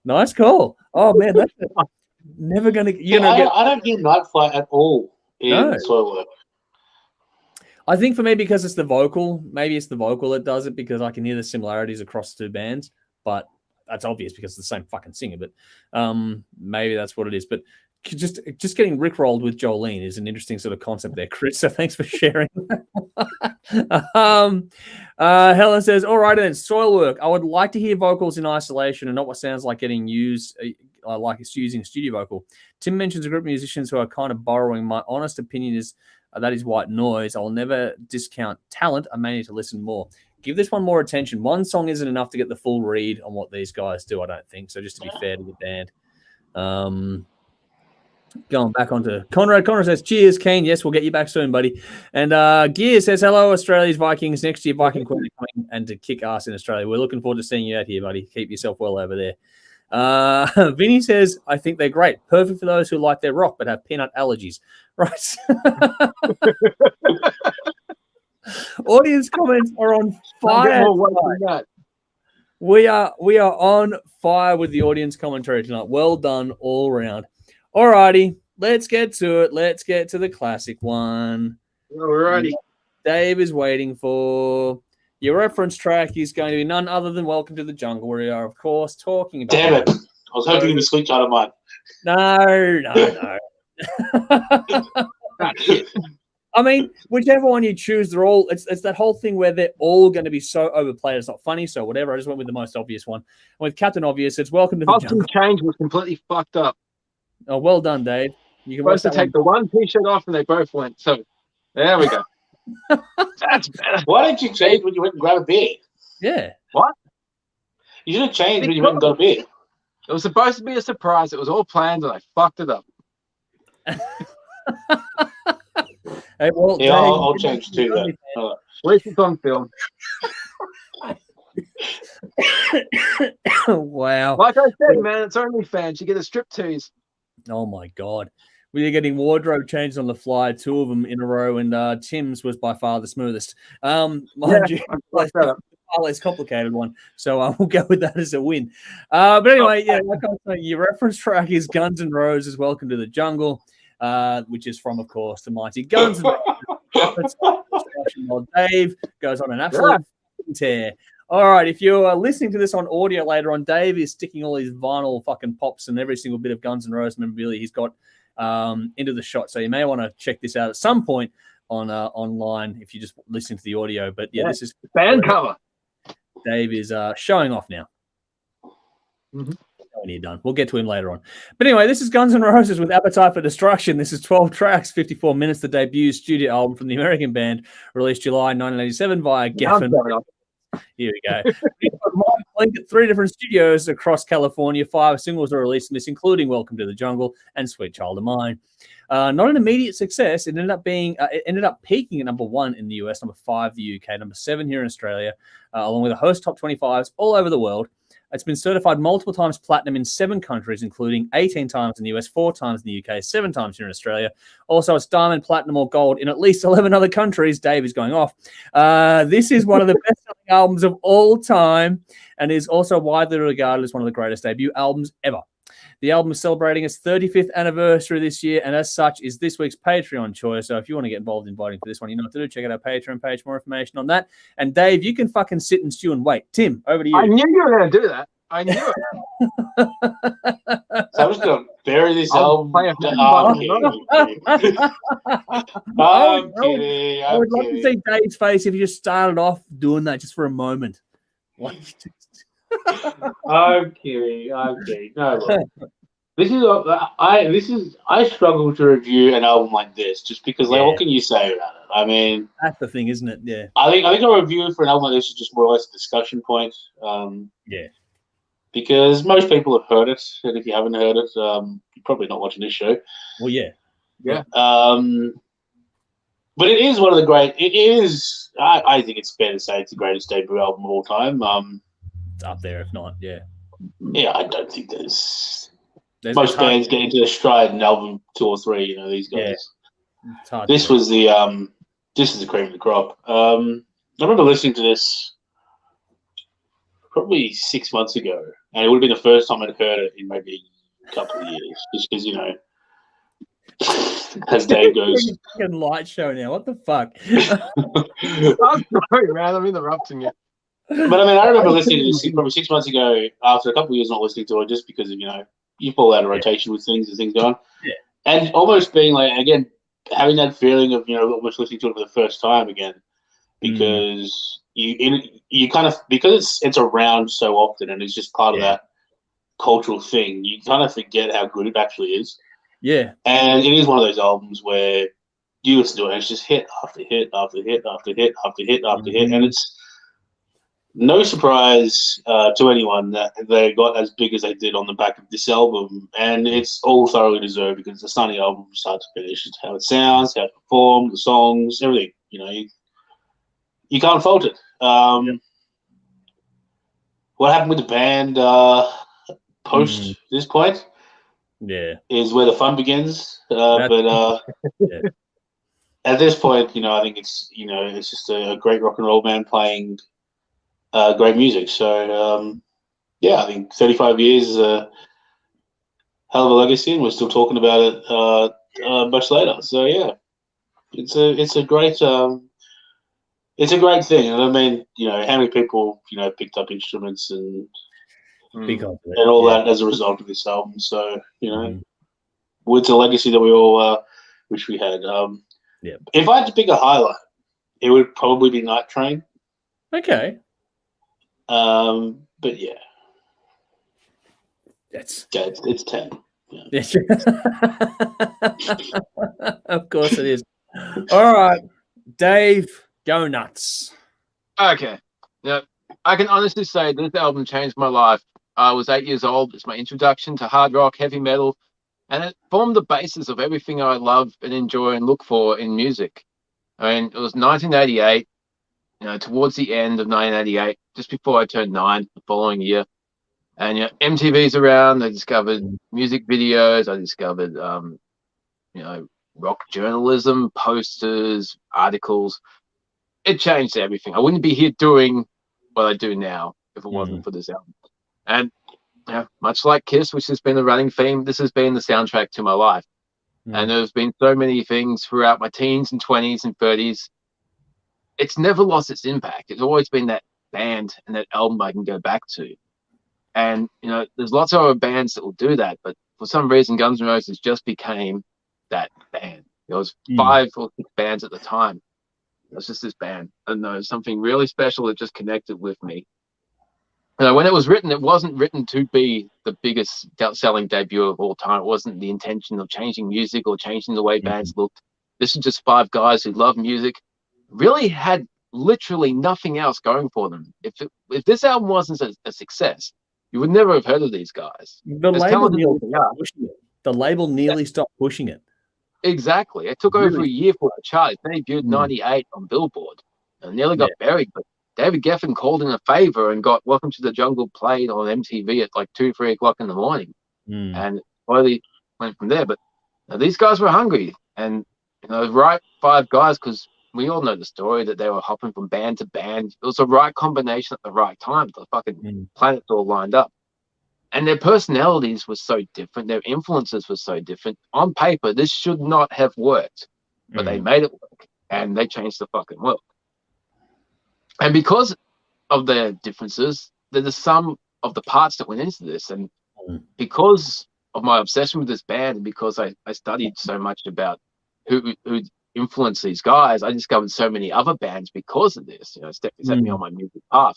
Nice call. Oh, man, that's never going to... I don't hear Night Flight at all in Soilwork. I think for me, because it's the vocal, maybe it's the vocal that does it, because I can hear the similarities across two bands, but that's obvious because it's the same fucking singer, but maybe that's what it is. But just getting rickrolled with Jolene is an interesting sort of concept there, Chris, so thanks for sharing. Helen says, all right, then, Soilwork. I would like to hear vocals in isolation and not what sounds like getting used, like it's using a studio vocal. Tim mentions a group of musicians who are kind of borrowing. My honest opinion is that is white noise. I'll never discount talent. I may need to listen more. Give this one more attention. One song isn't enough to get the full read on what these guys do, I don't think. So just to be fair to the band. Going back onto Conrad. Conrad says, cheers, Kane. Yes, we'll get you back soon, buddy. And Gear says, hello, Australia's Vikings. Next year, Viking Queen coming and to kick ass in Australia. We're looking forward to seeing you out here, buddy. Keep yourself well over there. Vinny says, I think they're great. Perfect for those who like their rock but have peanut allergies. Right. Audience comments are on fire. We are on fire with the audience commentary tonight. Well done all round. All righty, let's get to it. Let's get to the classic one. All righty. Dave is waiting for your reference track. Is going to be none other than Welcome to the Jungle. We are, of course, talking about. Damn it! I was hoping it was Sweet Child of Mine. No. I mean, whichever one you choose, they're all. It's that whole thing where they're all going to be so overplayed. It's not funny, so whatever. I just went with the most obvious one. With Captain Obvious, it's Welcome to the Jungle. Change was completely fucked up. Oh, well done, Dave. You can supposed to take the one t-shirt off, and they both went. So there we go. That's better. Why didn't you change when you went and grabbed a beer? Yeah. What? You should have changed when you went and got a beer. It was supposed to be a surprise. It was all planned, and I fucked it up. Hey, well, yeah, Dave, I'll change too. Then. At least it's on film. Wow. Like I said, man, it's OnlyFans. You get a striptease. Oh, my God. We are getting wardrobe changes on the fly, 2 of them in a row, and Tim's was by far the smoothest. Mind you, less complicated one, so we'll go with that as a win. But anyway, yeah, like I was saying, your reference track is Guns N' Roses' Welcome to the Jungle, which is from, of course, the mighty Guns N' Roses. Dave goes on an absolute tear. All right, if you're listening to this on audio later on, Dave is sticking all these vinyl fucking pops and every single bit of Guns N' Roses memorabilia he's got into the shot. So you may want to check this out at some point on online if you just listen to the audio. But yeah, this is band cover. Dave is showing off now. Mm-hmm. When you're done, we'll get to him later on. But anyway, this is Guns N' Roses with Appetite for Destruction. This is 12 tracks, 54 minutes. The debut studio album from the American band, released July 1987 via Geffen. Here we go. At 3 different studios across California. 5 singles were released in this, including Welcome to the Jungle and Sweet Child of Mine. Not an immediate success. It ended up peaking at number 1 in the US, number 5 the UK, number 7 here in Australia, along with a host top 25s all over the world. It's been certified multiple times platinum in 7 countries, including 18 times in the US, 4 times in the UK, 7 times here in Australia. Also, it's diamond, platinum, or gold in at least 11 other countries. Dave is going off. This is one of the best-selling albums of all time and is also widely regarded as one of the greatest debut albums ever. The album is celebrating its 35th anniversary this year, and as such is this week's Patreon choice. So if you want to get involved in voting for this one, you know what to do. Check out our Patreon page, more information on that. And Dave, you can fucking sit and stew and wait. Tim, over to you. I knew you were going to do that. I knew it. So I'm just going to bury this album. I'm kidding. I would love to see Dave's face if you just started off doing that just for a moment. I'm kidding. No, look. I struggle to review an album like this just because, like, what can you say about it? I mean, that's the thing, isn't it? Yeah. I think a review for an album like this is just more or less a discussion point. Yeah. Because most people have heard it, and if you haven't heard it, you're probably not watching this show. Well, yeah. But it is one of the great. It is. I think it's fair to say it's the greatest debut album of all time. It's up there, if not, yeah. Yeah, I don't think there's It's most hard. bands get into their stride in album 2 or 3. You know, these guys. Yeah. It's hard This to was the this is the cream of the crop. I remember listening to this probably 6 months ago, and it would have been the first time I'd heard it in maybe a couple of years, just because, you know, as Dave goes, fucking light show now. What the fuck? I'm sorry, man. I'm interrupting you. But I mean, I remember listening to this probably 6 months ago after a couple of years not listening to it, just because of, you know, you fall out of rotation with things as things go on. Yeah. And almost being like, again, having that feeling of, you know, almost listening to it for the first time again, because you kind of, because it's around so often and it's just part of that cultural thing, you kind of forget how good it actually is. Yeah. And it is one of those albums where you listen to it and it's just hit after hit after hit after hit after hit after hit. And it's no surprise to anyone that they got as big as they did on the back of this album. And it's all thoroughly deserved because it's a stunning album from start to finish. It's how it sounds, how it performed, the songs, everything. You know, you can't fault it. What happened with the band post this point? Yeah, is where the fun begins. But at this point, you know, I think it's, you know, it's just a great rock and roll band playing great music. So yeah, I think 35 years is a hell of a legacy, and we're still talking about it much later. So yeah, it's a great thing. And I mean, you know, how many people, you know, picked up instruments and all that as a result of this album. So, you know, it's a legacy that we all wish we had. If I had to pick a highlight, it would probably be Night Train. Okay. But yeah, it's 10. Yeah. Of course it is. All right, Dave, go nuts. Okay. Now, I can honestly say this album changed my life. I was 8 years old. It's my introduction to hard rock, heavy metal, and it formed the basis of everything I love and enjoy and look for in music. I mean, it was 1988, you know, towards the end of 1988, just before I turned 9 the following year. And, you know, MTV's around. I discovered music videos. I discovered, you know, rock journalism, posters, articles. It changed everything. I wouldn't be here doing what I do now if it wasn't for this album. And much like Kiss, which has been a running theme, this has been the soundtrack to my life. And there's been so many things throughout my teens and 20s and 30s. It's never lost its impact. It's always been that band and that album I can go back to. And, you know, there's lots of other bands that will do that. But for some reason, Guns N' Roses just became that band. There was 5 or 6 bands at the time. It was just this band. I don't know, something really special that just connected with me. You know, when it was written, it wasn't written to be the biggest selling debut of all time. It wasn't the intention of changing music or changing the way bands looked. This is just 5 guys who love music, really had literally nothing else going for them. If this album wasn't a success, you would never have heard of these guys. The label nearly stopped pushing it. Exactly. It took over a year for the chart. It debuted 98 on Billboard and nearly got buried. But David Geffen called in a favor and got Welcome to the Jungle played on MTV at like 2, 3 o'clock in the morning. And slowly went from there. But these guys were hungry. And, you know, right 5 guys, because we all know the story that they were hopping from band to band. It was the right combination at the right time. The fucking planets all lined up. And their personalities were so different. Their influences were so different. On paper, this should not have worked. But they made it work. And they changed the fucking world. And because of their differences, they're the sum of the parts that went into this. And because of my obsession with this band, and because I studied so much about who influenced these guys, I discovered so many other bands because of this. You know, set me on my music path.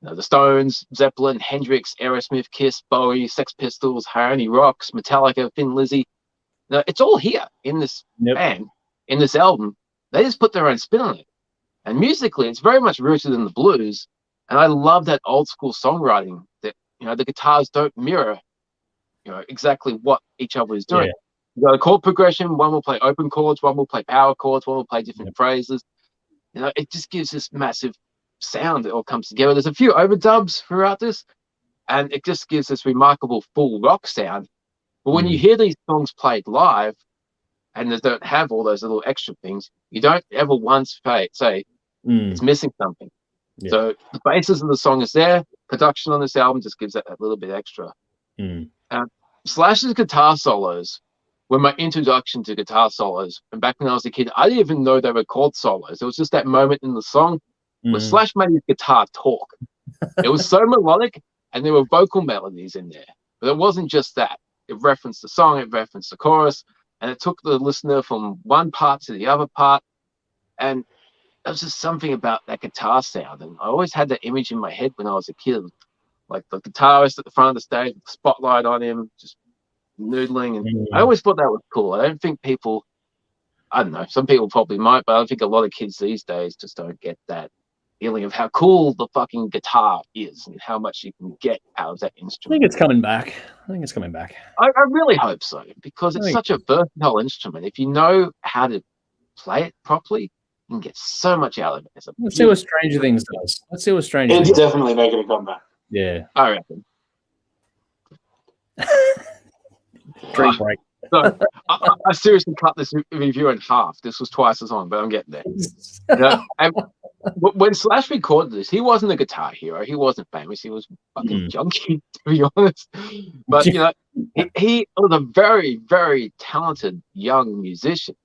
You know, the Stones, Zeppelin, Hendrix, Aerosmith, Kiss, Bowie, Sex Pistols, Harmony Rocks, Metallica, Thin Lizzy. Now, it's all here in this band, in this album. They just put their own spin on it. And musically, it's very much rooted in the blues. And I love that old school songwriting that, you know, the guitars don't mirror, you know, exactly what each other is doing. You got a chord progression. One will play open chords, one will play power chords, one will play different phrases. You know, it just gives this massive sound that all comes together. There's a few overdubs throughout this, and it just gives this remarkable full rock sound. But when you hear these songs played live, and they don't have all those little extra things, you don't ever once say it's missing something. Yeah. So the basis of the song is there. Production on this album just gives it a little bit extra. Slash's guitar solos were my introduction to guitar solos. And back when I was a kid, I didn't even know they were called solos. It was just that moment in the song where Slash made his guitar talk. It was so melodic, and there were vocal melodies in there. But it wasn't just that. It referenced the song, it referenced the chorus, and it took the listener from one part to the other part. And there was just something about that guitar sound. And I always had that image in my head when I was a kid, like the guitarist at the front of the stage, with the spotlight on him, just noodling. And I always thought that was cool. I don't think people, I don't know, some people probably might, but I think a lot of kids these days just don't get that feeling of how cool the fucking guitar is and how much you can get out of that instrument. I think it's coming back. I really hope so, because it's such a versatile instrument. If you know how to play it properly, you can get so much out of it. Let's see what Stranger Things does. It's definitely making a comeback. Yeah. I reckon. Drink break. So I seriously cut this review in half. This was twice as long, but I'm getting there. Yeah. And when Slash recorded this, he wasn't a guitar hero. He wasn't famous. He was fucking junky, to be honest. But, you know, he was a very, very talented young musician.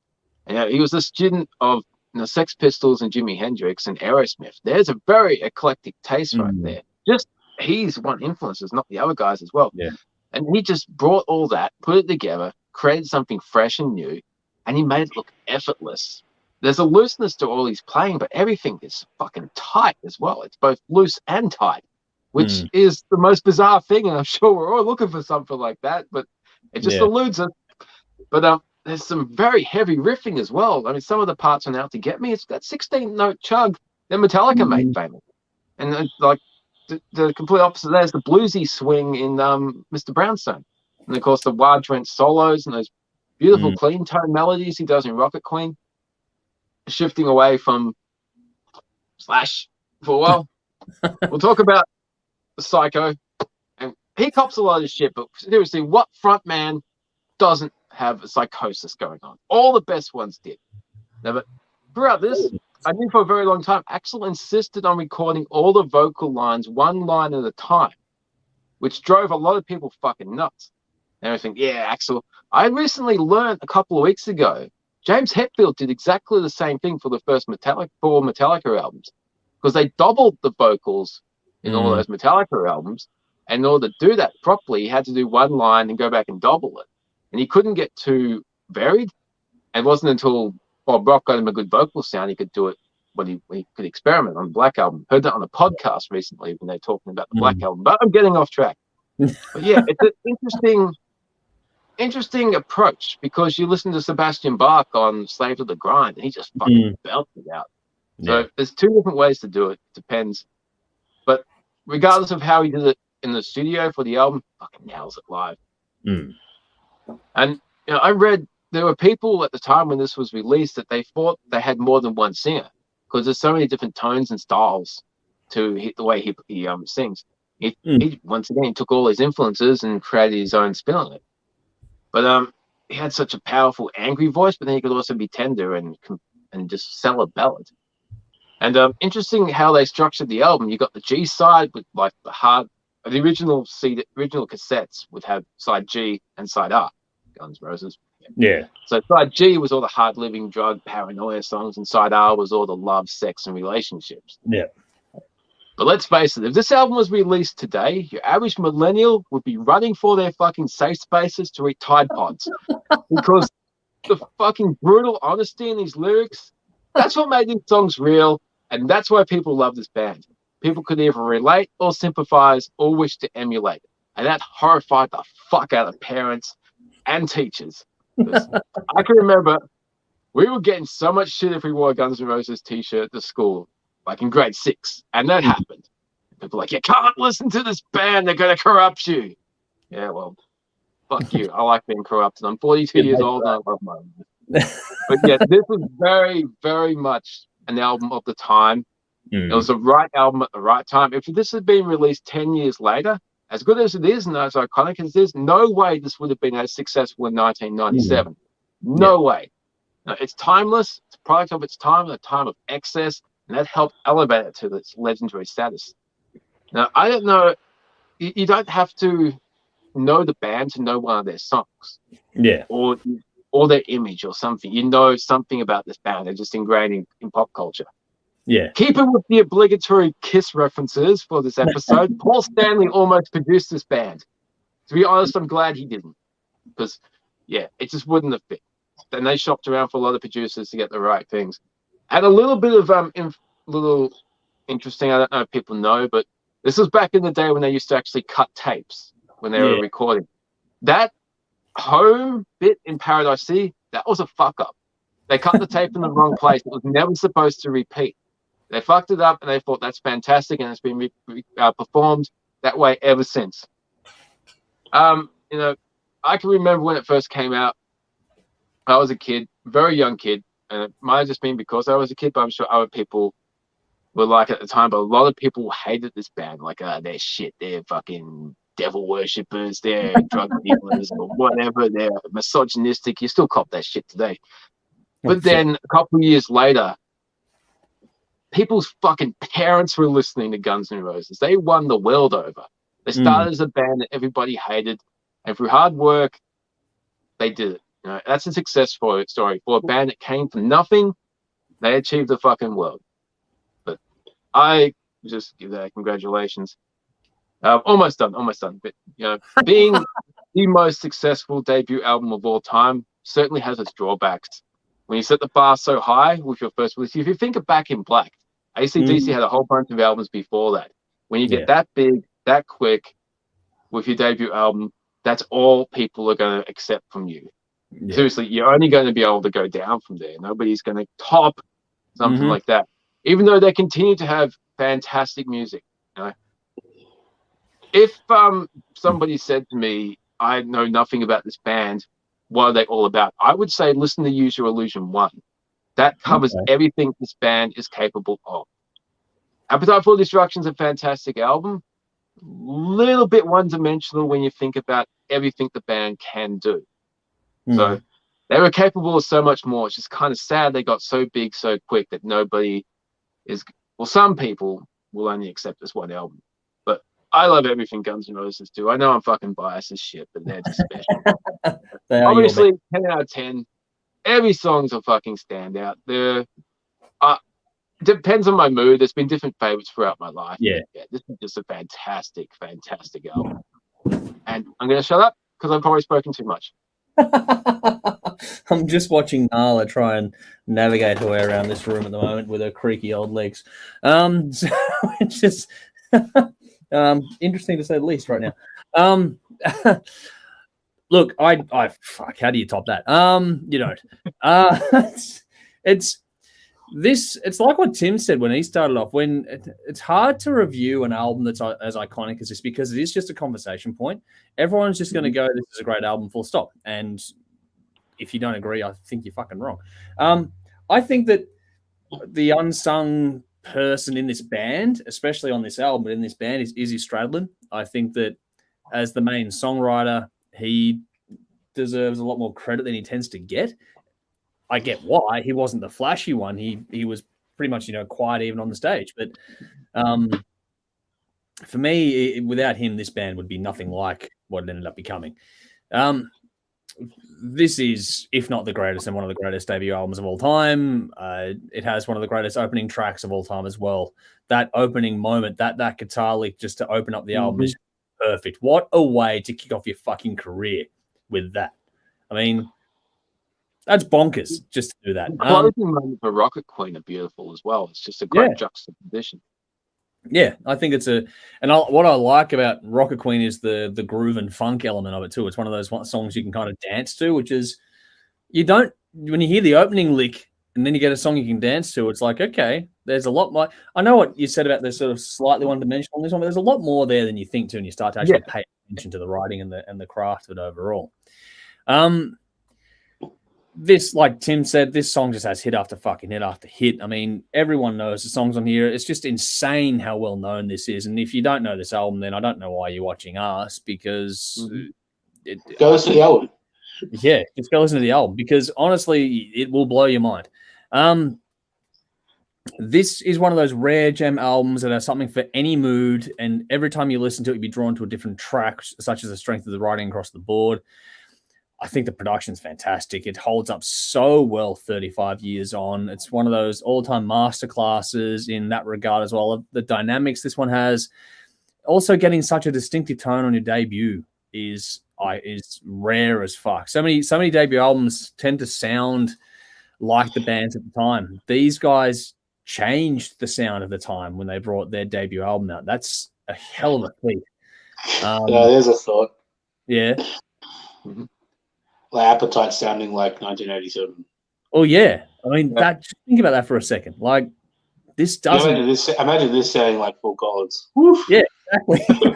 And he was a student of Sex Pistols and Jimi Hendrix and Aerosmith. There's a very eclectic taste right there. Just he's one influences, not the other guys as well. Yeah. And he just brought all that, put it together, created something fresh and new, and he made it look effortless. There's a looseness to all he's playing, but everything is fucking tight as well. It's both loose and tight, which is the most bizarre thing, and I'm sure we're all looking for something like that, but it just eludes us. But there's some very heavy riffing as well. I mean, some of the parts on Out to Get Me, it's that 16-note chug that Metallica made famous. And it's like the complete opposite of that is the bluesy swing in Mr. Brownstone. And of course, the wide wrench solos and those beautiful clean tone melodies he does in Rocket Queen, shifting away from Slash for a while. We'll talk about Psycho. And he cops a lot of shit, but seriously, what front man doesn't have a psychosis going on? All the best ones did. Now, but throughout this, I knew for a very long time, Axl insisted on recording all the vocal lines one line at a time, which drove a lot of people fucking nuts. And I think, yeah, Axl. I recently learned a couple of weeks ago, James Hetfield did exactly the same thing for the first Metallica albums, because they doubled the vocals in all those Metallica albums. And in order to do that properly, he had to do one line and go back and double it. And he couldn't get too varied. And it wasn't until Bob Rock got him a good vocal sound he could do it when he could experiment on the Black Album. Heard that on a podcast recently when they're talking about the Black Album. But I'm getting off track. But yeah, it's an interesting approach, because you listen to Sebastian Bach on Slave to the Grind and he just fucking belted it out. So there's two different ways to do it. Depends. But regardless of how he did it in the studio for the album, fucking nails it live. And you know, I read there were people at the time when this was released that they thought they had more than one singer, because there's so many different tones and styles to the way he sings. He once again took all his influences and created his own spin on it. But he had such a powerful, angry voice, but then he could also be tender and just sell a ballad. And interesting how they structured the album. You got the G side with like the original cassettes would have side G and side R, Guns N' Roses. Yeah. So side G was all the hard living, drug, paranoia songs, and side R was all the love, sex, and relationships. Yeah. But let's face it, if this album was released today, your average millennial would be running for their fucking safe spaces to eat Tide Pods. Because the fucking brutal honesty in these lyrics, that's what made these songs real, and that's why people love this band. People could either relate or sympathize or wish to emulate. And that horrified the fuck out of parents and teachers. I can remember we were getting so much shit if we wore a Guns N' Roses t-shirt to school, like in grade 6. And that happened. People were like, you can't listen to this band, they're going to corrupt you. Yeah, well, fuck you. I like being corrupted. I'm 42 years old and I love my own. But yeah, this was very, very much an album of the time. It was the right album at the right time. If this had been released 10 years later, as good as it is and as iconic as it is, no way this would have been as successful in 1997. No way. No, it's timeless. It's a product of its time, a time of excess, and that helped elevate it to its legendary status. Now, I don't know. You don't have to know the band to know one of their songs. Yeah. Or their image or something. You know something about this band. They're just ingrained in pop culture. Yeah. Keeping with the obligatory Kiss references for this episode, Paul Stanley almost produced this band. To be honest, I'm glad he didn't. Because, yeah, it just wouldn't have fit. And they shopped around for a lot of producers to get the right things. And a little bit of little interesting, I don't know if people know, but this was back in the day when they used to actually cut tapes when they were recording. That home bit in Paradise City, that was a fuck up. They cut the tape in the wrong place. It was never supposed to repeat. They fucked it up and they thought that's fantastic, and it's been performed that way ever since. You know, I can remember when it first came out. I was a kid, very young kid, and it might have just been because I was a kid, but I'm sure other people were like at the time. But a lot of people hated this band, like, they're shit, they're fucking devil worshippers, they're drug dealers or whatever, they're misogynistic. You still cop that shit today. But then a couple of years later, people's fucking parents were listening to Guns N' Roses. They won the world over. They started as a band that everybody hated, and through hard work, they did it. You know, that's a success story for a band that came from nothing. They achieved the fucking world. But I just give that congratulations. Almost done. But you know, being the most successful debut album of all time certainly has its drawbacks. When you set the bar so high with your first release, if you think of Back in Black, AC/DC had a whole bunch of albums before that. When you get that big, that quick with your debut album, that's all people are going to accept from you. Yeah. Seriously, you're only going to be able to go down from there. Nobody's going to top something like that, even though they continue to have fantastic music. You know? If somebody said to me, I know nothing about this band, what are they all about? I would say listen to Use Your Illusion 1. That covers everything this band is capable of. Appetite for Destruction is a fantastic album. Little bit one-dimensional when you think about everything the band can do. So they were capable of so much more. It's just kind of sad they got so big so quick that nobody is... Well, some people will only accept this one album. But I love everything Guns N' Roses do. I know I'm fucking biased as shit, but they're just special. Obviously, 10 out of 10. Every song's a fucking standout. Depends on my mood. There's been different favorites throughout my life. Yeah, this is just a fantastic, fantastic album. And I'm going to shut up because I've probably spoken too much. I'm just watching Nala try and navigate her way around this room at the moment with her creaky old legs. So it's just interesting to say the least right now. Look, I fuck. How do you top that? You don't. It's like what Tim said when he started off. When it's hard to review an album that's as iconic as this because it is just a conversation point. Everyone's just going to go, "This is a great album," full stop. And if you don't agree, I think you're fucking wrong. I think that the unsung person in this band, especially on this album, but in this band, is Izzy Stradlin. I think that as the main songwriter, he deserves a lot more credit than he tends to get. I get why. He wasn't the flashy one. He was pretty much, quiet even on the stage. But for me, without him, this band would be nothing like what it ended up becoming. This is, if not the greatest, and one of the greatest debut albums of all time. It has one of the greatest opening tracks of all time as well. That opening moment, that guitar lick just to open up the album is perfect. What a way to kick off your fucking career with that. I mean, that's bonkers just to do that. The closing moment for Rocket Queen are beautiful as well. It's just a great juxtaposition. Yeah, I think it's what I like about Rocket Queen is the groove and funk element of it too. It's one of those songs you can kind of dance to, which is when you hear the opening lick and then you get a song you can dance to, it's like, okay, there's a lot more. I know what you said about the sort of slightly one-dimensional on this one, but there's a lot more there than you think to when you start to actually pay attention to the writing and the craft of it overall. this, like Tim said, this song just has hit after fucking hit after hit. I mean, everyone knows the songs on here. It's just insane how well known this is. And if you don't know this album, then I don't know why you're watching us, because go listen to the album. Yeah, just go listen to the album, because honestly, it will blow your mind. This is one of those rare gem albums that are something for any mood, and every time you listen to it, you'll be drawn to a different track, such as the strength of the writing across the board. I think the production's fantastic. It holds up so well 35 years on. It's one of those all-time masterclasses in that regard as well. The dynamics this one has, also getting such a distinctive tone on your debut is rare as fuck. So many debut albums tend to sound like the bands at the time. These guys changed the sound of the time when they brought their debut album out. That's a hell of a feat. There's a thought. Yeah. Mm-hmm. Like Appetite sounding like 1987. Oh yeah, I mean that. Just think about that for a second. Like this doesn't. Imagine this sounding like Phil Collins. Woof. Yeah, exactly.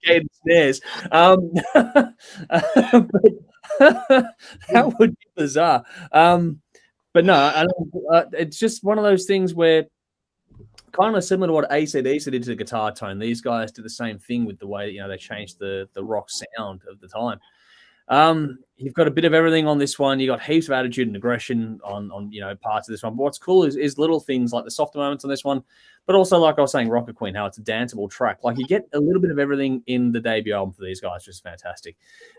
Big snares. But that would be bizarre. But no, it's just one of those things where, kind of similar to what AC/DC did to the guitar tone, these guys did the same thing with the way they changed the rock sound of the time. You've got a bit of everything on this one. You got heaps of attitude and aggression on parts of this one. But what's cool is little things like the softer moments on this one, but also, like I was saying, Rocket Queen, how it's a danceable track. Like, you get a little bit of everything in the debut album for these guys, which is fantastic.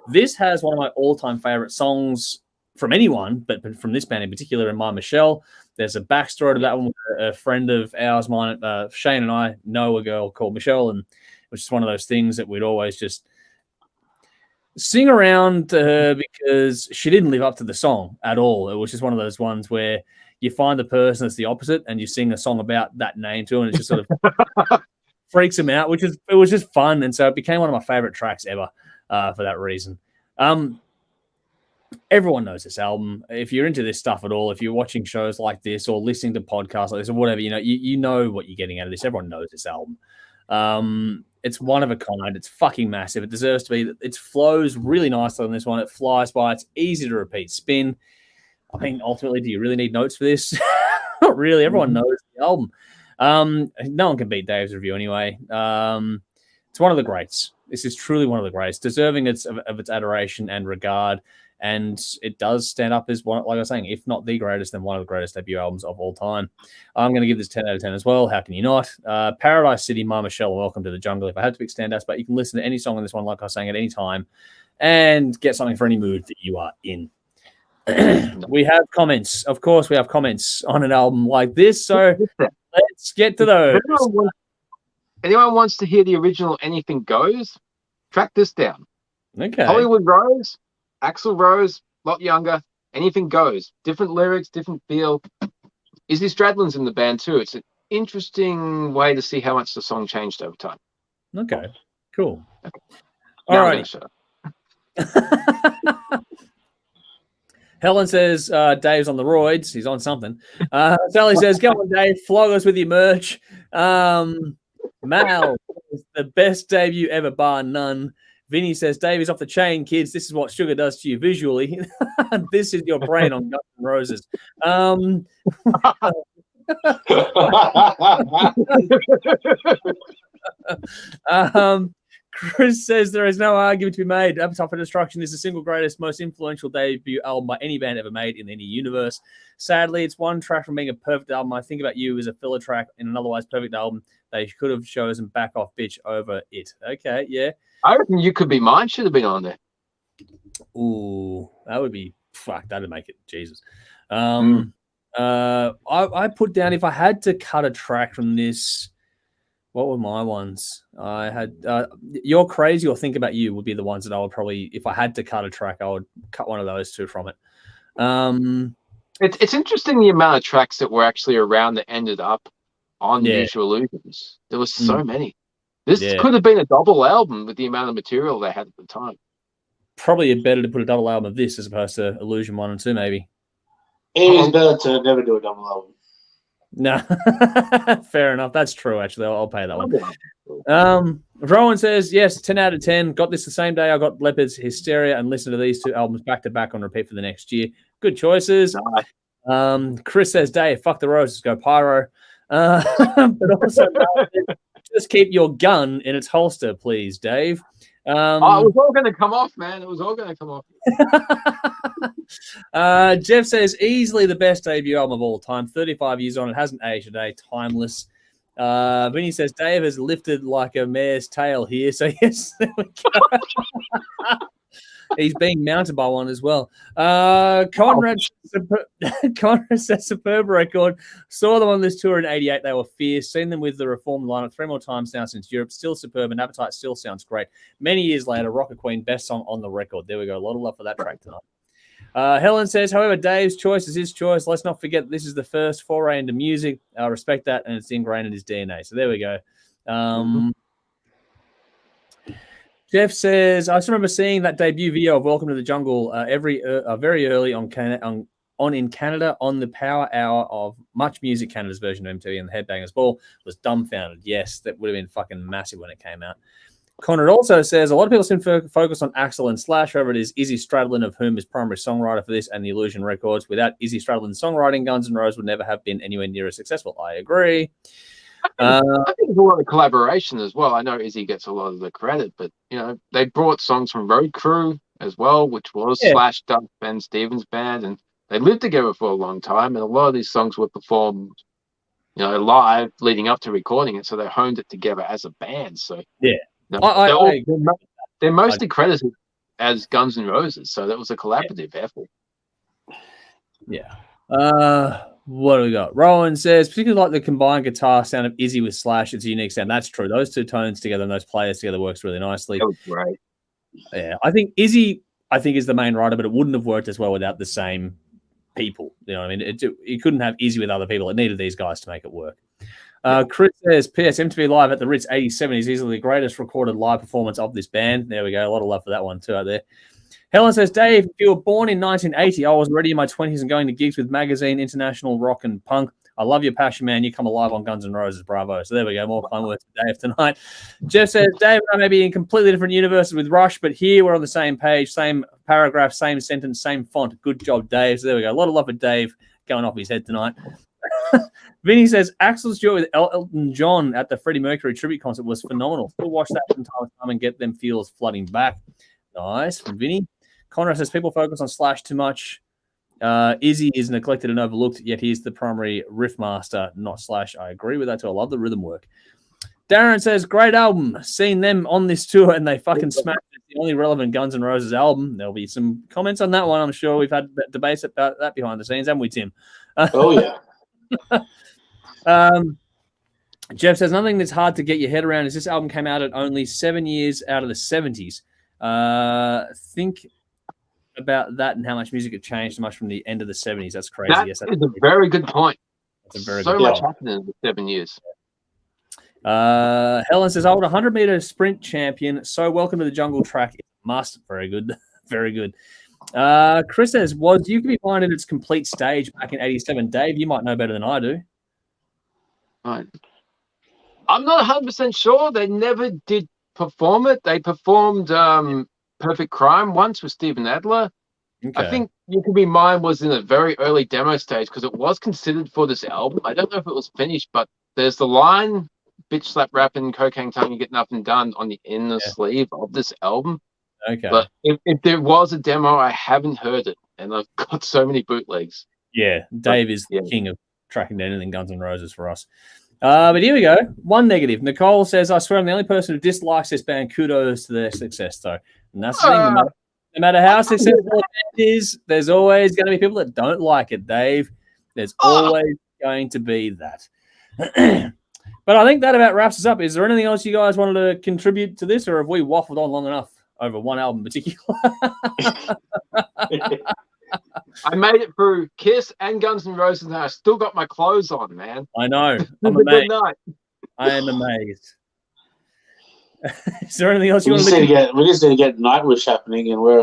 This has one of my all-time favorite songs from anyone, but from this band in particular, in My Michelle. There's a backstory to that one. A friend of ours, mine, Shane and I, know a girl called Michelle, and which is one of those things that we'd always just sing around to her because she didn't live up to the song at all. It was just one of those ones where you find the person that's the opposite and you sing a song about that name to them, and it just sort of freaks them out, it was just fun. And so it became one of my favorite tracks ever for that reason. Everyone knows this album. If you're into this stuff at all, if you're watching shows like this or listening to podcasts like this or whatever, you know what you're getting out of this. Everyone knows this album. It's one of a kind. It's fucking massive. It deserves to be. It flows really nicely on this one. It flies by. It's easy to repeat spin. I mean, ultimately, do you really need notes for this? Not really. Everyone knows the album. No one can beat Dave's review anyway. It's one of the greats. This is truly one of the greats, deserving of its adoration and regard. And it does stand up as one, like I was saying, if not the greatest, then one of the greatest debut albums of all time. I'm going to give this 10 out of 10 as well. How can you not? Paradise City, My Michelle, Welcome to the Jungle. If I had to pick standouts, but you can listen to any song on this one, like I was saying, at any time, and get something for any mood that you are in. We have comments. Of course, we have comments on an album like this. So let's get to those. Anyone wants to hear the original Anything Goes? Track this down. Okay. Hollywood Rose. Axl Rose, a lot younger. Anything Goes. Different lyrics, different feel. Izzy Stradlin's in the band too. It's an interesting way to see how much the song changed over time. Okay, cool. Okay. All right. Helen says Dave's on the roids. He's on something. Sally says, "Come on, Dave, flog us with your merch." Mal, the best debut ever, bar none. Vinny says, "Dave is off the chain, kids. This is what sugar does to you visually. This is your brain on Guns N' Roses." Chris says, "There is no argument to be made. Appetite for Destruction is the single greatest, most influential debut album by any band ever made in any universe. Sadly, it's one track from being a perfect album. I Think About You is a filler track in an otherwise perfect album. They could have chosen Back Off Bitch over it." Okay, yeah. I reckon You Could Be Mine should have been on there. Ooh, that would be that'd make it. Jesus. I put down, if I had to cut a track from this, what were my ones? I had You're Crazy or Think About You would be the ones that I would probably, if I had to cut a track, I would cut one of those two from it. It's interesting the amount of tracks that were actually around that ended up on Use Your Illusions. There was so many. This could have been a double album with the amount of material they had at the time. Probably better to put a double album of this as opposed to Illusion 1 and 2, maybe. It is better to never do a double album. No, fair enough. That's true, actually. I'll pay that one. Rowan says, yes, 10 out of 10. Got this the same day I got Leopard's Hysteria and listened to these two albums back to back on repeat for the next year. Good choices. Chris says, Dave, fuck the roses, go pyro. But also, just keep your gun in its holster, please, Dave. It was all going to come off, man. It was all going to come off. Jeff says, easily the best debut album of all time. 35 years on, it hasn't aged today. Timeless. Vinny says, Dave has lifted like a mare's tail here. So, yes, there we go. He's being mounted by one as well. Conrad says, superb record. Saw them on this tour in 88. They were fierce. Seen them with the reformed lineup 3 more times now since Europe. Still superb, and Appetite still sounds great. Many years later, Rocker Queen, best song on the record. There we go. A lot of love for that track tonight. Helen says, however, Dave's choice is his choice. Let's not forget this is the first foray into music. I respect that, and it's ingrained in his DNA. So there we go. Jeff says, I just remember seeing that debut video of Welcome to the Jungle very early in Canada on the Power Hour of Much Music Canada's version of MTV, and the Headbangers Ball was dumbfounded. Yes, that would have been fucking massive when it came out. Conrad also says, a lot of people seem to focus on Axl and Slash, however it is Izzy Stradlin, of whom is primary songwriter for this and the Illusion Records. Without Izzy Stradlin's songwriting, Guns N' Roses would never have been anywhere near as successful. I agree. I think there's a lot of collaboration as well. I know Izzy gets a lot of the credit, but they brought songs from Road Crew as well, which was Slash, Doug, Ben Stevens' band, and they lived together for a long time. And a lot of these songs were performed, live leading up to recording it, so they honed it together as a band. So they're mostly credited as Guns N' Roses, so that was a collaborative effort. Yeah. What do we got? Rowan says, particularly like the combined guitar sound of Izzy with Slash. It's a unique sound. That's true. Those two tones together and those players together works really nicely. That was great. Yeah, I think Izzy, is the main writer, but it wouldn't have worked as well without the same people. You know what I mean? You couldn't have Izzy with other people. It needed these guys to make it work. Chris says, P.S. MTV Live at the Ritz 87 is easily the greatest recorded live performance of this band. There we go. A lot of love for that one too out there. Helen says, Dave, if you were born in 1980, I was already in my 20s and going to gigs with Magazine, International, Rock and Punk. I love your passion, man. You come alive on Guns N' Roses. Bravo. So there we go. More kind words for Dave tonight. Jeff says, Dave and I may be in completely different universes with Rush, but here we're on the same page, same paragraph, same sentence, same font. Good job, Dave. So there we go. A lot of love for Dave going off his head tonight. Vinny says, Axl's duet with Elton John at the Freddie Mercury tribute concert was phenomenal. Still watch that from time to time and get them feels flooding back. Nice. From Vinny. Conrad says, people focus on Slash too much. Izzy is neglected and overlooked, yet he's the primary riff master, not Slash. I agree with that too. I love the rhythm work. Darren says, great album. Seen them on this tour and they fucking smashed it. The only relevant Guns N' Roses album. There'll be some comments on that one. I'm sure we've had debates about that behind the scenes, haven't we, Tim? Oh, yeah. Jeff says, nothing that's hard to get your head around is this album came out at only 7 years out of the 70s. Think about that and how much music had changed so much from the end of the 70s. That's crazy. That's a very good point. That's a very so good much point. happened in the 7 years. Helen says, I was a 100-meter sprint champion, so Welcome to the Jungle track is a must. Very good. Very good. Chris says, was You Can Be Mine in its complete stage back in 87? Dave, you might know better than I do. Right. I'm not 100% sure. They never did perform it. They performed Perfect Crime once with Steven Adler. Okay. I think You Can Be Mine was in a very early demo stage because it was considered for this album. I don't know if it was finished, but there's the line, bitch slap rapping, cocaine tongue, you get nothing done on the inner sleeve of this album. Okay. But if there was a demo, I haven't heard it, and I've got so many bootlegs. Yeah, Dave is the king of tracking down anything Guns N' Roses for us. But here we go. One negative. Nicole says, I swear I'm the only person who dislikes this band. Kudos to their success, though. And that's the thing. No matter how successful a band is, there's always going to be people that don't like it, Dave. There's always going to be that. But I think that about wraps us up. Is there anything else you guys wanted to contribute to this, or have we waffled on long enough over one album in particular? I made it through Kiss and Guns N' Roses, and I still got my clothes on, man. I know. I'm amazed. I am amazed. Is there anything else you want to do? We just need to get Nightwish happening, and we're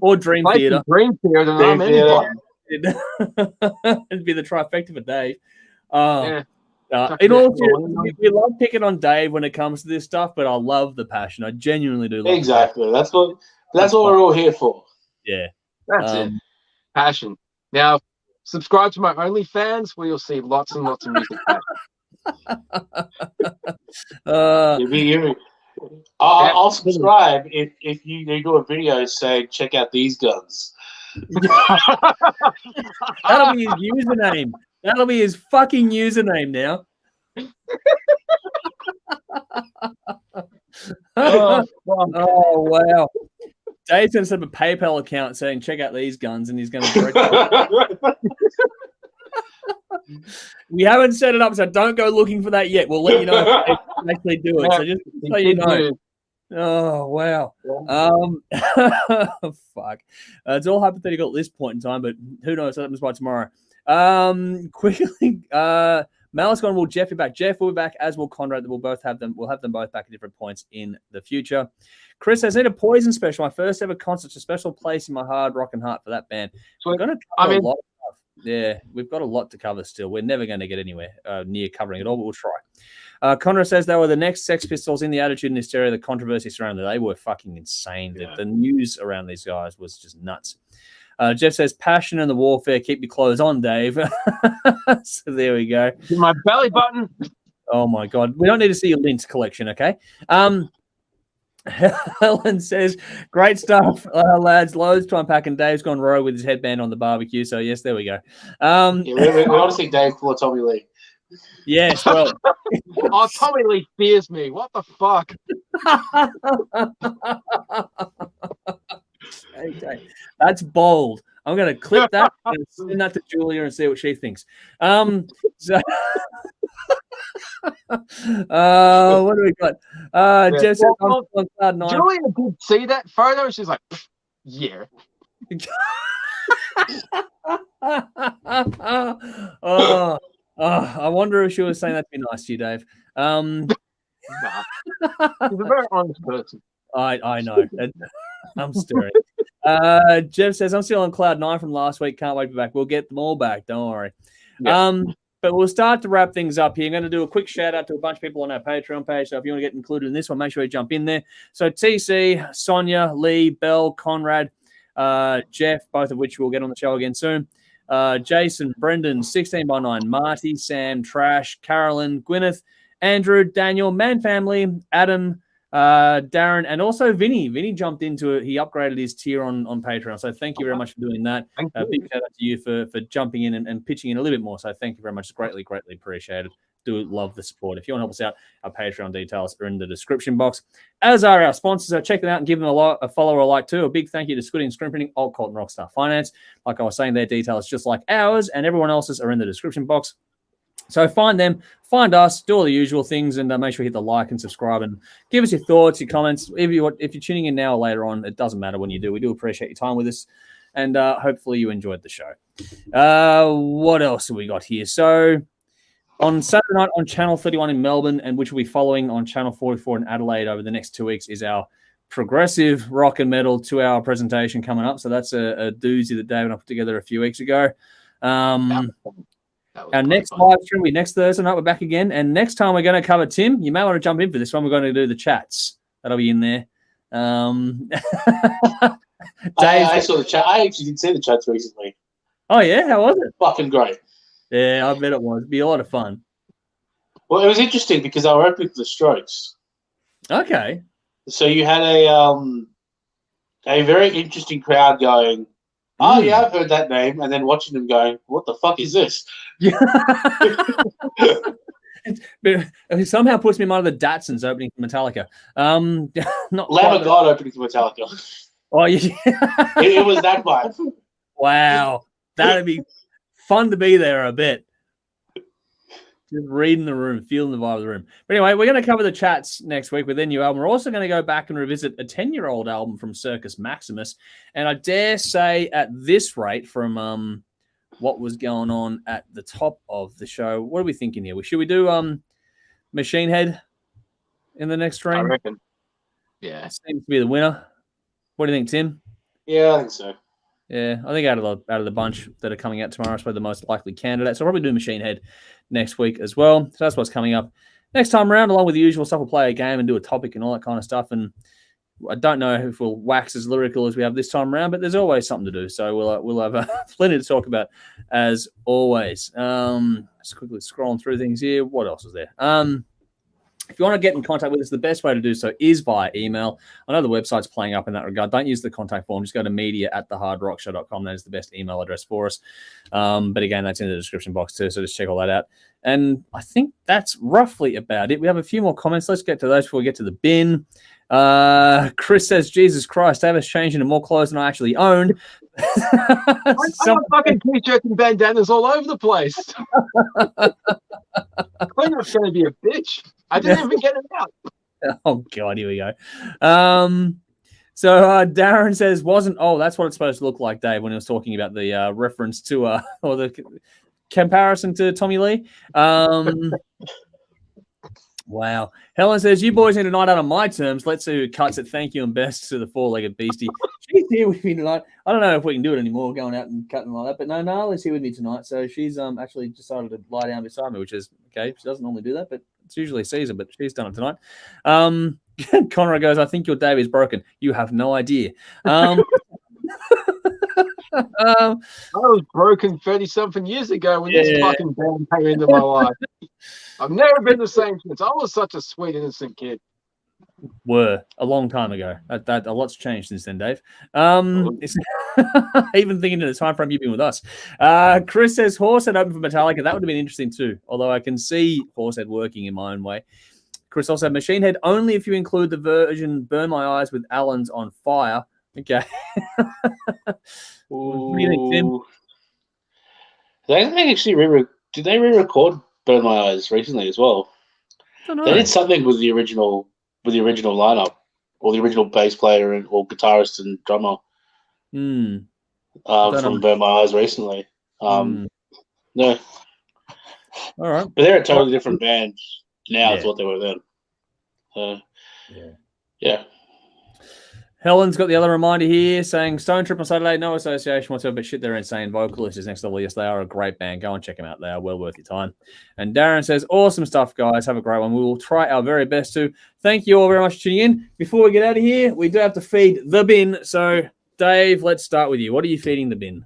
or Dream Theater. Dream Theater, and I'm anybody. It'd be the trifecta for Dave. In all seriousness, we love picking on Dave when it comes to this stuff, but I love the passion. I genuinely do love exactly. That's what That's what we're all here for. Yeah. That's it. Passion. Now, subscribe to my OnlyFans where you'll see lots and lots of music. I'll subscribe if you do a video saying, check out these guns. That'll be his username. That'll be his fucking username now. Oh, wow. Dave's going to set up a PayPal account saying, check out these guns, and he's going to We haven't set it up, so don't go looking for that yet. We'll let you know if they actually do it. So just so you know. Oh, wow. Fuck. It's all hypothetical at this point in time, but who knows what happens by tomorrow. Quickly, Mal's gone, will Jeff be back? Jeff will be back, as will Conrad. We'll have them both back at different points in the future. Chris says, need a Poison special. My first ever concert, a special place in my hard rock and heart for that band. So we're going to cover a lot of stuff. Yeah, we've got a lot to cover still. We're never going to get anywhere near covering it all, but we'll try. Conrad says they were the next Sex Pistols in the Attitude and Hysteria, the controversy surrounding them. They were fucking insane. Yeah. The news around these guys was just nuts. Jeff says, passion in the warfare. Keep your clothes on, Dave. So there we go. My belly button. Oh, my God. We don't need to see your lint collection, okay? Helen says, great stuff, lads. Loads to unpack, and Dave's gone rogue with his headband on the barbecue. So, yes, there we go. We want to see Dave pull a Tommy Lee. Yes, well. Oh, Tommy Lee fears me. What the fuck? Okay. That's bold. I'm going to clip that and send that to Julia and see what she thinks. So, what do we got? Jeff says, on cloud 9. Julia did see that photo. She's like, yeah. I wonder if she was saying that to be nice to you, Dave. Nah. She's a very honest person. I know. I'm stirring. Jeff says, I'm still on cloud 9 from last week. Can't wait to be back. We'll get them all back. Don't worry. Yeah. But we'll start to wrap things up here. I'm going to do a quick shout out to a bunch of people on our Patreon page. So if you want to get included in this one, make sure you jump in there. So TC, Sonia, Lee, Bell, Conrad, Jeff, both of which we'll get on the show again soon. Jason, Brendan, 16x9, Marty, Sam, Trash, Carolyn, Gwyneth, Andrew, Daniel, Man Family, Adam, Darren, and also Vinny. Vinny jumped into it. He upgraded his tier on Patreon. So thank you very much for doing that. Big shout out to you for jumping in and pitching in a little bit more. So thank you very much. It's greatly appreciated. Do love the support. If you want to help us out, our Patreon details are in the description box, as are our sponsors. So check them out and give them a follow or a like too. A big thank you to Scooty and Screen Printing, Alt Cult, and Rockstar Finance. Like I was saying, their details, just like ours and everyone else's, are in the description box. So find them, find us, do all the usual things, and make sure you hit the like and subscribe and give us your thoughts, your comments. If you're tuning in now or later on, it doesn't matter when you do. We do appreciate your time with us, and hopefully you enjoyed the show. What else have we got here? So on Saturday night on Channel 31 in Melbourne, and which we'll be following on Channel 44 in Adelaide over the next 2 weeks, is our progressive rock and metal 2-hour presentation coming up. So that's a doozy that Dave and I put together a few weeks ago. Our next live stream will be next Thursday night. We're back again. And next time we're going to cover, Tim, you may want to jump in for this one. We're going to do the chats. That'll be in there. I saw the chat. I actually did see the chats recently. Oh, yeah? How was it? Fucking great. Yeah, I bet it was. It'd be a lot of fun. Well, it was interesting because I were opening for the Strokes. Okay. So you had a very interesting crowd going, oh, yeah, I've heard that name. And then watching them going, what the fuck is this? Yeah. It somehow puts me in mind of the Datsuns opening for Metallica. Not Lamb of God opening for Metallica. Oh, yeah. It was that vibe. Wow. That'd be fun to be there a bit. Just reading the room, feeling the vibe of the room. But anyway, we're going to cover the chats next week with their new album. We're also going to go back and revisit a 10-year-old album from Circus Maximus. And I dare say at this rate, from what was going on at the top of the show, what are we thinking here? Should we do Machine Head in the next stream? I reckon. Yeah. Seems to be the winner. What do you think, Tim? Yeah, I think so. Yeah, I think out of the bunch that are coming out tomorrow, it's probably the most likely candidate. So I'll probably do Machine Head next week as well. So that's what's coming up next time around. Along with the usual stuff, we'll play a game and do a topic and all that kind of stuff. And I don't know if we'll wax as lyrical as we have this time around, but there's always something to do. So we'll have plenty to talk about as always. Just quickly scrolling through things here. What else is there? If you want to get in contact with us, the best way to do so is via email. I know the website's playing up in that regard. Don't use the contact form. Just go to media@thehardrockshow.com. That is the best email address for us. But again, that's in the description box too, so just check all that out. And I think that's roughly about it. We have a few more comments. Let's get to those before we get to the bin. Chris says, Jesus Christ, Davis changed into more clothes than I actually owned. I'm fucking t-shirts and bandanas all over the place. Cleanup's going to be a bitch. I didn't even get it out. Oh, God, here we go. So Darren says, that's what it's supposed to look like, Dave, when he was talking about the reference to, or the comparison to Tommy Lee. Wow. Helen says, you boys need a night out on my terms. Let's see who cuts it. Thank you and best to the four-legged beastie. She's here with me tonight. I don't know if we can do it anymore, going out and cutting like that, but no, Nala's here with me tonight. So she's actually decided to lie down beside me, which is okay. She doesn't normally do that, but it's usually Caesar, but she's done it tonight. Conrad goes, I think your Dave is broken. You have no idea. I was broken 30-something years ago when this fucking band came into my life. I've never been the same since. I was such a sweet, innocent kid. Were a long time ago. That a lot's changed since then, Dave. Even thinking of the time frame you've been with us. Chris says Horsehead open for Metallica. That would have been interesting too. Although I can see Horsehead working in my own way. Chris also Machine Head only if you include the version Burn My Eyes with Allen's on Fire. Okay. What do you think, Tim? Did they re-record Burn My Eyes recently as well? I don't know. They did something with the original lineup, or the original bass player or guitarist and drummer from Burn My Eyes recently. No. All right. But they're a totally different band now to what they were then. Yeah. Helen's got the other reminder here saying Stone Trip on Saturday, no association whatsoever, but shit, they're insane. Vocalist is next level. Yes, they are a great band. Go and check them out. They are well worth your time. And Darren says, awesome stuff, guys. Have a great one. We will try our very best to. Thank you all very much for tuning in. Before we get out of here, we do have to feed the bin. So, Dave, let's start with you. What are you feeding the bin?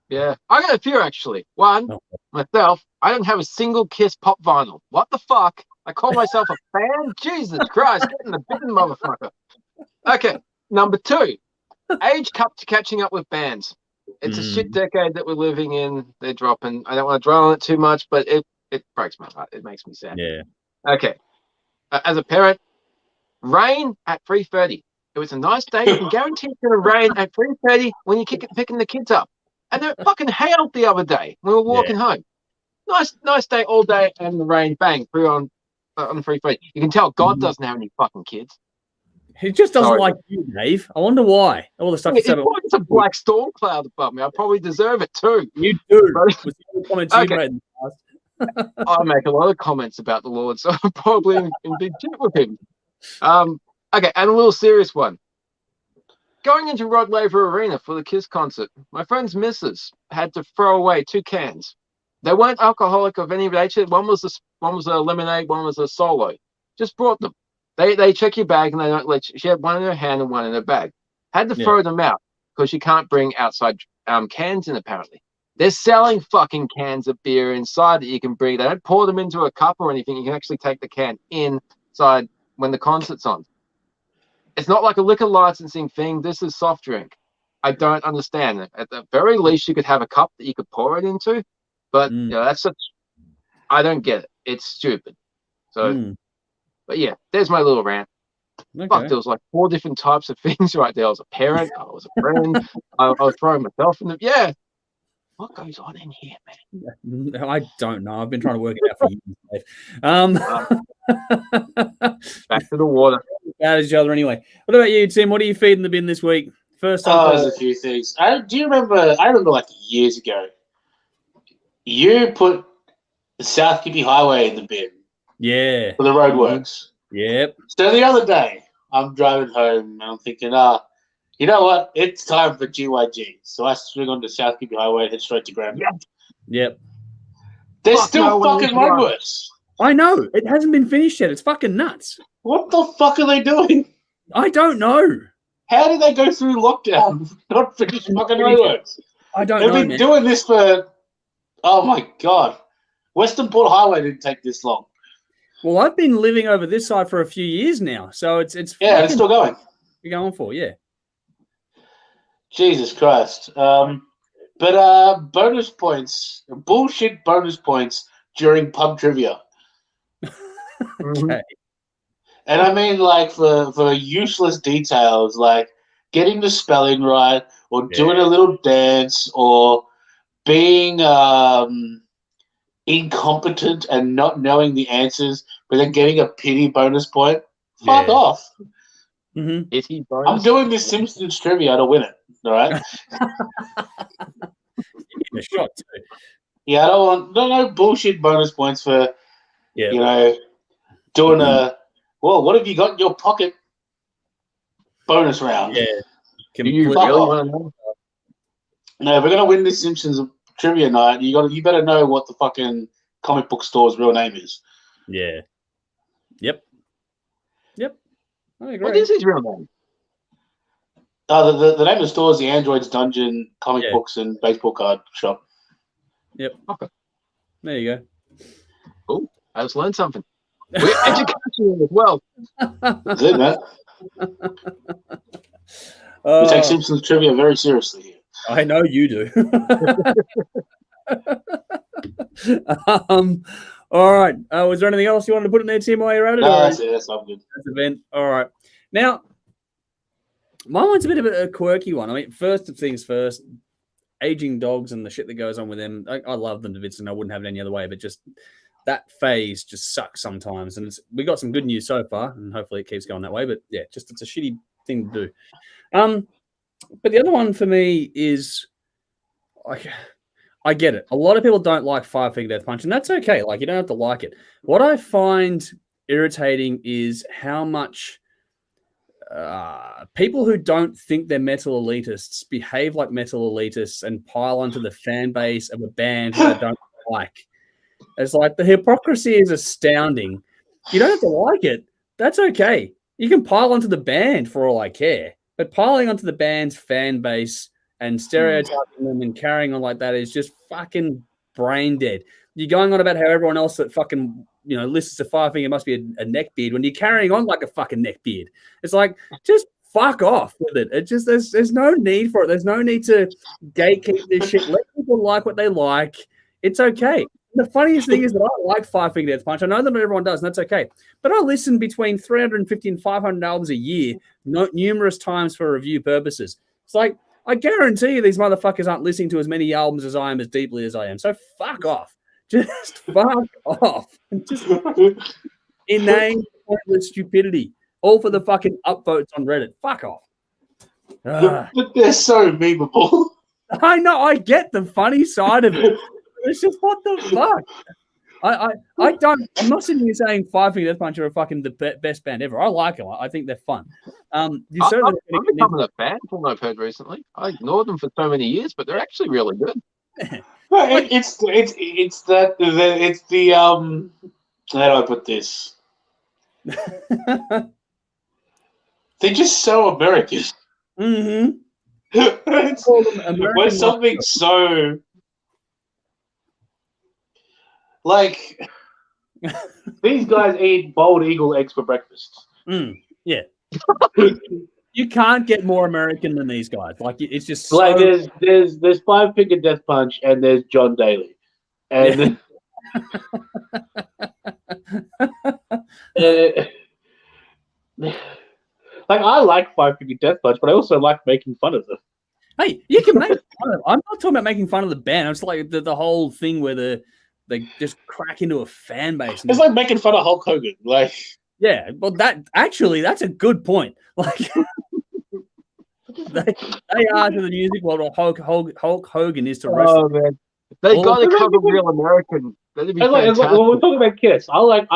Yeah, I got a few actually. One, myself, I don't have a single Kiss pop vinyl. What the fuck? I call myself a fan? Jesus Christ, get in the bin, motherfucker. Okay. Number 2, age catching up with bands. It's a shit decade that we're living in. They're dropping. I don't want to dwell on it too much, but it breaks my heart. It makes me sad. Yeah. Okay. As a parent, rain at 3:30. It was a nice day. You can guarantee it's going to rain at 3:30 when you're picking the kids up. And it fucking hailed the other day when we were walking home. Nice day all day, and the rain, bang, through on 3:30. You can tell God doesn't have any fucking kids. He just doesn't like you, Dave. I wonder why. All the stuff you said. It's a black storm cloud above me. I probably deserve it too. You do. With the comments you made in the past. I make a lot of comments about the Lord, so I'm probably in big shit with him. Okay, and a little serious one. Going into Rod Laver Arena for the Kiss concert, my friend's missus had to throw away 2 cans. They weren't alcoholic of any nature. One was a lemonade, one was a solo. Just brought them. They check your bag and they don't let you. She had one in her hand and one in her bag. Had to throw them out because you can't bring outside cans in, apparently. They're selling fucking cans of beer inside that you can bring. They don't pour them into a cup or anything. You can actually take the can inside when the concert's on. It's not like a liquor licensing thing. This is soft drink. I don't understand it. At the very least, you could have a cup that you could pour it into. But you know, that's such. I don't get it. It's stupid. So... But yeah, there's my little rant. Okay. Fuck, there was like 4 different types of things right there. I was a parent, I was a friend, I was throwing myself in the... Yeah. What goes on in here, man? I don't know. I've been trying to work it out for years. Back to the water. Bad as each other anyway. What about you, Tim? What are you feeding the bin this week? First time. There's a few things. Do you remember, I remember like years ago, you put the South Kippy Highway in the bin. Yeah. For the roadworks. Yep. So the other day, I'm driving home and I'm thinking, you know what? It's time for GYG. So I swing onto South Kippy Highway and head straight to Granby. Yep. There's still fucking roadworks. I know. It hasn't been finished yet. It's fucking nuts. What the fuck are they doing? I don't know. How did they go through lockdown? Not finish fucking roadworks. I don't They've know, been man. doing this for. Oh my god, Western Port Highway didn't take this long. Well, I've been living over this side for a few years now, so it's Yeah, it's still going. You're going for, yeah. Jesus Christ. But bonus points, bullshit bonus points during pub trivia. Okay. And I mean, like, for useless details, like getting the spelling right, or doing a little dance, or being incompetent and not knowing the answers, but then getting a pity bonus point. Fuck off. Mm-hmm. Pity bonus. I'm doing this Simpsons trivia to win it, all right? A shot too. Yeah, I don't want no bullshit bonus points for, you know, doing a, well, what have you got in your pocket bonus round? Yeah. Do you really want to know? No, if we're gonna win this Simpsons trivia night, you better know what the fucking comic book store's real name is. Yeah. Yep. I agree. What is his real name? The name of the store is the Android's Dungeon Comic Books and Baseball Card Shop. Yep. Okay. There you go. Cool. I just learned something. We're educational as well. That's it, man. We take Simpsons trivia very seriously here. I know you do. All right. Was there anything else you wanted to put in there, Tim, while you're at it? No, that's it. That's all good. That's the event. All right. Now, my one's a bit of a quirky one. I mean, first things first, aging dogs and the shit that goes on with them. I love them to bits, and I wouldn't have it any other way. But just that phase just sucks sometimes. And we got some good news so far, and hopefully it keeps going that way. But yeah, just it's a shitty thing to do. But the other one for me is, I get it. A lot of people don't like Five-Finger Death Punch, and that's okay. Like, you don't have to like it. What I find irritating is how much people who don't think they're metal elitists behave like metal elitists and pile onto the fan base of a band that they don't like. It's like the hypocrisy is astounding. You don't have to like it. That's okay. You can pile onto the band for all I care. But piling onto the band's fan base and stereotyping them and carrying on like that is just fucking brain dead. You're going on about how everyone else that fucking, listens to Five-Finger must be a neckbeard when you're carrying on like a fucking neckbeard. It's like, just fuck off with it. It just, there's no need for it. There's no need to gatekeep this shit. Let people like what they like. It's okay. The funniest thing is that I like Five-Finger Death Punch. I know that not everyone does, and that's okay. But I listen between 350 and 500 albums a year, numerous times for review purposes. It's like, I guarantee you these motherfuckers aren't listening to as many albums as I am, as deeply as I am. So fuck off. Just fuck off. Just inane, pointless stupidity. All for the fucking upvotes on Reddit. Fuck off. But they're so memeable. I know. I get the funny side of it. It's just, what the fuck? I'm not sitting here saying Five-Finger Death Punch are fucking the best band ever. I like them. I think they're fun. I'm becoming a fan from what I've heard recently. I ignored them for so many years, but they're actually really good. It's the how do I put this? They're just so American. Mm-hmm. When something so like these guys eat bald eagle eggs for breakfast. Yeah. You can't get more American than these guys. Like, it's just so... like there's Five-Finger Death Punch and there's John Daly, and like I like Five-Finger Death Punch, but I also like making fun of them. Hey, you can make fun of them. I'm not talking about making fun of the band. It's like the whole thing where they just crack into a fan base. It's like making fun of Hulk Hogan. Like, yeah, well, that's a good point. Like, they are to the music world what Hulk Hogan is to wrestling. Oh man, they got to cover real American. That'd be like, when we're talking about Kiss, I'm not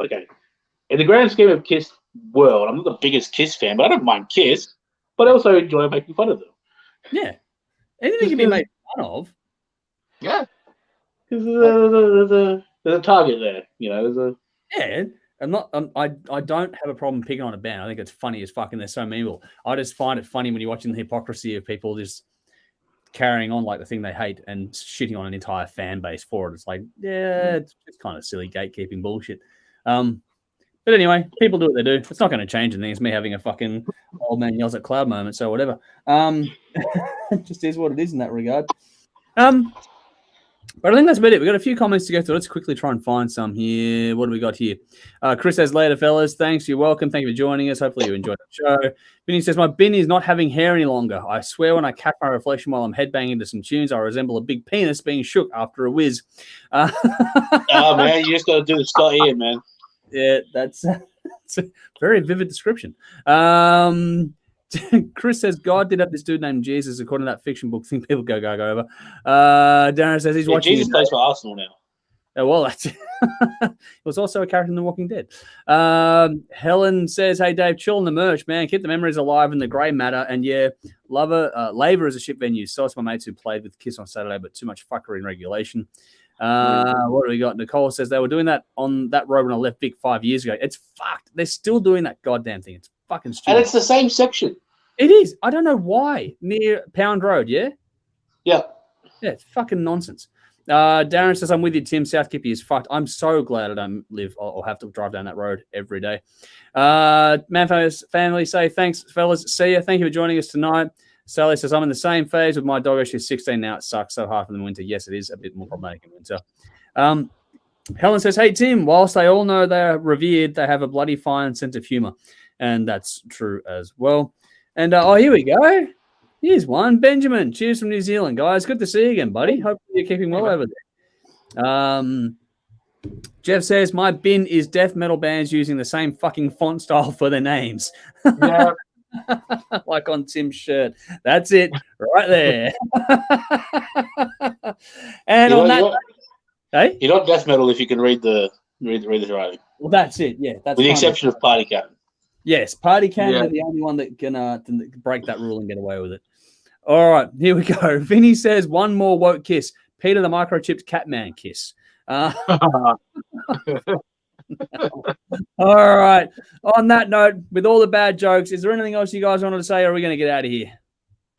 okay. In the grand scheme of Kiss world, I'm not the biggest Kiss fan, but I don't mind Kiss. But I also enjoy making fun of them. Yeah, anything can be made fun of. Yeah. Because there's a target there, There's a I don't have a problem picking on a band. I think it's funny as fuck, and they're so memeable. I just find it funny when you're watching the hypocrisy of people just carrying on like the thing they hate and shitting on an entire fan base for it. It's like, yeah, it's kind of silly gatekeeping bullshit. But anyway, people do what they do. It's not going to change anything. It's me having a fucking old man yells at cloud moment, so whatever. It just is what it is in that regard. But I think that's about it. We've got a few comments to go through. Let's quickly try and find some here. What do we got here? Chris says, later, fellas. Thanks. You're welcome. Thank you for joining us. Hopefully you enjoyed the show. Vinny says, my bin is not having hair any longer. I swear when I catch my reflection while I'm headbanging to some tunes, I resemble a big penis being shook after a whiz. Oh, man, you just got to do the Scott Ian, man. Yeah, that's a very vivid description. Chris says, God did have this dude named Jesus, according to that fiction book thing people go over. Darren says he's watching. Jesus plays for Arsenal now. Oh, well, that's it. He was also a character in The Walking Dead. Helen says, hey, Dave, chill on the merch, man. Keep the memories alive in the grey matter. And yeah, Labour is a ship venue. So it's my mates who played with Kiss on Saturday, but too much fuckery and regulation. What do we got? Nicole says they were doing that on that road when I left Vic 5 years ago. It's fucked. They're still doing that goddamn thing. It's fucking stupid. And it's the same section. It is. I don't know why. Near Pound Road, yeah? Yeah. Yeah, it's fucking nonsense. Darren says, I'm with you, Tim. South Kippy is fucked. I'm so glad I don't live or have to drive down that road every day. Manfo's family say, thanks, fellas. See ya. Thank you for joining us tonight. Sally says, I'm in the same phase with my doggo. She's 16 now. It sucks so hard for the winter. Yes, it is a bit more problematic in winter. Helen says, hey, Tim, whilst they all know they're revered, they have a bloody fine sense of humor. And that's true as well. And, here we go. Here's one. Benjamin, cheers from New Zealand, guys. Good to see you again, buddy. Hope you're keeping well over there. Jeff says, my bin is death metal bands using the same fucking font style for their names. Yeah. Like on Tim's shirt. That's it right there. And on that, hey, you're not death metal if you can read the writing. Well, that's it. Yeah, that's with the exception of Party Cat. Yes, Party Cannon are the only one that can break that rule and get away with it. All right, here we go. Vinny says, one more woke kiss. Peter the microchipped Catman kiss. All right. On that note, with all the bad jokes, is there anything else you guys wanted to say, or are we going to get out of here?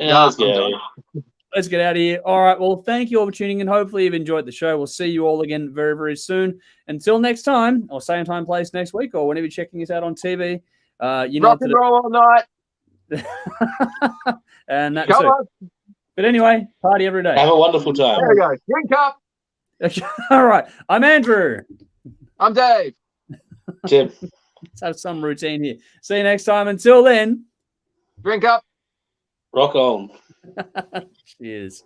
Yeah, let's get out of here. Let's get out of here. All right. Well, thank you all for tuning in. Hopefully you've enjoyed the show. We'll see you all again very, very soon. Until next time, or same time, place next week, or whenever you're checking us out on TV. Rock and roll all night. And that's it. But anyway, party every day. Have a wonderful time. There we go. Drink up. All right. I'm Andrew. I'm Dave. Tim. Let's have some routine here. See you next time. Until then, drink up. Rock on. Cheers.